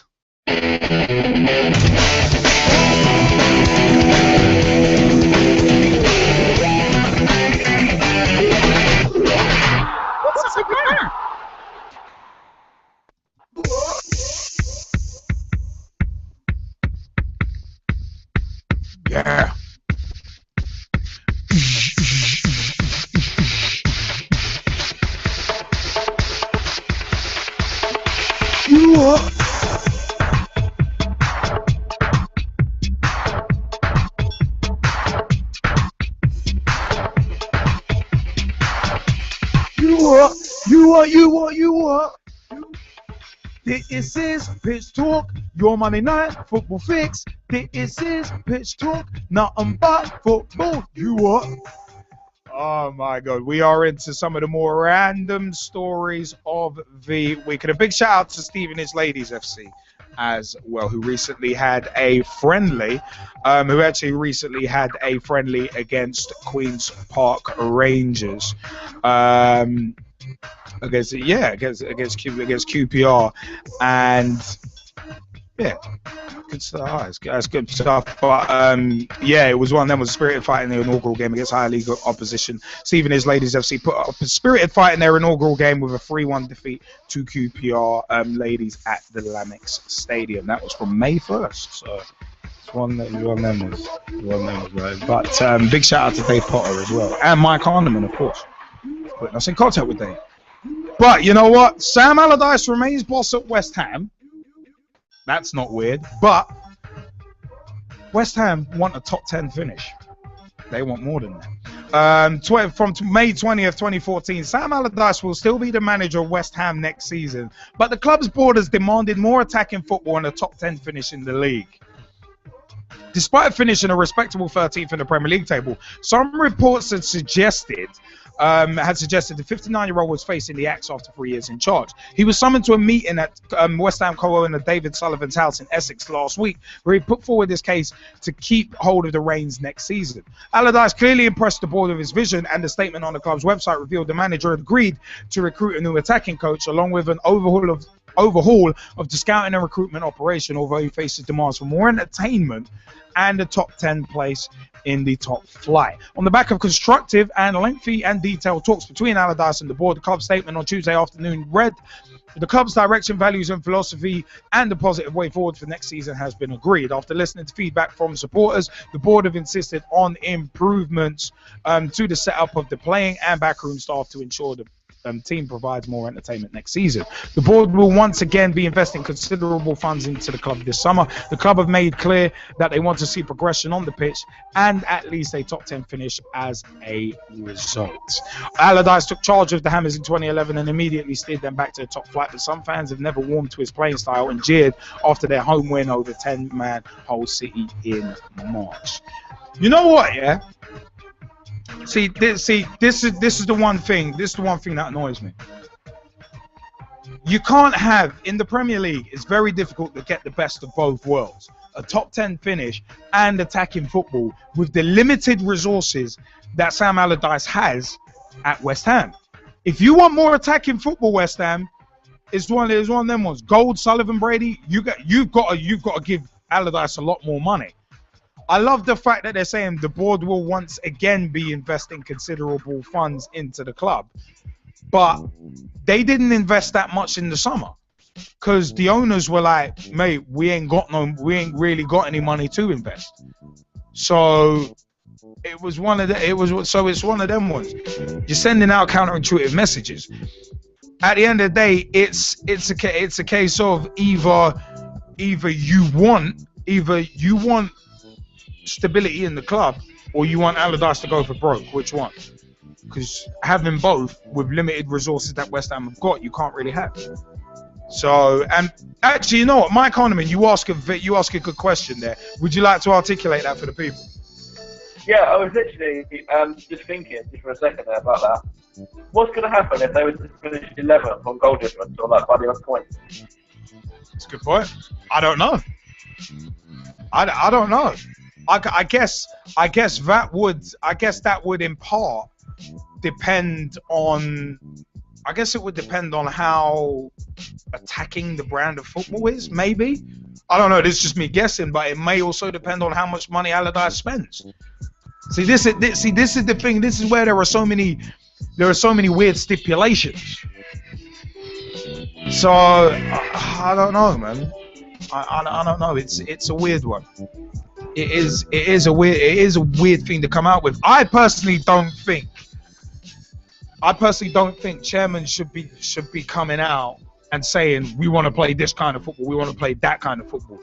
What's a cigar? what? You what? This is Pitch Talk, your Monday night football fix. This is Pitch Talk, nothing but football. You what? Oh my God, we are into some of the more random stories of the week. And a big shout out to Stephen His Ladies FC as well, who recently had a friendly, against Queen's Park Rangers. Against QPR, and yeah, good stuff. That's good stuff. But yeah, it was one of them. Was a spirited fight in the inaugural game against higher league opposition. Stephen His Ladies FC put up a spirited fight in their inaugural game with a 3-1 defeat to QPR ladies at the Lamex Stadium. That was from May 1st. So it's one of them was right. But big shout out to Dave Potter as well, and Mike Hardiman, of course, putting us in contact with Dave. But you know what? Sam Allardyce remains boss at West Ham. That's not weird. But West Ham want a top 10 finish. They want more than that. From May 20th, 2014, Sam Allardyce will still be the manager of West Ham next season. But the club's board has demanded more attacking football and a top 10 finish in the league. Despite finishing a respectable 13th in the Premier League table, some reports had suggested the 59-year-old was facing the axe after 3 years in charge. He was summoned to a meeting at West Ham co-owner David Sullivan's house in Essex last week, where he put forward his case to keep hold of the reins next season. Allardyce clearly impressed the board with his vision, and the statement on the club's website revealed the manager had agreed to recruit a new attacking coach, along with an overhaul of the scouting and recruitment operation, although he faces demands for more entertainment and a top 10 place in the top flight. On the back of constructive and lengthy and detailed talks between Allardyce and the board, the club's statement on Tuesday afternoon read, the club's direction, values and philosophy and the positive way forward for next season has been agreed. After listening to feedback from supporters, the board have insisted on improvements to the setup of the playing and backroom staff to ensure the team provides more entertainment next season. The board will once again be investing considerable funds into the club this summer. The club have made clear that they want to see progression on the pitch and at least a top 10 finish as a result. Allardyce took charge of the Hammers in 2011 and immediately steered them back to the top flight, but some fans have never warmed to his playing style and jeered after their home win over 10-man Hull City in March. You know what, yeah? This is the one thing. This is the one thing that annoys me. You can't have in the Premier League. It's very difficult to get the best of both worlds: a top 10 finish and attacking football with the limited resources that Sam Allardyce has at West Ham. If you want more attacking football, West Ham is one of them ones. Gold, Sullivan, Brady. You've got to give Allardyce a lot more money. I love the fact that they're saying the board will once again be investing considerable funds into the club. But they didn't invest that much in the summer because the owners were like, mate, we ain't really got any money to invest. So it's one of them ones. You're sending out counterintuitive messages. At the end of the day, it's a case of either you want stability in the club, or you want Allardyce to go for broke. Which one? Because having both with limited resources that West Ham have got, you can't really have. So, and actually, you know what, Mike Hardiman, you ask a good question there. Would you like to articulate that for the people? Yeah, I was literally just thinking for a second there about that. What's going to happen if they were to finish 11th on goal difference or like by the points? That's a good point. I don't know. I don't know. I guess that would in part depend on. I guess it would depend on how attacking the brand of football is. Maybe, I don't know. This is just me guessing, but it may also depend on how much money Allardyce spends. See, this is the thing. This is where there are so many weird stipulations. So I don't know, man. I don't know. It's a weird one. It is a weird thing to come out with. I personally don't think chairman should be coming out and saying we want to play this kind of football, we want to play that kind of football.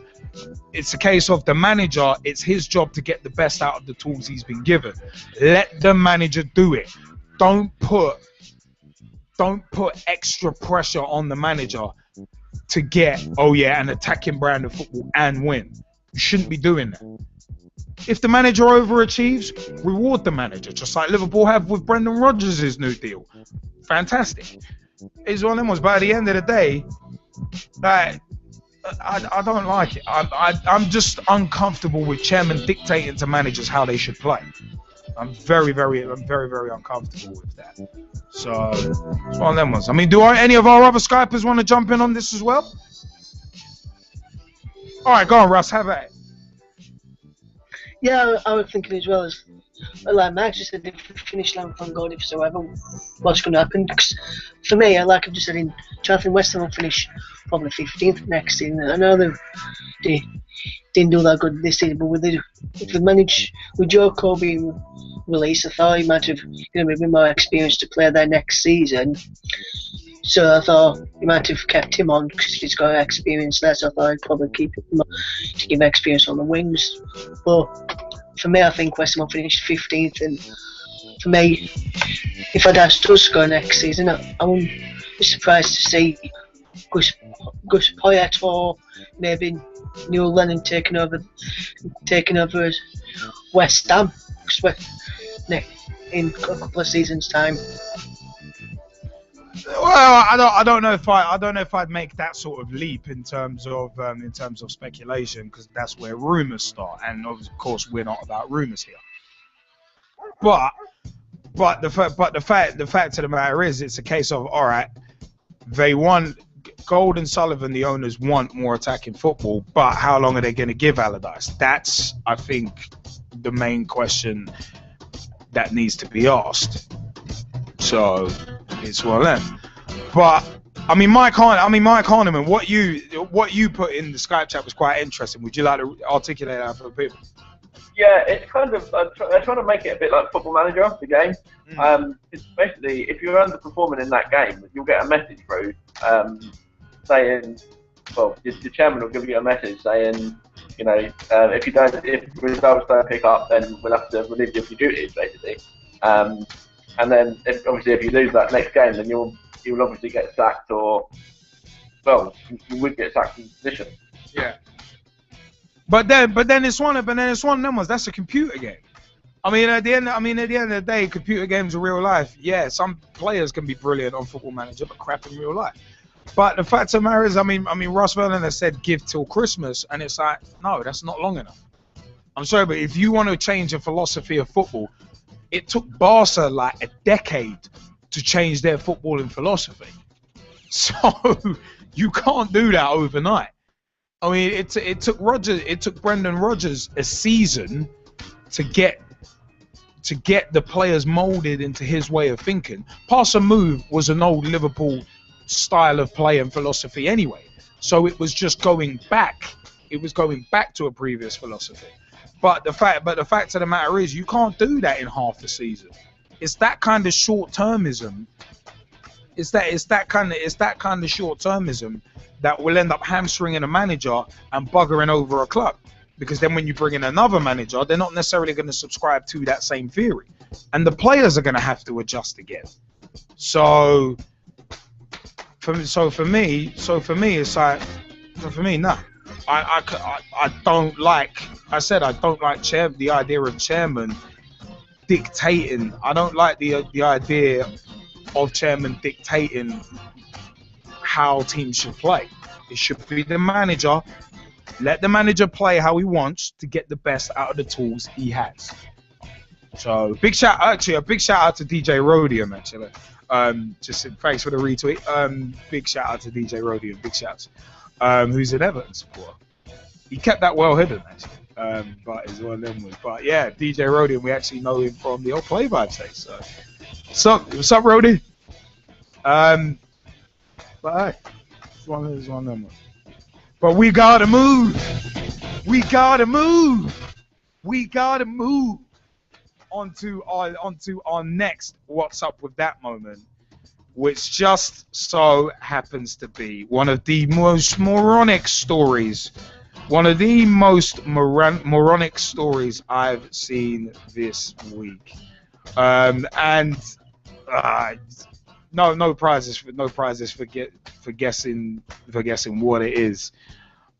It's a case of the manager, it's his job to get the best out of the tools he's been given. Let the manager do it. Don't put extra pressure on the manager to get, an attacking brand of football and win. You shouldn't be doing that. If the manager overachieves, reward the manager, just like Liverpool have with Brendan Rodgers' new deal. Fantastic. It's one of them ones, but at the end of the day, I don't like it. I'm just uncomfortable with chairman dictating to managers how they should play. I'm very, very uncomfortable with that. So it's one of them ones. I mean, do any of our other Skypers want to jump in on this as well? All right, go on, Russ. Have at it. Yeah, I was thinking as well as, like Max just said, if we finish 11th on goal, if so ever, what's going to happen? Because for me, like I've just said, in Charlton, West Ham will finish probably 15th next season. I know they didn't do that good this season, but if they manage with Joe Cole being released, I thought he might have given a bit more experience to play there next season. So I thought he might have kept him on because he's got experience there. So I thought I'd probably keep him to give experience on the wings. But for me, I think West Ham will finish 15th. And for me, if I'd asked us to go next season, I wouldn't be surprised to see Gus Poyet or maybe Neil Lennon taking over as West Ham in a couple of seasons' time. Well, I don't know if I'd make that sort of leap in terms of speculation, because that's where rumors start, and of course we're not about rumors here. But the fact of the matter is, it's a case of, all right, they want Gold and Sullivan, the owners want more attacking football, but how long are they going to give Allardyce? That's, I think, the main question that needs to be asked. So it's one of them. But I mean, Mike Harneman, what you put in the Skype chat was quite interesting. Would you like to articulate that for people? Yeah, it's kind of they're trying to make it a bit like Football Manager, the game. It's basically, if you're underperforming in that game, you'll get a message through saying, well, the chairman will give you a message saying, you know, if results don't pick up, then we'll have to relieve you of your duties, basically. And then, if you lose that next game, then you'll obviously get sacked, or, well, you would get sacked from the position. Yeah. But then it's one of them ones. That's a computer game. I mean, at the end of the day, computer games are real life. Yeah, some players can be brilliant on Football Manager, but crap in real life. But the fact of the matter is, I mean, Ross Vernon has said give till Christmas, and it's like, no, that's not long enough. I'm sorry, but if you want to change a philosophy of football, it took Barca like a decade to change their footballing philosophy. So you can't do that overnight. I mean, it took Brendan Rodgers a season to get the players molded into his way of thinking. Pass and move was an old Liverpool style of play and philosophy anyway. So it was just going back. It was going back to a previous philosophy. But the fact of the matter is, you can't do that in half the season. It's that kind of short-termism. It's that kind of short-termism that will end up hamstringing a manager and buggering over a club. Because then when you bring in another manager, they're not necessarily going to subscribe to that same theory, and the players are going to have to adjust again. So for me, it's like, for me, nah. I don't like. I said I don't like the idea of chairman dictating. I don't like the idea of chairman dictating how teams should play. It should be the manager. Let the manager play how he wants to get the best out of the tools he has. So big shout out to DJ Rhodium, actually. Just thanks for the retweet. Big shout out to DJ Rhodium. Big shouts. Who's an Everton supporter. He kept that well hidden, actually. But it's one of them ones. But yeah, DJ Rhodium, we actually know him from the old Play Vibes days. So what's up, Rhody? But hey, it's one of them ones. But we gotta move. We gotta move. We gotta move onto our next What's Up With That moment. which just so happens to be one of the most moronic stories. One of the most moronic stories I've seen this week. No prizes for guessing what it is.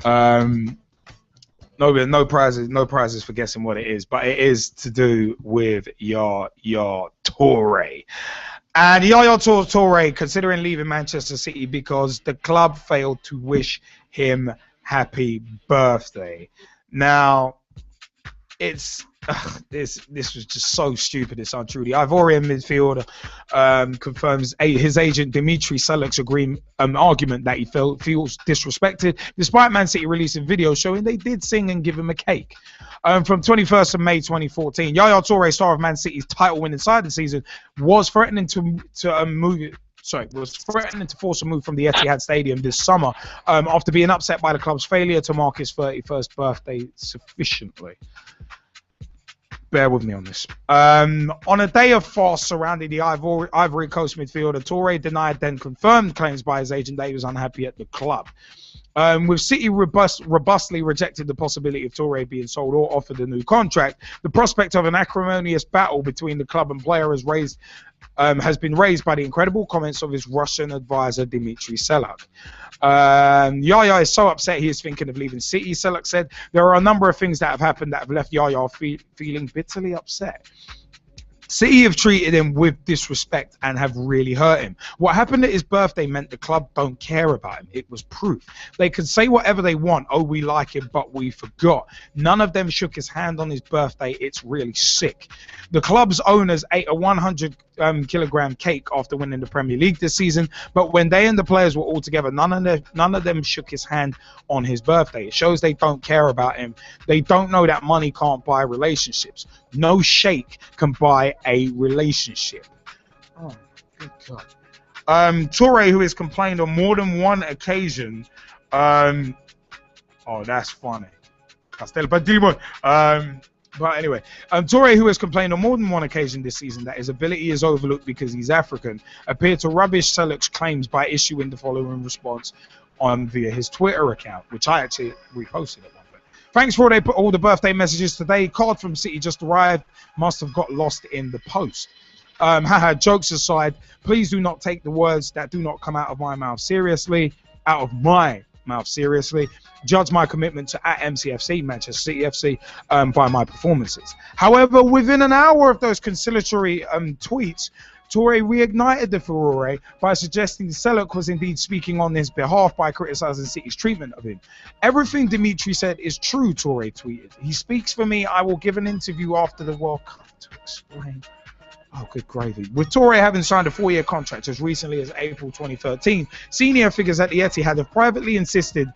No prizes for guessing what it is, but it is to do with Yaya Toure. And Yaya Toure considering leaving Manchester City because the club failed to wish him happy birthday. Now, this was just so stupid. It's untrue. The Ivorian midfielder confirms his agent Dimitri Seluk's argument that he feels disrespected, despite Man City releasing videos showing they did sing and give him a cake. From 21st of May 2014, Yaya Toure, star of Man City's title-winning side this season, was threatening to force a move from the Etihad Stadium this summer after being upset by the club's failure to mark his 31st birthday sufficiently. Bear with me on this. On a day of farce surrounding the Ivory Coast midfielder, Toure denied then confirmed claims by his agent that he was unhappy at the club. With City robustly rejected the possibility of Toure being sold or offered a new contract, the prospect of an acrimonious battle between the club and player has been raised by the incredible comments of his Russian advisor Dimitri Seluk. Yaya is so upset he is thinking of leaving City. Seluk said there are a number of things that have happened that have left Yaya feeling bitterly upset. City have treated him with disrespect and have really hurt him. What happened at his birthday meant the club don't care about him. It was proof. They could say whatever they want. Oh, we like him, but we forgot. None of them shook his hand on his birthday. It's really sick. The club's owners ate a 100-kilogram cake after winning the Premier League this season, but when they and the players were all together, none of them shook his hand on his birthday. It shows they don't care about him. They don't know that money can't buy relationships. No sheikh can buy a relationship. Oh, good God. Toure, who has complained on more than one occasion. Oh, that's funny. But anyway, Toure, who has complained on more than one occasion this season that his ability is overlooked because he's African, appeared to rubbish Seluk's claims by issuing the following response via his Twitter account, which I actually reposted at one point. Thanks for all the birthday messages today. Card from City just arrived. Must have got lost in the post. Jokes aside, please do not take the words that do not come out of my mouth seriously. Judge my commitment to @MCFC, Manchester City FC, by my performances. However, within an hour of those conciliatory tweets, Toure reignited the furore by suggesting Seluk was indeed speaking on his behalf by criticizing City's treatment of him. Everything Dimitri said is true, Toure tweeted. He speaks for me. I will give an interview after the World Cup to explain. Oh, good gravy. With Toure having signed a 4-year contract as recently as April 2013, senior figures at the Etihad have privately insisted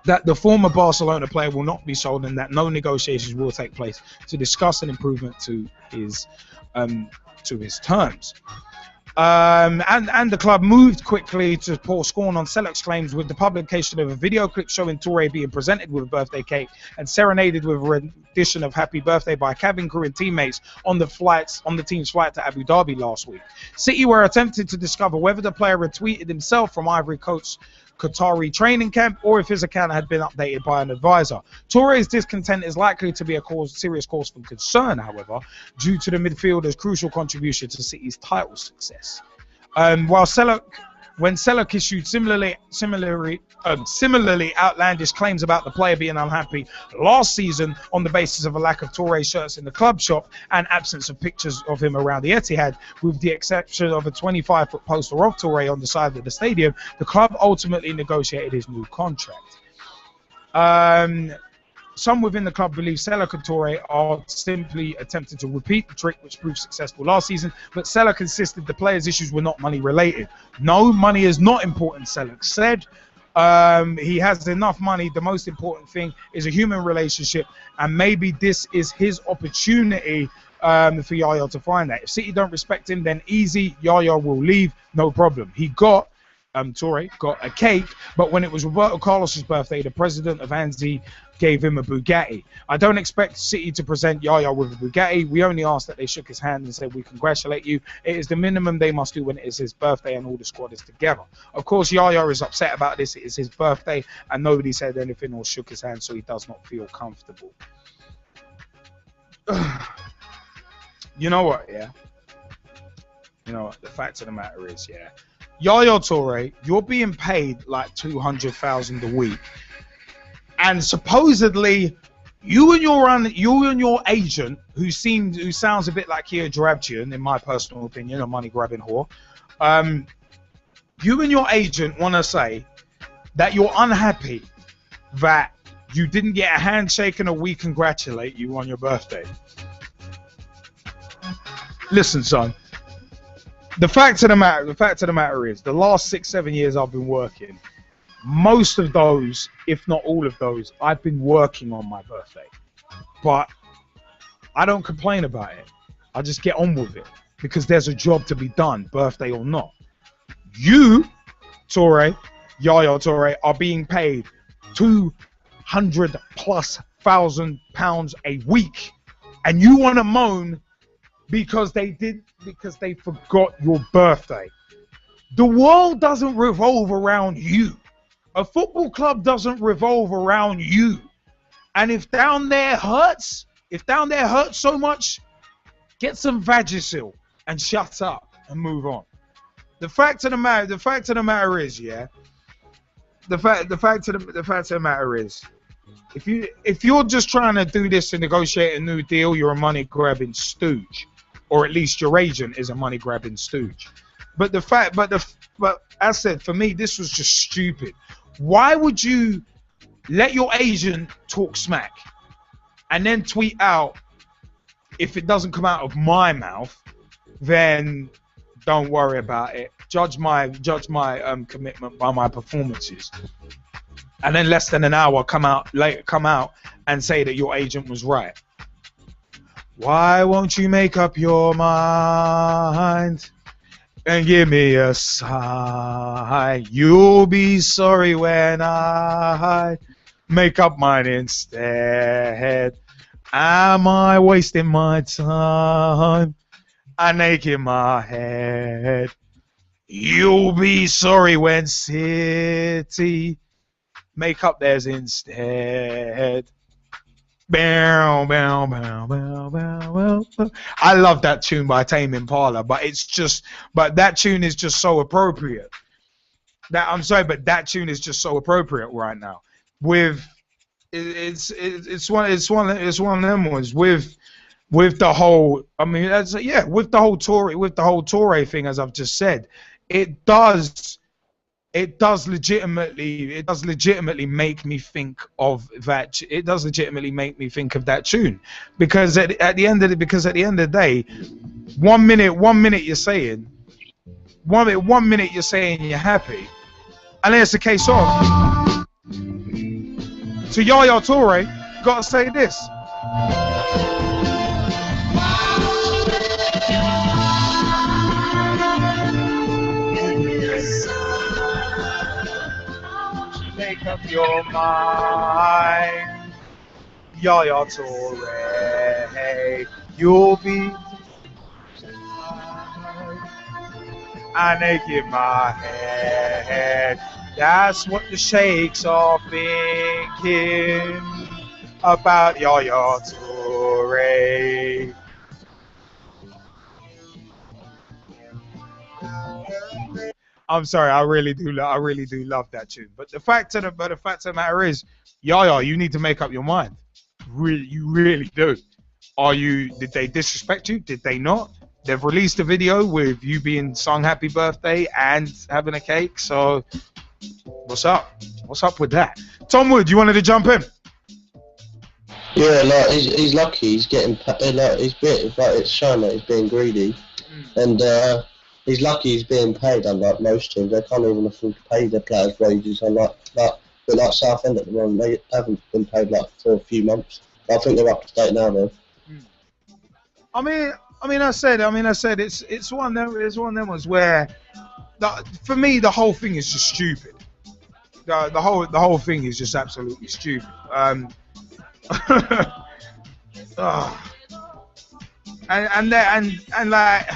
that the former Barcelona player will not be sold and that no negotiations will take place to discuss an improvement to his terms. And the club moved quickly to pour scorn on Seluk's claims with the publication of a video clip showing Toure being presented with a birthday cake and serenaded with a rendition of Happy Birthday by cabin crew and teammates on the team's flight to Abu Dhabi last week. City were attempting to discover whether the player retweeted himself from Ivory Coast's Qatari training camp or if his account had been updated by an advisor. Toure's discontent is likely to be a serious cause for concern, however, due to the midfielder's crucial contribution to City's title success. When Seluk issued similarly outlandish claims about the player being unhappy last season on the basis of a lack of Toure shirts in the club shop and absence of pictures of him around the Etihad, with the exception of a 25-foot poster of Toure on the side of the stadium, the club ultimately negotiated his new contract. Some within the club believe Seluk and Toure are simply attempting to repeat the trick which proved successful last season, but Seluk insisted the players' issues were not money related. No, money is not important, Seluk said. He has enough money. The most important thing is a human relationship, and maybe this is his opportunity for Yaya to find that. If City don't respect him, then easy, Yaya will leave, no problem. He got Toure got a cake, but when it was Roberto Carlos's birthday, the president of Anzi gave him a Bugatti. I don't expect City to present Yaya with a Bugatti. We only asked that they shook his hand and said, we congratulate you. It is the minimum they must do when it is his birthday and all the squad is together. Of course, Yaya is upset about this. It is his birthday, and nobody said anything or shook his hand, so he does not feel comfortable. You know what, yeah? You know what, the fact of the matter is, yeah, Yaya Toure, you're being paid like $200,000 a week, and supposedly you and your agent, who sounds a bit like Kia Drabjian, in my personal opinion, a money grabbing whore. You and your agent want to say that you're unhappy that you didn't get a handshake and we congratulate you on your birthday. Listen, son. The fact of the matter is, the last 6-7 years I've been working, most of those, if not all of those, I've been working on my birthday. But I don't complain about it. I just get on with it because there's a job to be done, birthday or not. You, Toure, Yaya Toure, are being paid £200,000+ a week, and you want to moan because they forgot your birthday. The world doesn't revolve around you. A football club doesn't revolve around you. And if down there hurts so much, get some Vagisil and shut up and move on. The fact of the matter is, yeah. The fact of the matter is, if you're just trying to do this to negotiate a new deal, you're a money grabbing stooge. Or at least your agent is a money grabbing stooge. But as said, for me, this was just stupid. Why would you let your agent talk smack and then tweet out, if it doesn't come out of my mouth, then don't worry about it. Judge my commitment by my performances. And then less than an hour come out and say that your agent was right. Why won't you make up your mind and give me a sign? You'll be sorry when I make up mine instead. Am I wasting my time and aching my head? You'll be sorry when City make up theirs instead. Bow, bow, bow, bow, bow, bow. I love that tune by Tame Impala, but that tune is just so appropriate. That tune is just so appropriate right now. It's one of them ones with the whole. I mean, with the whole Toure thing, as I've just said, it does legitimately make me think of that. It does legitimately make me think of that tune, because at the end of the day, one minute you're saying you're happy, and then it's a case of, to Yaya Toure, gotta say this. Make up your mind, Yaya Toure, you'll be and aching my head. That's what the sheikhs are thinking about Yaya Toure. I'm sorry, I really do love that tune. But the fact of the matter is, Yaya, you need to make up your mind. You really do. Did they disrespect you? Did they not? They've released a video with you being sung happy birthday and having a cake. So what's up? What's up with that? Tom Wood, you wanted to jump in? Yeah, like he's lucky. He's getting it's showing that he's being greedy, and he's lucky he's being paid. Unlike most teams, they can't even afford to pay their players' wages. But like Southend at the moment, they haven't been paid for a few months. I think they're up to date now, though. I mean, I said it's one of them ones where for me, the whole thing is just stupid. The whole thing is just absolutely stupid. And like,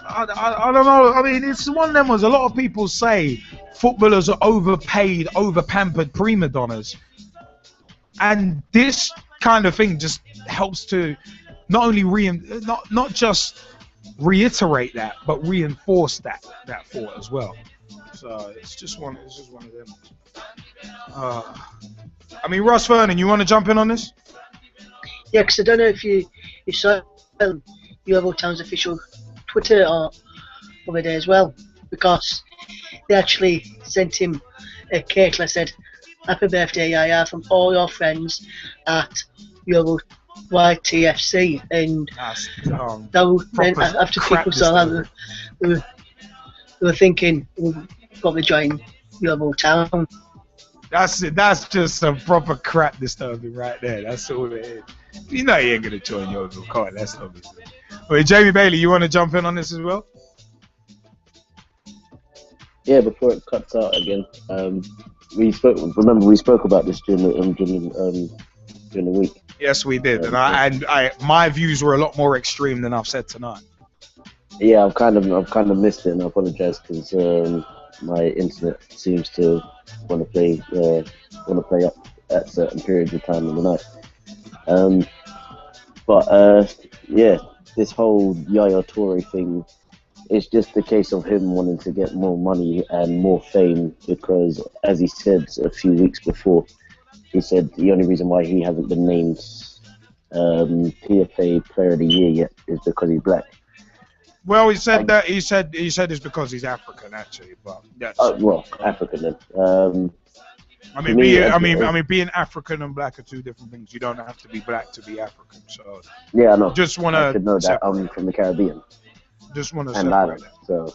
I don't know. I mean, it's one of them ones. A lot of people say footballers are overpaid, overpampered prima donnas, and this kind of thing just helps to not only not just reiterate that, but reinforce that thought as well. So it's just one of them. I mean, Ross Vernon, you want to jump in on this? Yeah, because I don't know if you saw UFO Town's official Twitter over there as well, because they actually sent him a cake that said, "Happy birthday, Yaya, from all your friends at UFO YTFC," and after people saw that, they were thinking we'll probably join UFO Town. That's just some proper crap disturbing right there. That's all it is. You know you ain't gonna join UFO. Come on, that's obviously. Wait, Jamie Bailey, you want to jump in on this as well? Yeah, before it cuts out again, we spoke about this during the week. Yes, we did, and my views were a lot more extreme than I've said tonight. Yeah, I've kind of missed it, and I apologize because my internet seems to want to play up at certain periods of time in the night. But yeah, this whole Yaya Toure thing, it's just a case of him wanting to get more money and more fame, because, as he said a few weeks before, he said the only reason why he hasn't been named PFA Player of the Year yet is because he's black. Well, he said that he said it's because he's African, actually, but yes. Well, African then. I mean, being African and black are two different things. You don't have to be black to be African. So yeah, I know. Just want to know that I'm from the Caribbean. Just want to and separate that. So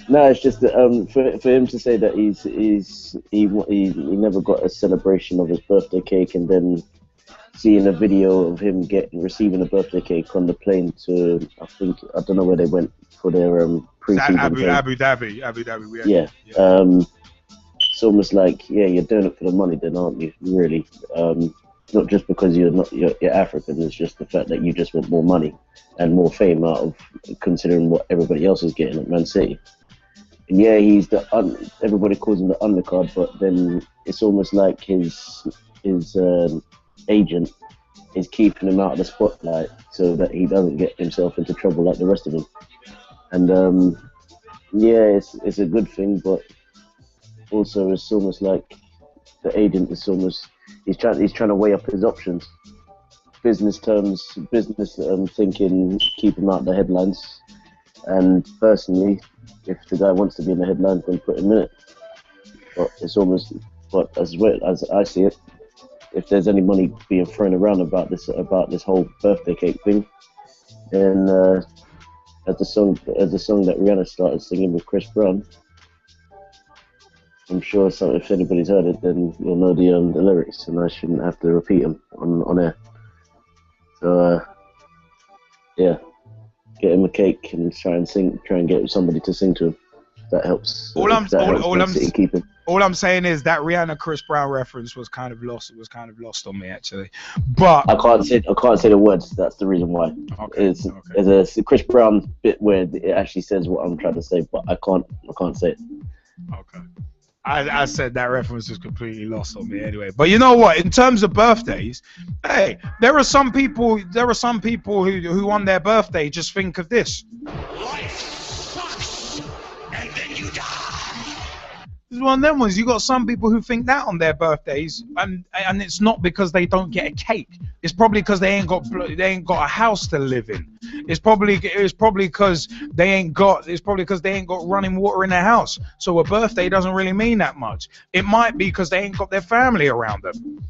no, it's just that, for him to say that he never got a celebration of his birthday cake, and then seeing a video of him receiving a birthday cake on the plane to, I don't know where they went for their pre-season. Abu Dhabi. Yeah. It's almost like, yeah, you're doing it for the money then, aren't you? Really. Not just because you're African, it's just the fact that you just want more money and more fame out of considering what everybody else is getting at Man City. And yeah, he's everybody calls him the undercard, but then it's almost like his agent is keeping him out of the spotlight so that he doesn't get himself into trouble like the rest of them. And yeah, it's a good thing, but also it's almost like the agent is he's trying to weigh up his options. Business thinking, keep him out of the headlines. And personally, if the guy wants to be in the headlines, then put him in it. But it's almost, but as I see it, if there's any money being thrown around about this whole birthday cake thing, then as the song that Rihanna started singing with Chris Brown, I'm sure if anybody's heard it, then you'll know the lyrics, and I shouldn't have to repeat them on air. So yeah, get him a cake and try and get somebody to sing to him. That helps. All I'm saying is that Rihanna Chris Brown reference was kind of lost. It was kind of lost on me, actually. But I can't say the words. That's the reason why. Okay. It's a Chris Brown bit where it actually says what I'm trying to say, but I can't say it. Okay. I said that reference was completely lost on me anyway. But you know what? In terms of birthdays, hey, there are some people who on their birthday just think of this. Life sucks, and then you die. This is one of them ones. You got some people who think that on their birthdays, and it's not because they don't get a cake. It's probably because they ain't got a house to live in. It's probably because they ain't got running water in their house. So a birthday doesn't really mean that much. It might be because they ain't got their family around them.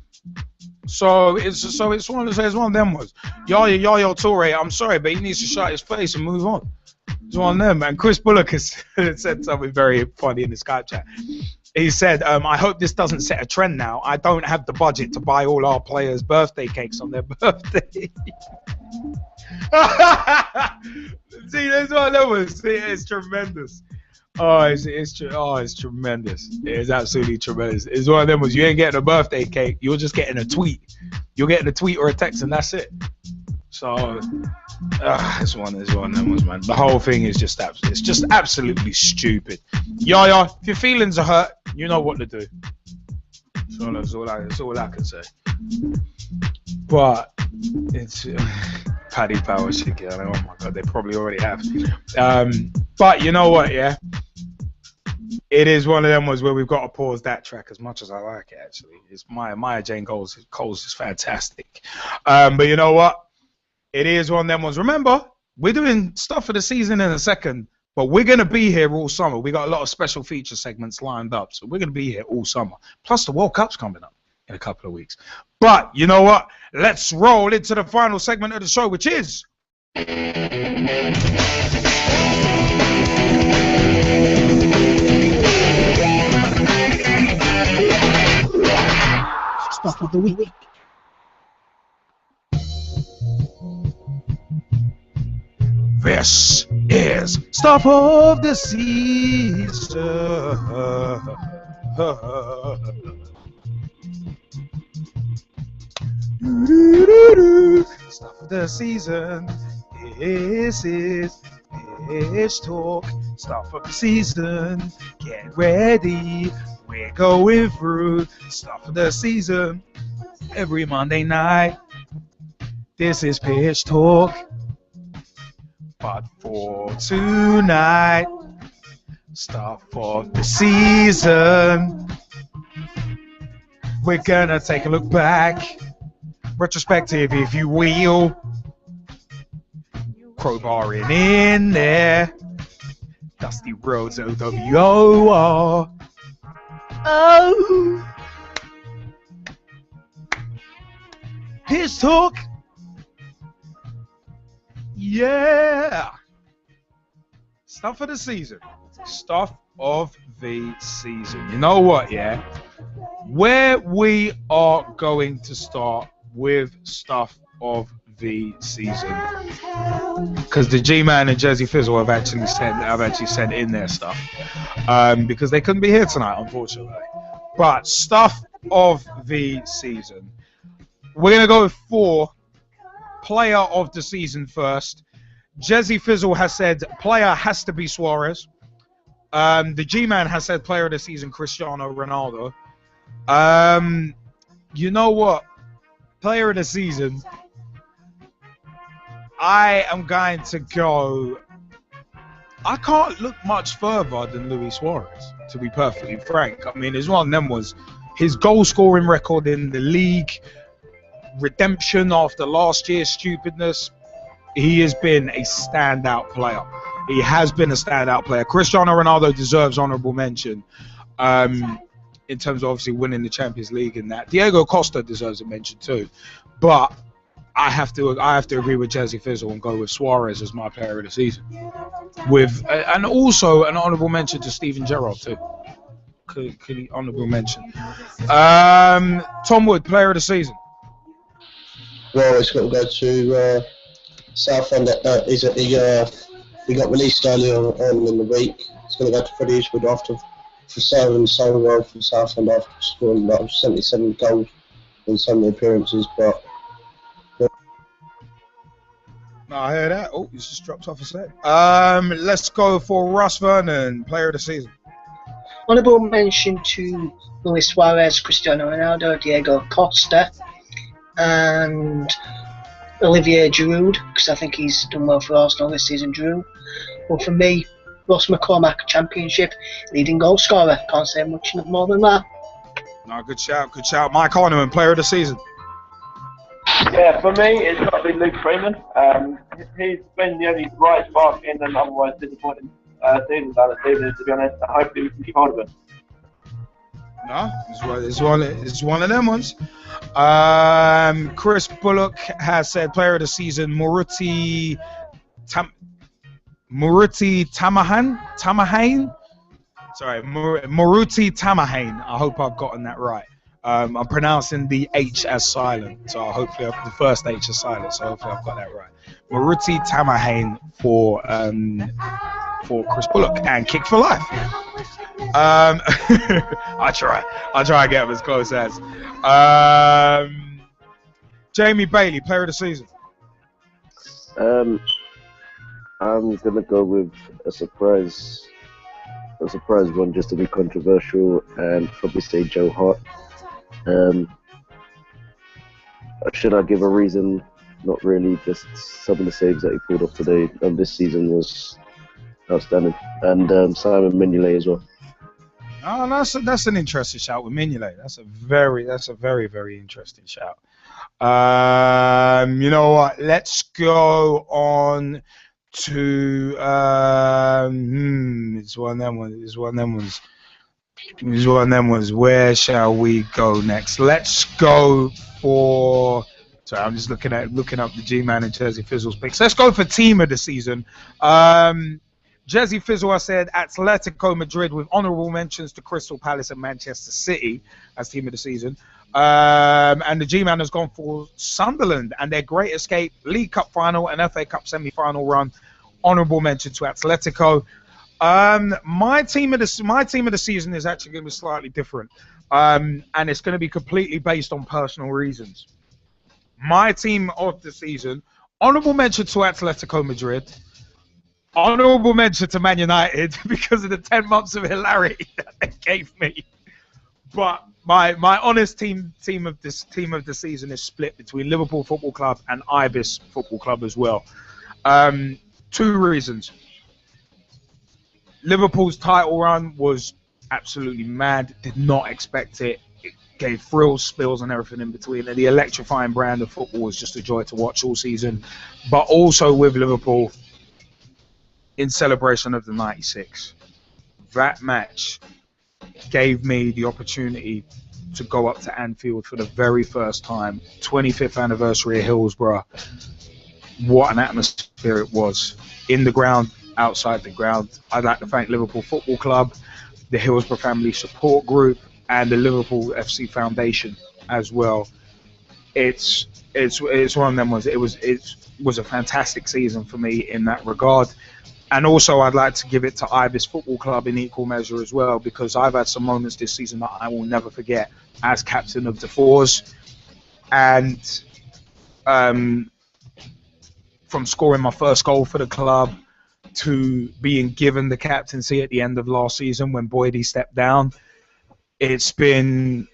So it's one of them ones. Yaya Toure, I'm sorry, but he needs to shut his face and move on. It's one of them. And Chris Bullock has said something very funny in the Skype chat. He said, I hope this doesn't set a trend now. I don't have the budget to buy all our players' birthday cakes on their birthday. See, there's one of them ones. See, it's tremendous. Oh, it's tremendous. It's absolutely tremendous. It's one of them ones. You ain't getting a birthday cake. You're just getting a tweet. You're getting a tweet or a text, and that's it. So, it's one of them ones, man. The whole thing is just absolutely stupid. Yaya, if your feelings are hurt, you know what to do. So that's all I can say. But it's Paddy Power shit. Oh my god, they probably already have. But you know what? Yeah, it is one of them ones where we've got to pause that track as much as I like it. Actually, it's Maya Jane Coles is fantastic. But you know what? It is one of them ones. Remember, we're doing stuff for the season in a second, but we're going to be here all summer. We got a lot of special feature segments lined up, so we're going to be here all summer. Plus, the World Cup's coming up in a couple of weeks. But you know what? Let's roll into the final segment of the show, which is... Stuff of the week. This is Stuff of the Season. Stuff of the Season. This is Pitch Talk. Stuff of the Season. Get ready. We're going through Stuff of the Season every Monday night. This is Pitch Talk. But for tonight, Stuff of the Season, we're gonna take a look back, retrospective if you will, crowbarring in there, Dusty Rhodes OWOR. Oh, Pitch Talk. Yeah! Stuff of the season. Stuff of the season. You know what, yeah? Where we are going to start with stuff of the season. Because the G-Man and Jazzy Fizzle have actually sent in their stuff. Because they couldn't be here tonight, unfortunately. But stuff of the season. We're going to go with 4. Player of the season first. Jazzy Fizzle has said player has to be Suarez. The G-Man has said player of the season Cristiano Ronaldo. You know what? Player of the season. I am going to go. I can't look much further than Luis Suarez, to be perfectly frank. I mean, it's one of them was his goal scoring record in the league. Redemption after last year's stupidness. He has been a standout player. He has been a standout player. Cristiano Ronaldo deserves honorable mention in terms of obviously winning the Champions League and that. Diego Costa deserves a mention too. But I have to agree with Jazzy Fizzle and go with Suarez as my player of the season. And also an honorable mention to Steven Gerrard too. Could he honorable mention? Tom Wood, player of the season. Well, it's got to go to Southend. He got released earlier on in the week. It's going to go to Freddie Eastwood for serving so well for Southend after scoring about 77 goals in so many appearances. But no, I hear that. Oh, he's just dropped off a sec. Let's go for Russ Vernon, player of the season. Honourable mention to Luis Suarez, Cristiano Ronaldo, Diego Costa, and Olivier Giroud, because I think he's done well for Arsenal this season. Giroud. But for me, Ross McCormack, Championship leading goal scorer. Can't say much more than that. No, good shout, good shout. Mike Heineman, player of the season. Yeah, for me, it's got to be Luke Freeman. He's been the only bright spark in an otherwise disappointing season down at Stevenage, to be honest. Hopefully we can keep hold of him. No, it's one of them ones. Chris Bullock has said player of the season Moruti Tamahain. Sorry, Moruti Tamahain. I hope I've gotten that right. I'm pronouncing the H as silent, so hopefully the first H is silent. So hopefully I've got that right. Maruti Tamahane for Chris Bullock and Kick for Life. I try to get him as close as. Jamie Bailey, Player of the Season. I'm gonna go with a surprise one, just to be controversial, and probably say Joe Hart. Should I give a reason? Not really. Just some of the saves that he pulled off today and this season was outstanding, and Simon Mignolet as well. Oh, that's an interesting shout with Mignolet. That's a very very interesting shout. You know what? Let's go on to it's one of them ones. Where shall we go next? Let's go for. Sorry, I'm just looking up the G-Man and Jazzy Fizzle's picks. Let's go for Team of the Season. Jazzy Fizzle, I said Atletico Madrid with honourable mentions to Crystal Palace and Manchester City as Team of the Season. And the G-Man has gone for Sunderland and their great escape, League Cup final and FA Cup semi-final run. Honourable mention to Atletico. My team of the season is actually going to be slightly different, and it's going to be completely based on personal reasons. My team of the season, honourable mention to Atletico Madrid, honourable mention to Man United because of the 10 months of hilarity that they gave me. But my honest team of the season is split between Liverpool Football Club and Ibis Football Club as well. 2 reasons. Liverpool's title run was absolutely mad. Did not expect it. It gave thrills, spills, and everything in between. And the electrifying brand of football was just a joy to watch all season. But also with Liverpool, in celebration of the '96, that match gave me the opportunity to go up to Anfield for the very first time. 25th anniversary of Hillsborough. What an atmosphere it was. In the ground, outside the ground. I'd like to thank Liverpool Football Club, the Hillsborough Family Support Group, and the Liverpool FC Foundation as well. It's one of them ones. It was a fantastic season for me in that regard. And also, I'd like to give it to Ibis Football Club in equal measure as well, because I've had some moments this season that I will never forget as captain of the Fours. And from scoring my first goal for the club to being given the captaincy at the end of last season when Boydie stepped down, it's been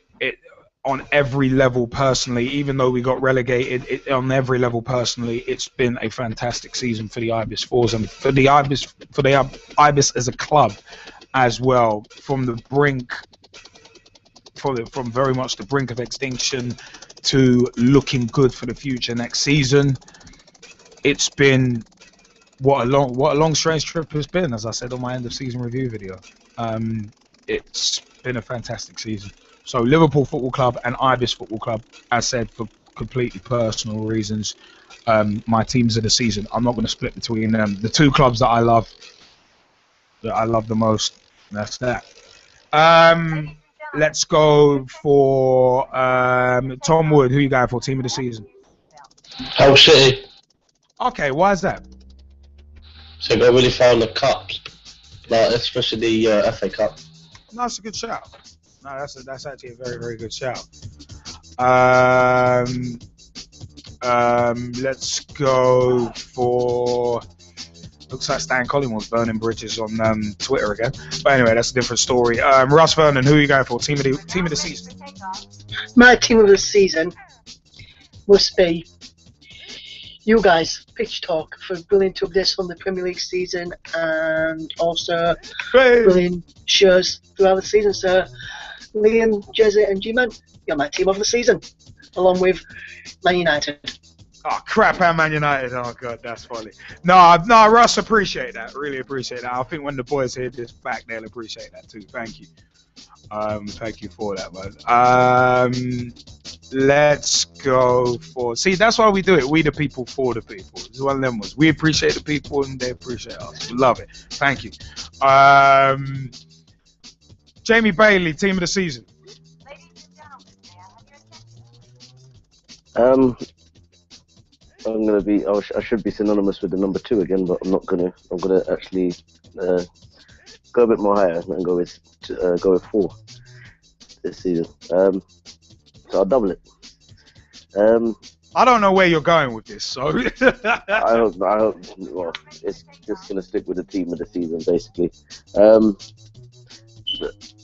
on every level personally, even though we got relegated, on every level personally, it's been a fantastic season for the Ibis Fours and for the Ibis as a club as well. From the brink, from very much the brink of extinction to looking good for the future next season. It's been what a long strange trip has been, as I said on my end of season review video. It's been a fantastic season. So Liverpool Football Club and Ibis Football Club, as said, for completely personal reasons, my teams of the season. I'm not going to split between them. The 2 clubs that I love the most, that's that. Let's go for Tom Wood. Who you going for, team of the season? Hull City. Okay, why is that? So they really found the cups, like especially the FA Cup. No, that's a good shout. No, that's actually a very, very good shout. Let's go for. Looks like Stan Collingwood's burning bridges on Twitter again. But anyway, that's a different story. Russ Vernon, who are you going for? Team of the season. My team of the season must be you guys, Pitch Talk, for brilliant updates on the Premier League season and also brilliant shows throughout the season. So, Liam, Jesse, and G-Man, you're my team of the season, along with Man United. Oh, crap, and Man United. Oh, God, that's funny. No, Russ, appreciate that. Really appreciate that. I think when the boys hear this back, they'll appreciate that too. Thank you. Thank you for that, man. Let's go for... See, that's why we do it. We the people for the people. It's one of them ones. We appreciate the people and they appreciate us. We love it. Thank you. Jamie Bailey, team of the season. I'm gonna be. I should be synonymous with the number 2 again, but I'm not gonna. I'm gonna actually go a bit more higher and go with 4 this season. So I'll double it. I don't know where you're going with this, so. I hope. Well, it's just gonna stick with the team of the season, basically.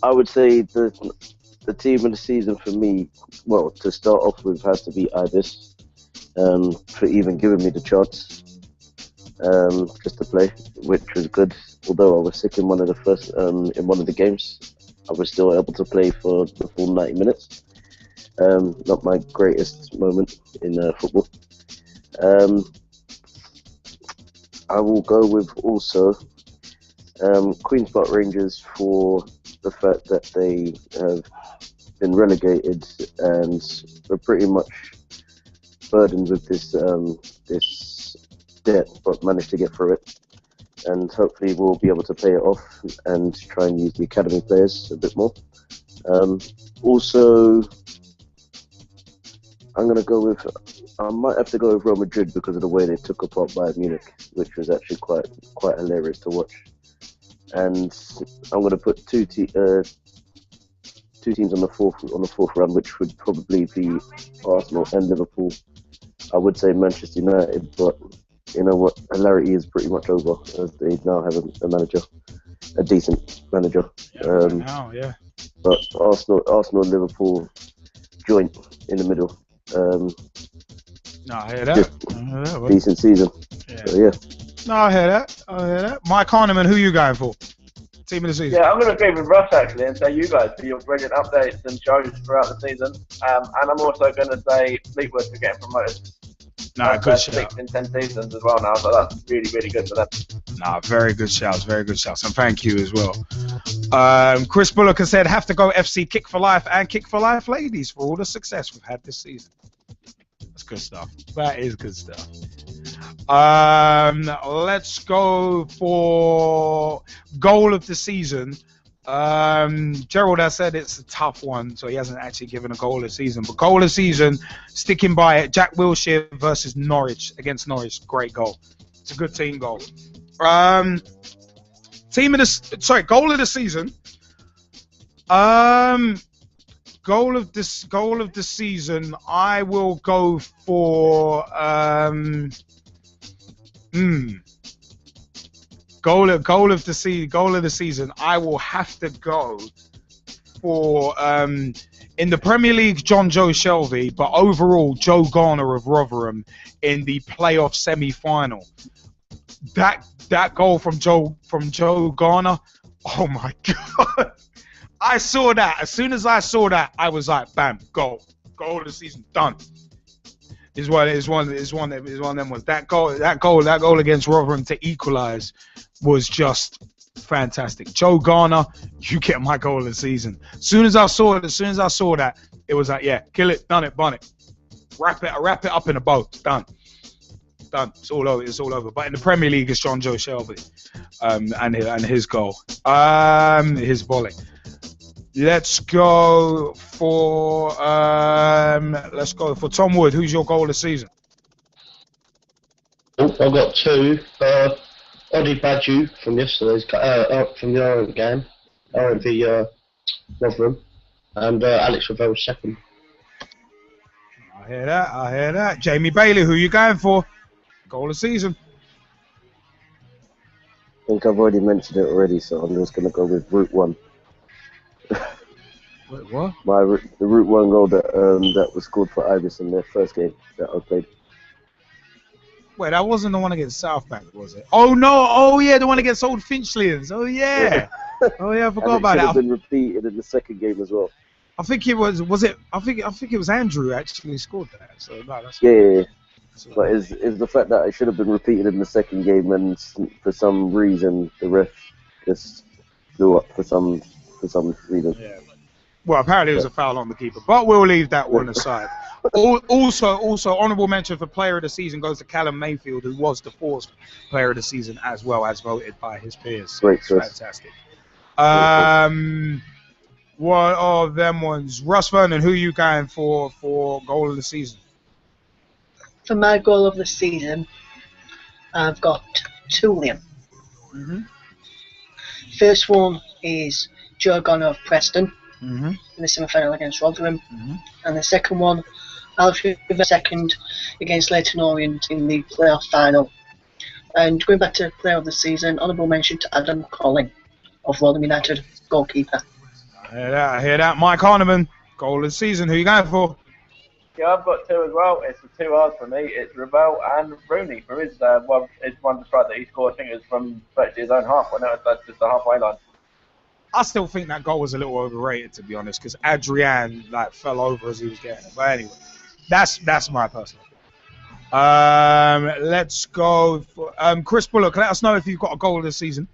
I would say the team of the season for me, well, to start off with, has to be Ibis, for even giving me the chance just to play, which was good. Although I was sick in one of the games, I was still able to play for the full 90 minutes. Not my greatest moment in football. I will go with also Queen's Park Rangers for the fact that they have been relegated and are pretty much burdened with this debt, but managed to get through it. And hopefully we'll be able to pay it off and try and use the academy players a bit more. Also, I might have to go with Real Madrid because of the way they took apart Bayern Munich, which was actually quite hilarious to watch. And I'm going to put two teams on the fourth round, which would probably be Arsenal and Liverpool. I would say Manchester United, but you know what? Hilarity is pretty much over as they now have a manager, a decent manager. Yeah. But Arsenal and Liverpool joint in the middle. No, I hear that. Decent season. Yeah. So, yeah. No, I hear that. Mike Harneman, who you going for? Team of the season. Yeah, I'm going to agree with Russ actually and say you guys for your brilliant updates and shows throughout the season. And I'm also going to say Fleetwood for getting promoted. No, good shout. 6 in 10 seasons as well now, so that's really, really good for them. No, very good shouts, and thank you as well. Chris Bullock has said, have to go FC Kick for Life and Kick for Life ladies for all the success we've had this season. That's good stuff. That is good stuff. Let's go for goal of the season. Gerald has said it's a tough one, so he hasn't actually given a goal of the season. But goal of the season, sticking by it, Jack Wilshere versus Norwich, against Norwich. Great goal. It's a good team goal. Goal of the season. Goal of the season, I will go for Goal of the season. I will have to go for in the Premier League, John Joe Shelby, but overall Joe Garner of Rotherham in the playoff semi-final. That goal from Joe Garner. Oh my God! I saw that. As soon as I saw that, I was like, bam, goal of the season, done. Is one of them was that goal against Rotherham to equalise was just fantastic. Joe Garner, you get my goal of the season. As soon as I saw that, it was like, yeah, kill it, done it, bun it, wrap it up in a bow, done. It's all over. But in the Premier League, it's John Joe Shelby, and his goal, his volley. Let's go for Tom Wood. Who's your goal of the season? I've got 2. Odi Badu from yesterday's from the Orient game, Orient v Rotherham, and Alex Ravel second. I hear that. Jamie Bailey, who you going for? Goal of the season. I think I've already mentioned it already, so I'm just going to go with Route 1. Wait, what? The Route 1 goal that was scored for Ibis in their first game that I played. Wait, that wasn't the one against South Bank, was it? Oh no! Oh yeah, the one against Old Finchlians. Oh yeah. Oh yeah, I forgot about that. It should have been repeated in the second game as well. I think it was. Was it? I think it was Andrew actually scored that. So no, that's. Yeah. But is the fact that it should have been repeated in the second game, and for some reason the ref just blew up for some reason. Yeah. Well, apparently it was a foul on the keeper, but we'll leave that one aside. Also, honourable mention for player of the season goes to Callum Mayfield, who was the 4th player of the season as well, as voted by his peers. So great, fantastic. What are them ones? Russ Vernon, who are you going for goal of the season? For my goal of the season, I've got 2, Liam. First one is Joe Gunner of Preston in the semi-final against Rotherham. And the second one, Alfred second against Leyton Orient in the playoff final. And going back to player of the season, honourable mention to Adam Colling of Rotherham United, goalkeeper. I hear that. Mike Harneman, goal of the season. Who you going for? Yeah, I've got 2 as well. It's the 2 R's for me. It's Ravel and Rooney for his one strike that he scored. I think it was from virtually his own half. I know that's just the halfway line. I still think that goal was a little overrated, to be honest, because Adrian fell over as he was getting it. But anyway, that's my personal opinion. Let's go for Chris Bullock. Let us know if you've got a goal of the season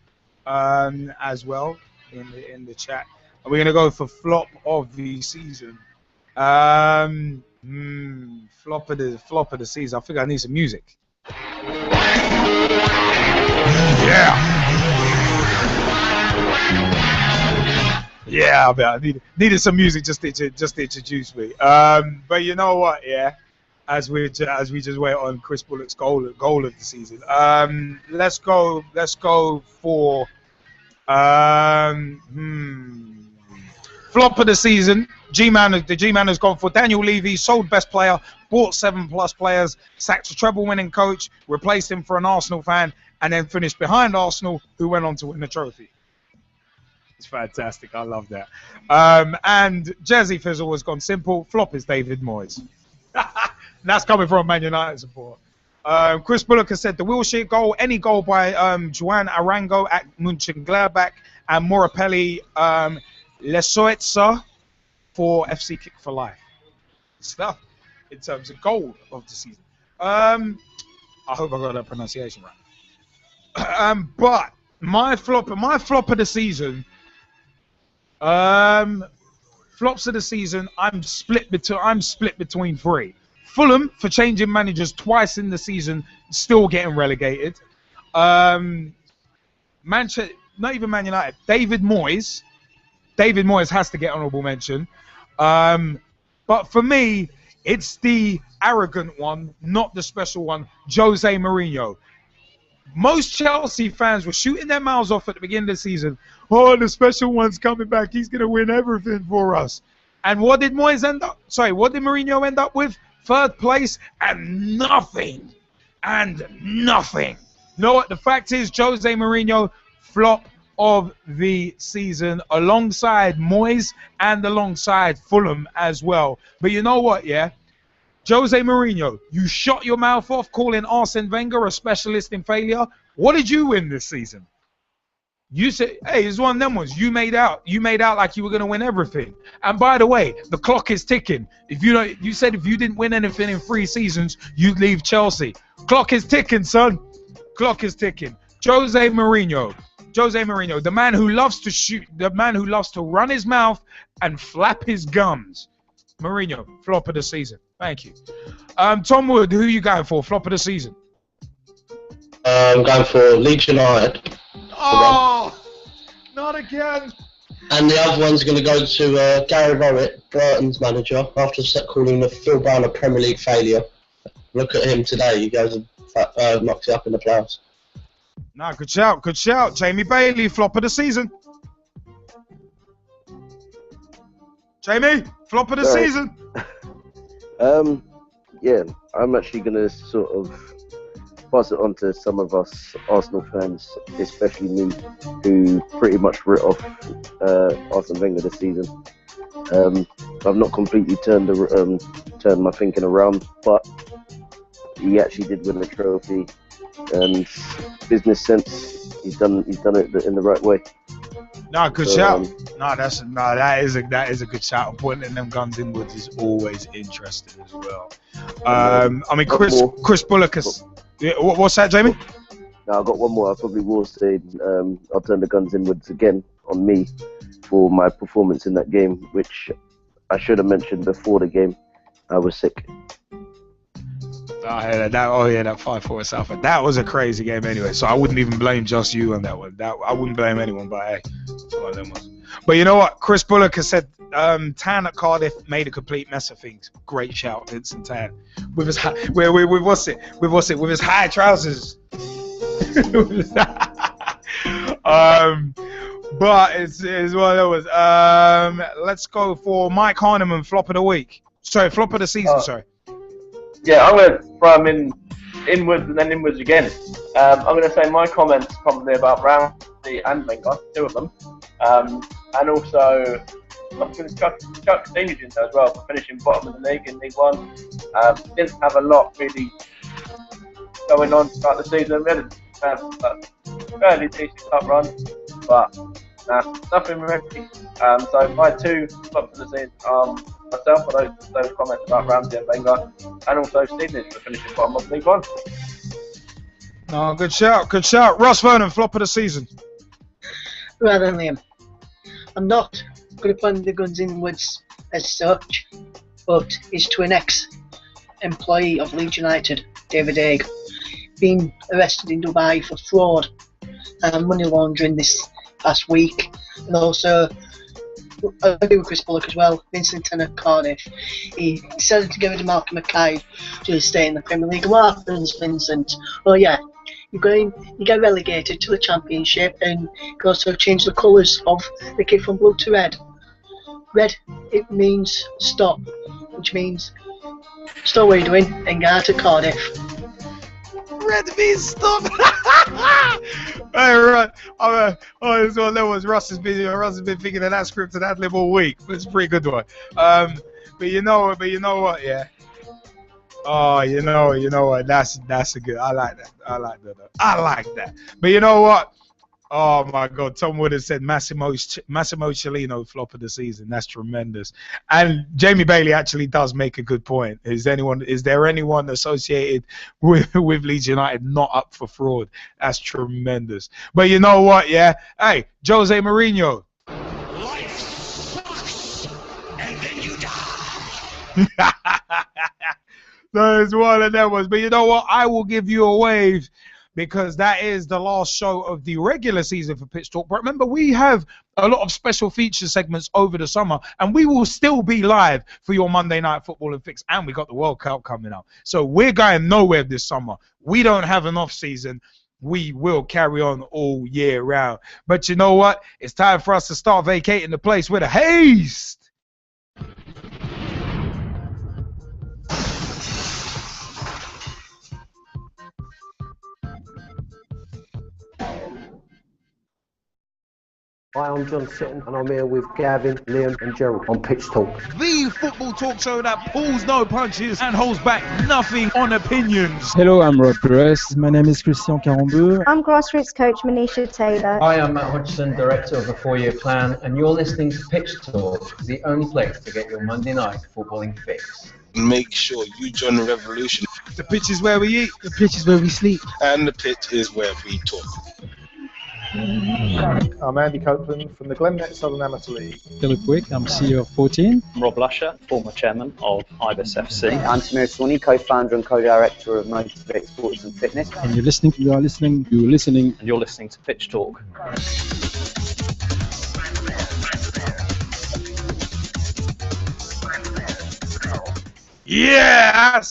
as well in the chat. We're gonna go for flop of the season. Flop of the season. I think I need some music. Yeah, I bet I needed some music just to introduce me. But you know what? Yeah, as we just wait on Chris Bullock's goal of the season. Let's go for flop of the season. The G-Man has gone for Daniel Levy, sold best player, bought 7+ players, sacked a treble-winning coach, replaced him for an Arsenal fan, and then finished behind Arsenal, who went on to win the trophy. It's fantastic. I love that. And Jazzy Fizzle has gone simple. Flop is David Moyes. That's coming from a Man United support. Chris Bullock has said the Wilshere goal, any goal by Juan Arango at Mönchengladbach and Morapelli Lesoetsa for FC Kick for Life. Stuff in terms of goal of the season. I hope I got that pronunciation right. But my flop of the season. Flops of the season. I'm split between 3. Fulham for changing managers twice in the season, still getting relegated. Manchester, not even Man United. David Moyes has to get honourable mention. But for me, it's the arrogant one, not the special one, Jose Mourinho. Most Chelsea fans were shooting their mouths off at the beginning of the season. Oh, the special one's coming back. He's going to win everything for us. And what did Mourinho end up with? 3rd place and nothing. You know what? The fact is, Jose Mourinho, flop of the season, alongside Moyes and alongside Fulham as well. But you know what, yeah? Jose Mourinho, you shot your mouth off calling Arsene Wenger a specialist in failure. What did you win this season? You said, hey, it's one of them ones. You made out like you were going to win everything. And by the way, the clock is ticking. You said if you didn't win anything in 3 seasons, you'd leave Chelsea. Clock is ticking, son. Clock is ticking. Jose Mourinho, the man who loves to shoot, the man who loves to run his mouth and flap his gums. Mourinho, flop of the season. Thank you. Tom Wood, who are you going for? Flop of the season. I'm going for Leeds United. Oh, not again. And the other one's going to go to Gary Rowett, Brighton's manager, after calling Phil Brown a Premier League failure. Look at him today. He goes and knocks it up in the playoffs. No, good shout. Jamie Bailey, flop of the season. Jamie, flop of the season. Yeah, I'm actually going to sort of pass it on to some of us Arsenal fans, especially me, who pretty much writ off Arsene Wenger this season. I've not completely turned my thinking around, but he actually did win the trophy, and business sense, he's done it in the right way. No, good shout. That is a good shout. Pointing them guns inwards is always interesting as well. I mean, Chris Bullock has. What's that, Jamie? No, I've got one more. I probably will say I'll turn the guns inwards again on me for my performance in that game, which I should have mentioned before the game. I was sick. That 5-4 Southend. That was a crazy game anyway, so I wouldn't even blame just you on that one. I wouldn't blame anyone, but hey, it's one of them ones. But you know what? Chris Bullock has said Tan at Cardiff made a complete mess of things. Great shout, Vincent Tan, with his with his high trousers. But it's what it was. Let's go for Mike Harneman, flop of the week. Sorry, flop of the season. Sorry. Yeah, I'm going to throw him in inwards and then inwards again. I'm going to say my comments probably about Ramsey and Wenger, two of them, and also I'm going to chuck Stevenage in there as well for finishing bottom of the league in League One. Didn't have a lot really going on to start the season. We had a fairly decent cup run, but nothing really. So my two flops of the season are myself for those comments about Ramsey and Wenger, and also Stevenage for finishing bottom of League One. No, good shout, good shout. Ross Vernon, flop of the season. Right then, Liam. I'm not going to point the guns inwards as such, but it's to an ex-employee of Leeds United, David Haig, being arrested in Dubai for fraud and money laundering this past week, and also I agree with Chris Bullock as well. Vincent Tan at Cardiff, he decided to get rid of Malcolm Mackay to stay in the Premier League. What happens, Vincent? Well, yeah, you get relegated to the Championship, and you also change the colours of the kit from blue to red. Red, it means stop, which means stop what you're doing and get out of Cardiff. Red means stop. Hey, right. This one there was Russ has been thinking of that script and ad lib all week. It's a pretty good one. But you know what? Yeah. Oh, you know what? That's a good. I like that. But you know what? Oh my God, Tom Wood has said Massimo Cellino flop of the season. That's tremendous. And Jamie Bailey actually does make a good point. Is there anyone associated with Leeds United not up for fraud? That's tremendous. But you know what? Yeah. Hey, Jose Mourinho. Life sucks, and then you die. That is one of them ones. But you know what? I will give you a wave, because that is the last show of the regular season for Pitch Talk. But remember, we have a lot of special feature segments over the summer, and we will still be live for your Monday Night Football and Fix. And we got the World Cup coming up. So we're going nowhere this summer. We don't have an off season. We will carry on all year round. But you know what? It's time for us to start vacating the place with a haste. Hi, I'm John Sitton, and I'm here with Gavin, Liam, and Gerald on Pitch Talk. The football talk show that pulls no punches and holds back nothing on opinions. Hello, I'm Rob Perez. My name is Christian Carambeu. I'm grassroots coach Manisha Taylor. Hi, I'm Matt Hodgson, director of the 4-Year Plan, and you're listening to Pitch Talk, the only place to get your Monday night footballing fix. Make sure you join the revolution. The pitch is where we eat. The pitch is where we sleep. And the pitch is where we talk. I'm Andy Copeland from the Glennet Southern Amateur League. Philip Wick, I'm CEO of 14. I'm Rob Lusher, former chairman of Ibis FC. I'm Samir Swanee, co-founder and co-director of Motivate Sports and Fitness. And you're listening to Pitch Talk. Yeah, I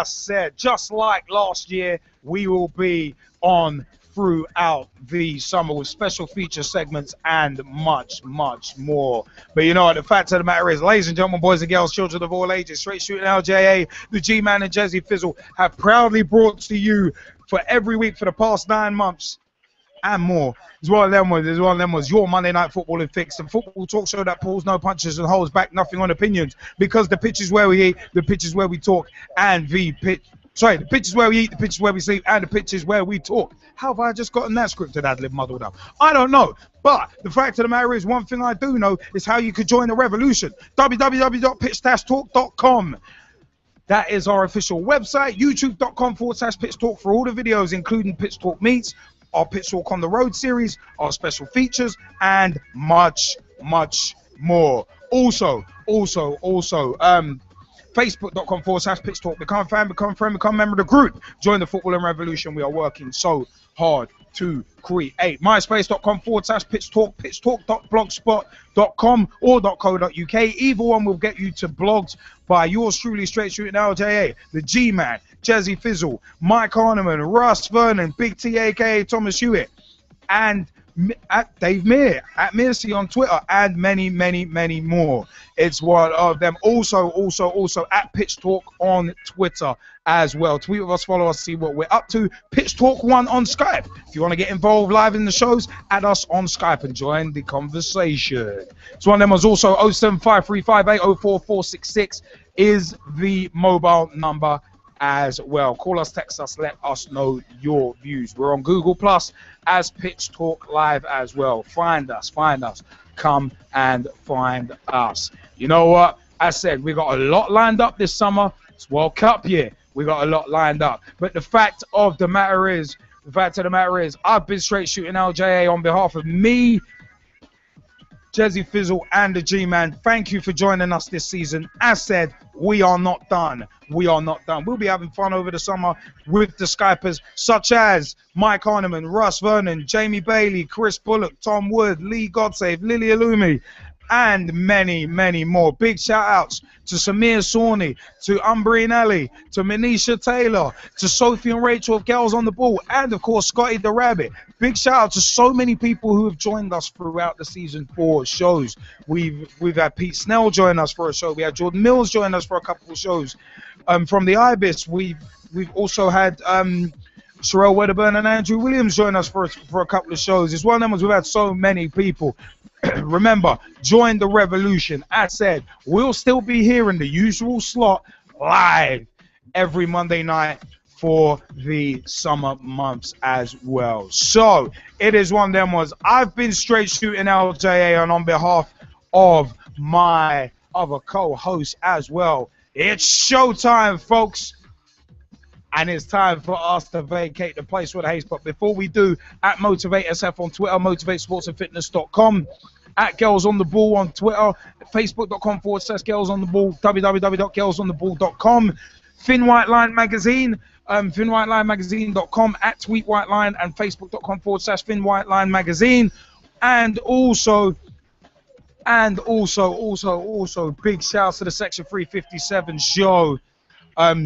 said, just like last year, we will be on throughout the summer with special feature segments and much, much more. But you know what, the fact of the matter is, ladies and gentlemen, boys and girls, children of all ages, Straight Shooting LJA, the G-Man and Jezzy Fizzle have proudly brought to you for every week for the past 9 months and more. It's one of them was your Monday Night Football and Fix, the football talk show that pulls no punches and holds back nothing on opinions, because the pitch is where we eat, the pitch is where we talk, and the pitch is where we eat, the pitch is where we sleep, and the pitch is where we talk. How have I just gotten that scripted ad-lib muddled up? I don't know. But the fact of the matter is, one thing I do know is how you could join the revolution. www.pitch-talk.com. That is our official website. youtube.com/Pitch Talk for all the videos, including Pitch Talk Meets, our Pitch Talk on the Road series, our special features, and much, much more. Also, Facebook.com/Pitch Talk. Become a fan, become a friend, become a member of the group. Join the footballing revolution. We are working so hard to create. MySpace.com/Pitch Talk, pitchtalk.blogspot.com or .co.uk. Either one will get you to blogs by yours truly, Straight Shooting LJA, the G-Man, Jazzy Fizzle, Mike Harneman, Russ Vernon, Big T, aka Thomas Hewitt, and at Dave Meir, at Mearsey on Twitter, and many, many, many more. It's one of them. Also at Pitch Talk on Twitter as well. Tweet with us, follow us, see what we're up to. Pitch Talk 1 on Skype. If you want to get involved live in the shows, add us on Skype and join the conversation. It's one of them was also 07535804466 is the mobile number as well. Call us, text us, let us know your views. We're on Google Plus as Pitch Talk Live as well. Find us. Come and find us. You know what? I said we got a lot lined up this summer. It's World Cup year. We got a lot lined up. But the fact of the matter is, I've been Straight Shooting LJA on behalf of me, Jazzy Fizzle, and the G-Man. Thank you for joining us this season. As said, we are not done. We'll be having fun over the summer with the Skypers, such as Mike Harneman, Russ Vernon, Jamie Bailey, Chris Bullock, Tom Wood, Lee Godsave, Lily Alumi, and many, many more. Big shout-outs to Samir Sawney, to Umbreen Ellie, to Manisha Taylor, to Sophie and Rachel of Girls on the Ball, and, of course, Scotty the Rabbit. Big shout-out to so many people who have joined us throughout the season for shows. We've had Pete Snell join us for a show. We had Jordan Mills join us for a couple of shows. From the Ibis, we've also had Sherelle Wedderburn and Andrew Williams join us for a couple of shows. It's one of them ones we've had so many people. Remember, join the revolution. As said, we'll still be here in the usual slot live every Monday night for the summer months as well. So it is one of them ones. I've been Straight Shooting LJA, and on behalf of my other co-host as well, it's showtime, folks. And it's time for us to vacate the place with the haste. But before we do, at MotivateSF on Twitter, MotivateSportsAndFitness.com, at Girls on the Ball on Twitter, Facebook.com/GirlsOnTheBall, www.girlsontheball.com, Finn White Line Magazine, FinnWhiteLineMagazine.com, at Tweet White Line, and Facebook.com/Finn White Line Magazine, and also big shouts to the Section 357 show.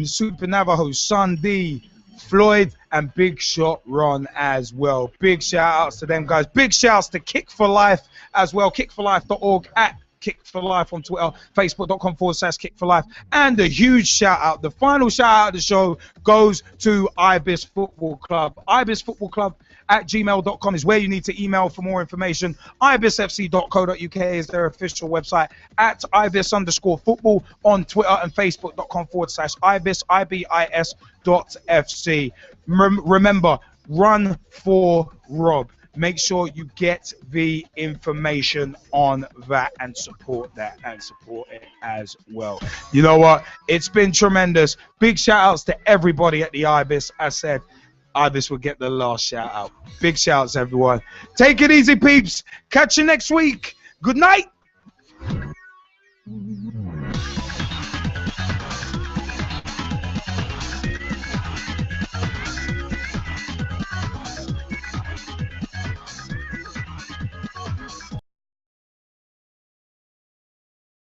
Super Navajo, Sun D, Floyd, and Big Shot Ron as well. Big shout outs to them guys. Big shouts to Kick for Life as well. Kickforlife.org, at Kick for Life on Twitter, Facebook.com/Kick4Life. And a huge shout out. The final shout out of the show goes to Ibis Football Club. Ibis Football Club at gmail.com is where you need to email for more information. ibisfc.co.uk is their official website. At ibis_football on Twitter and facebook.com/ibis, IBIS.FC. Remember, run for Rob. Make sure you get the information on that and support that and support it as well. You know what? It's been tremendous. Big shout outs to everybody at the Ibis. As said, Ibis will get the last shout out. Big shouts, everyone. Take it easy, peeps. Catch you next week. Good night.